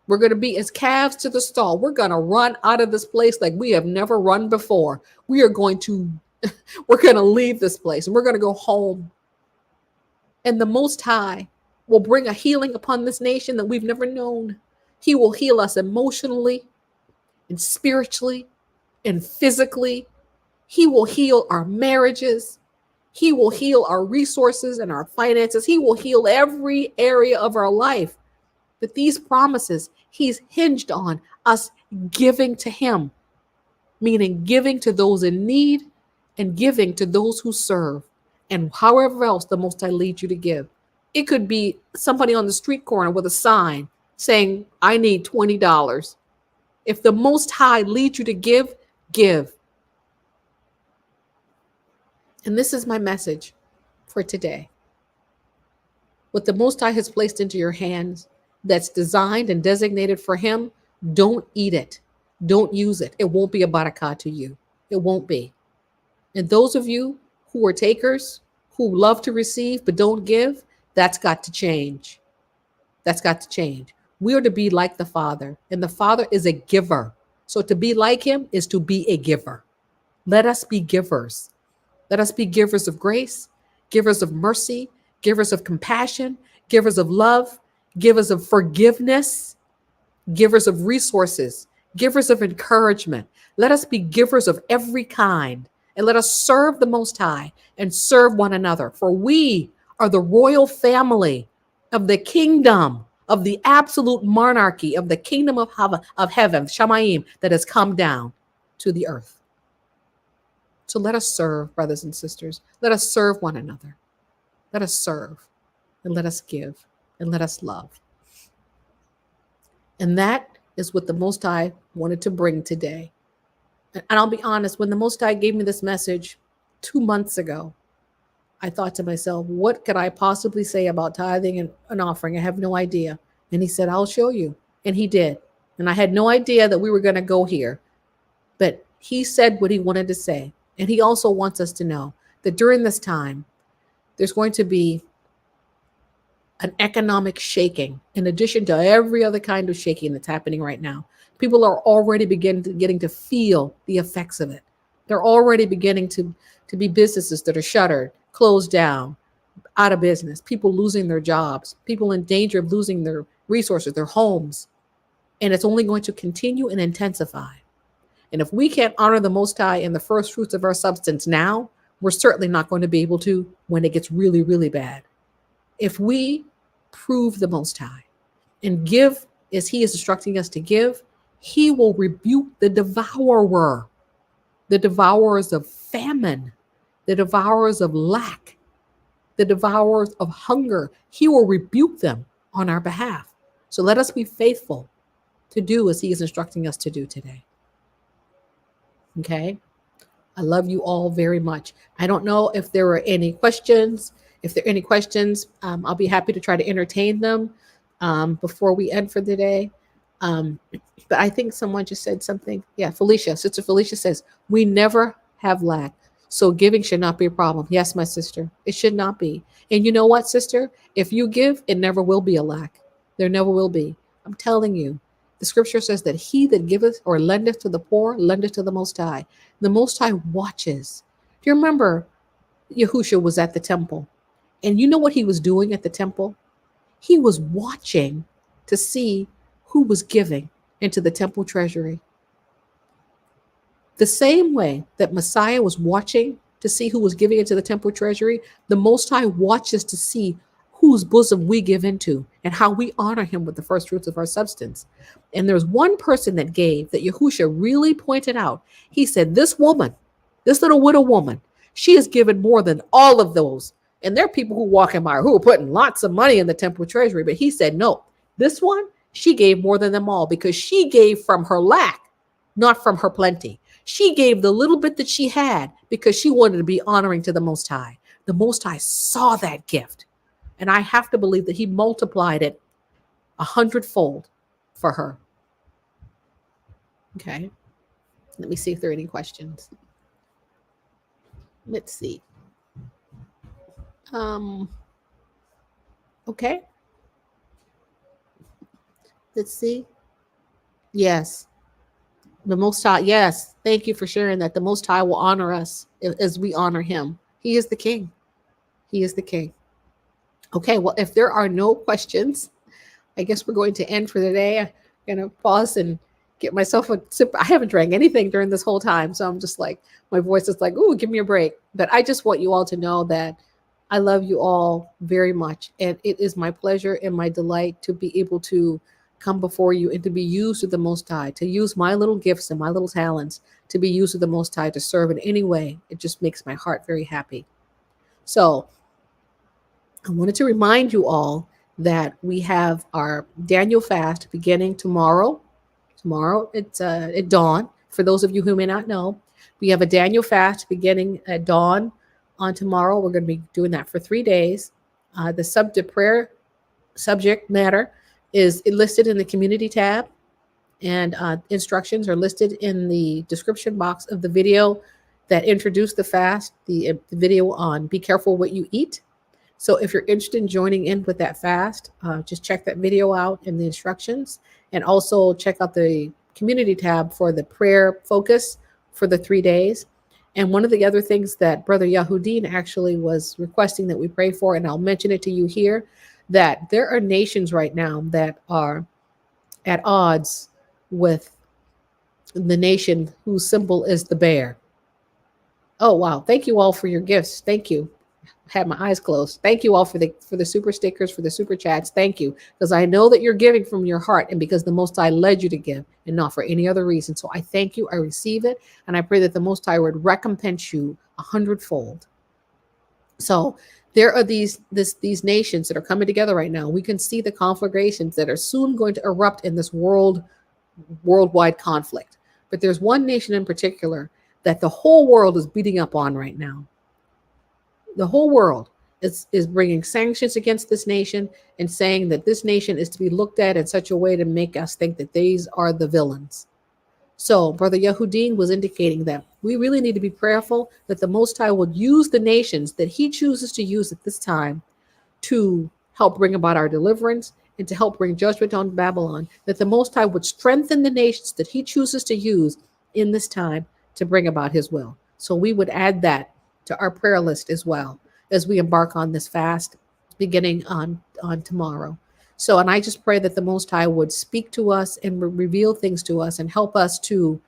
We're going to be as calves to the stall. We're going to run out of this place like we have never run before. We're going to leave this place and we're going to go home. And the Most High will bring a healing upon this nation that we've never known. He will heal us emotionally and spiritually and physically. He will heal our marriages. He will heal our resources and our finances. He will heal every area of our life. But these promises, he's hinged on us giving to him, meaning giving to those in need and giving to those who serve, and however else the Most High leads you to give. It could be somebody on the street corner with a sign saying, I need $20. If the Most High leads you to give, give. And this is my message for today. What the Most High has placed into your hands that's designed and designated for him, don't eat it. Don't use it. It won't be a barakah to you. It won't be. And those of you who are takers, who love to receive but don't give, that's got to change. That's got to change. We are to be like the Father, and the Father is a giver. So to be like him is to be a giver. Let us be givers. Let us be givers of grace, givers of mercy, givers of compassion, givers of love, givers of forgiveness, givers of resources, givers of encouragement. Let us be givers of every kind, and let us serve the Most High and serve one another. For we are the royal family of the kingdom, of the absolute monarchy, of the kingdom of heaven, Shamayim, that has come down to the earth. So let us serve, brothers and sisters. Let us serve one another. Let us serve, and let us give, and let us love. And that is what the Most High wanted to bring today. And I'll be honest, when the Most High gave me this message 2 months ago, I thought to myself, what could I possibly say about tithing and an offering? I have no idea. And he said, I'll show you. And he did. And I had no idea that we were going to go here. But he said what he wanted to say. And he also wants us to know that during this time, there's going to be an economic shaking in addition to every other kind of shaking that's happening right now. People are already getting to feel the effects of it. They're already beginning to be businesses that are shuttered, closed down, out of business, people losing their jobs, people in danger of losing their resources, their homes. And it's only going to continue and intensify. And if we can't honor the Most High in the first fruits of our substance now, we're certainly not going to be able to when it gets really, really bad. If we prove the Most High and give as he is instructing us to give, he will rebuke the devourer, the devourers of famine, the devourers of lack, the devourers of hunger. He will rebuke them on our behalf. So let us be faithful to do as he is instructing us to do today. Okay? I love you all very much. I don't know if there were any questions. If there are any questions, I'll be happy to try to entertain them before we end for the day. But I think someone just said something. Yeah, Felicia, Sister Felicia says, we never have lack. So giving should not be a problem. Yes, my sister, it should not be. And you know what, sister? If you give, it never will be a lack. There never will be. I'm telling you. The scripture says that he that giveth or lendeth to the poor, lendeth to the Most High. The Most High watches. Do you remember Yahushua was at the temple? And you know what he was doing at the temple? He was watching to see who was giving into the temple treasury. The same way that Messiah was watching to see who was giving into the temple treasury, the Most High watches to see whose bosom we give into and how we honor him with the first fruits of our substance. And there's one person that gave that Yahushua really pointed out. He said, this woman, this little widow woman, she has given more than all of those. And there are people who walk in by who are putting lots of money in the temple treasury. But he said, no, this one, she gave more than them all because she gave from her lack, not from her plenty. She gave the little bit that she had because she wanted to be honoring to the Most High. The Most High saw that gift. And I have to believe that he multiplied it 100-fold for her. Okay. Let me see if there are any questions. Let's see. Okay. Let's see. Yes. The Most High. Yes. Thank you for sharing that. The Most High will honor us as we honor him. He is the king. He is the king. Okay. Well, if there are no questions, I guess we're going to end for the day. I'm going to pause and get myself a sip. I haven't drank anything during this whole time. So I'm just like, my voice is like, ooh, give me a break. But I just want you all to know that I love you all very much. And it is my pleasure and my delight to be able to come before you and to be used with the Most High, to use my little gifts and my little talents to be used with the Most High to serve in any way. It just makes my heart very happy. So I wanted to remind you all that we have our Daniel fast beginning tomorrow. Tomorrow it's at dawn. For those of you who may not know, we have a Daniel fast beginning at dawn on tomorrow. We're going to be doing that for 3 days. The prayer subject matter is listed in the community tab, and instructions are listed in the description box of the video that introduced the fast, the video on be careful what you eat. So if you're interested in joining in with that fast, just check that video out in the instructions, and also check out the community tab for the prayer focus for the 3 days. And one of the other things that Brother Yahuddin actually was requesting that we pray for, and I'll mention it to you here, that there are nations right now that are at odds with the nation whose symbol is the bear. Oh, wow. Thank you all for your gifts. Thank you. Had my eyes closed. Thank you all for the super stickers, for the super chats. Thank you. Because I know that you're giving from your heart and because the Most High led you to give and not for any other reason. So I thank you. I receive it. And I pray that the Most High would recompense you 100-fold. So there are these nations that are coming together right now. We can see the conflagrations that are soon going to erupt in this worldwide conflict. But there's one nation in particular that the whole world is beating up on right now. The whole world is bringing sanctions against this nation and saying that this nation is to be looked at in such a way to make us think that these are the villains. So Brother Yahuddin was indicating that we really need to be prayerful that the Most High would use the nations that he chooses to use at this time to help bring about our deliverance and to help bring judgment on Babylon, that the Most High would strengthen the nations that he chooses to use in this time to bring about his will. So we would add that to our prayer list as well as we embark on this fast beginning on tomorrow. So, and I just pray that the Most High would speak to us and reveal things to us and help us to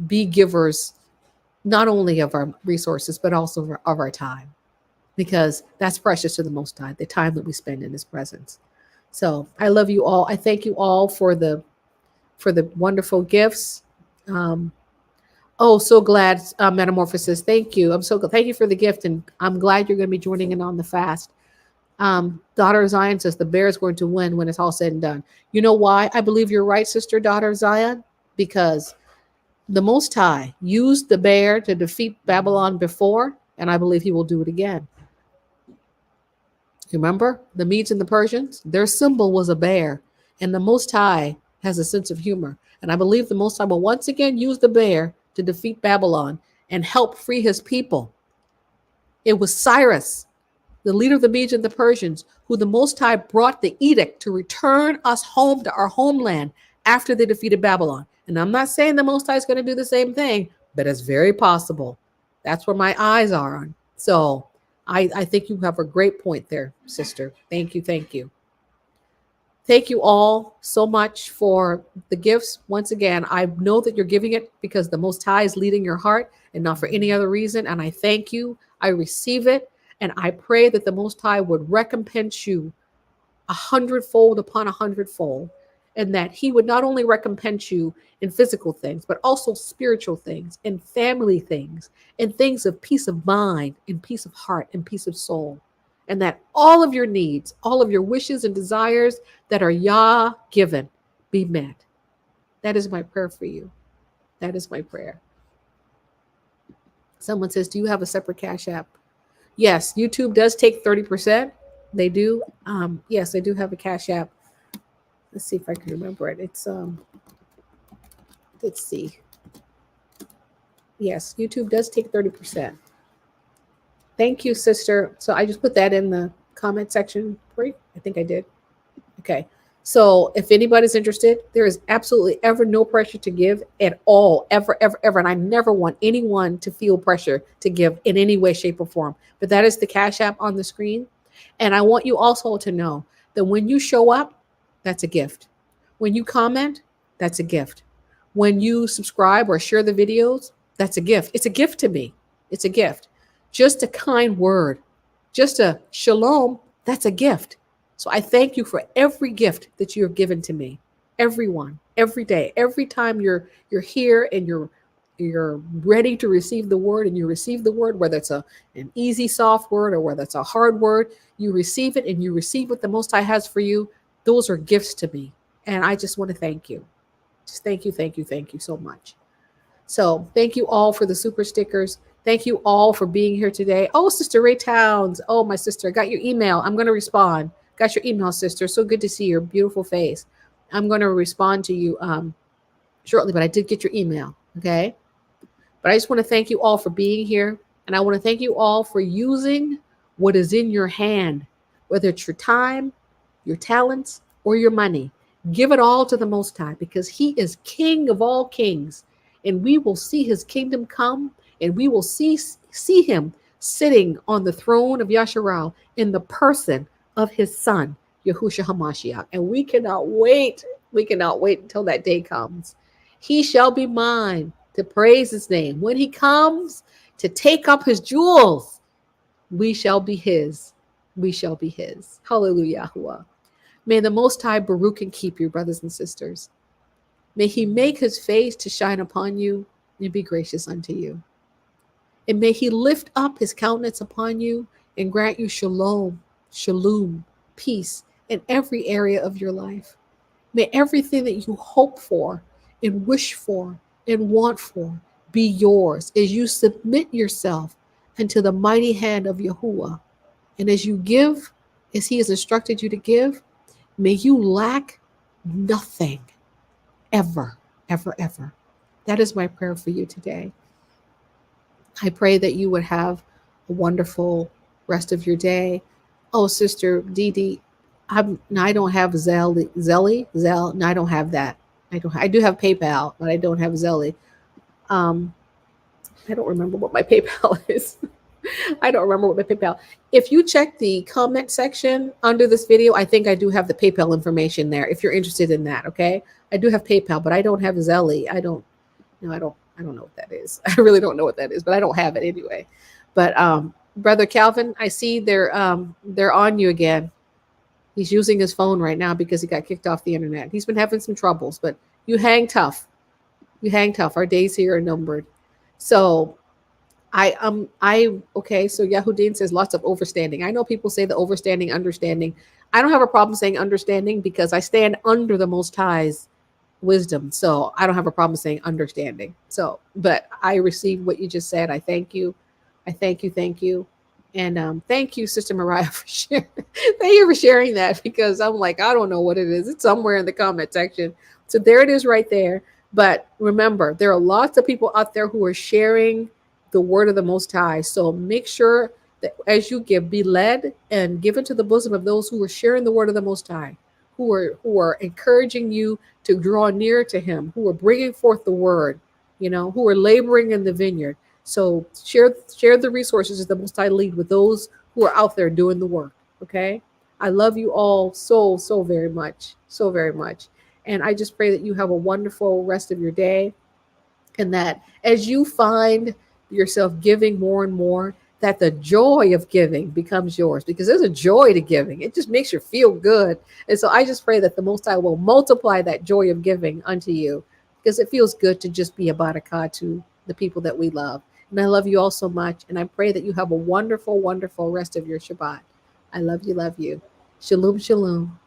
be givers, not only of our resources, but also of our time, because that's precious to the Most High, the time that we spend in his presence. So I love you all. I thank you all for the wonderful gifts. Oh, so glad, Metamorphosis. Thank you. I'm so good. Thank you for the gift. And I'm glad you're going to be joining in on the fast. Daughter of Zion says the bear is going to win when it's all said and done. You know why I believe you're right, sister, daughter of Zion? Because the Most High used the bear to defeat Babylon before, and I believe he will do it again. Remember the Medes and the Persians? Their symbol was a bear, and the Most High has a sense of humor. And I believe the Most High will once again use the bear to defeat Babylon and help free his people. It was Cyrus, the leader of the Medes and the Persians, who the Most High brought the edict to return us home to our homeland after they defeated Babylon. And I'm not saying the Most High is going to do the same thing, but it's very possible. That's where my eyes are on. So I think you have a great point there, sister. Thank you. Thank you. Thank you all so much for the gifts. Once again, I know that you're giving it because the Most High is leading your heart and not for any other reason. And I thank you. I receive it. And I pray that the Most High would recompense you 100-fold upon 100-fold. And that he would not only recompense you in physical things, but also spiritual things and family things and things of peace of mind and peace of heart and peace of soul. And that all of your needs, all of your wishes and desires that are Yah given be met. That is my prayer for you. That is my prayer. Someone says, do you have a separate Cash App? Yes, YouTube does take 30%. They do. Yes, I do have a Cash App. Let's see if I can remember it. It's let's see. Yes, YouTube does take 30%. Thank you, sister. So I just put that in the comment section for you. I think I did. Okay. So if anybody's interested, there is absolutely ever no pressure to give at all, ever, ever, ever. And I never want anyone to feel pressure to give in any way, shape, or form. But that is the Cash App on the screen. And I want you also to know that when you show up, that's a gift. When you comment, that's a gift. When you subscribe or share the videos, that's a gift. It's a gift to me. It's a gift. Just a kind word, just a shalom, that's a gift. So I thank you for every gift that you have given to me. Everyone, every day, every time you're here and you're ready to receive the word and you receive the word, whether it's an easy, soft word or whether it's a hard word, you receive it and you receive what the Most High has for you. Those are gifts to me. And I just want to thank you. Just thank you, thank you, thank you so much. So thank you all for the super stickers. Thank you all for being here today. Oh, Sister Ray Towns. Oh, my sister, I got your email. I'm going to respond. Got your email, sister. So good to see your beautiful face. I'm going to respond to you shortly, but I did get your email. Okay. But I just want to thank you all for being here. And I want to thank you all for using what is in your hand, whether it's your time, your talents, or your money. Give it all to the Most High because he is King of all kings. And we will see his kingdom come, and we will see him sitting on the throne of Yasharal in the person of his son, Yahushua HaMashiach. And we cannot wait. We cannot wait until that day comes. He shall be mine to praise his name. When he comes to take up his jewels, we shall be his. We shall be his. Hallelujah. Yahuah. May the Most High Baruch and keep you, brothers and sisters. May he make his face to shine upon you and be gracious unto you. And may he lift up his countenance upon you and grant you shalom, peace in every area of your life. May everything that you hope for and wish for and want for be yours as you submit yourself into the mighty hand of Yahuah. And as you give, as he has instructed you to give, may you lack nothing. Ever, ever, ever. That is my prayer for you today. I pray that you would have a wonderful rest of your day. Oh, Sister Dee Dee, I don't have Zelly. No, I don't have that. I do have PayPal, but I don't have Zelly. I don't remember what my PayPal is. I don't remember what my PayPal. If you check the comment section under this video, I think I do have the PayPal information there. If you're interested in that, okay? I do have PayPal, but I don't have Zelly. I don't know what that is. I really don't know what that is, but I don't have it anyway. But Brother Calvin, I see they're on you again. He's using his phone right now because he got kicked off the internet. He's been having some troubles, but you hang tough. You hang tough. Our days here are numbered. So Okay, so Yahudin says lots of overstanding. I know people say the overstanding, understanding. I don't have a problem saying understanding because I stand under the Most High's wisdom. So I don't have a problem saying understanding. So, but I received what you just said. I thank you. I thank you. Thank you. And thank you, Sister Mariah, for sharing. Thank you for sharing that because I'm like, I don't know what it is. It's somewhere in the comment section. So there it is right there. But remember, there are lots of people out there who are sharing the word of the Most High. So make sure that as you give, be led and give into the bosom of those who are sharing the word of the Most High, who are encouraging you to draw near to Him, who are bringing forth the word, who are laboring in the vineyard. So share the resources that the Most High lead with those who are out there doing the work. Okay, I love you all so very much, so very much, and I just pray that you have a wonderful rest of your day, and that as you find yourself giving more and more, that the joy of giving becomes yours, because there's a joy to giving. It just makes you feel good. And so I just pray that the Most High will multiply that joy of giving unto you, because it feels good to just be a barakah to the people that we love. And I love you all so much. And I pray that you have a wonderful, wonderful rest of your Shabbat. I love you, love you. Shalom, shalom.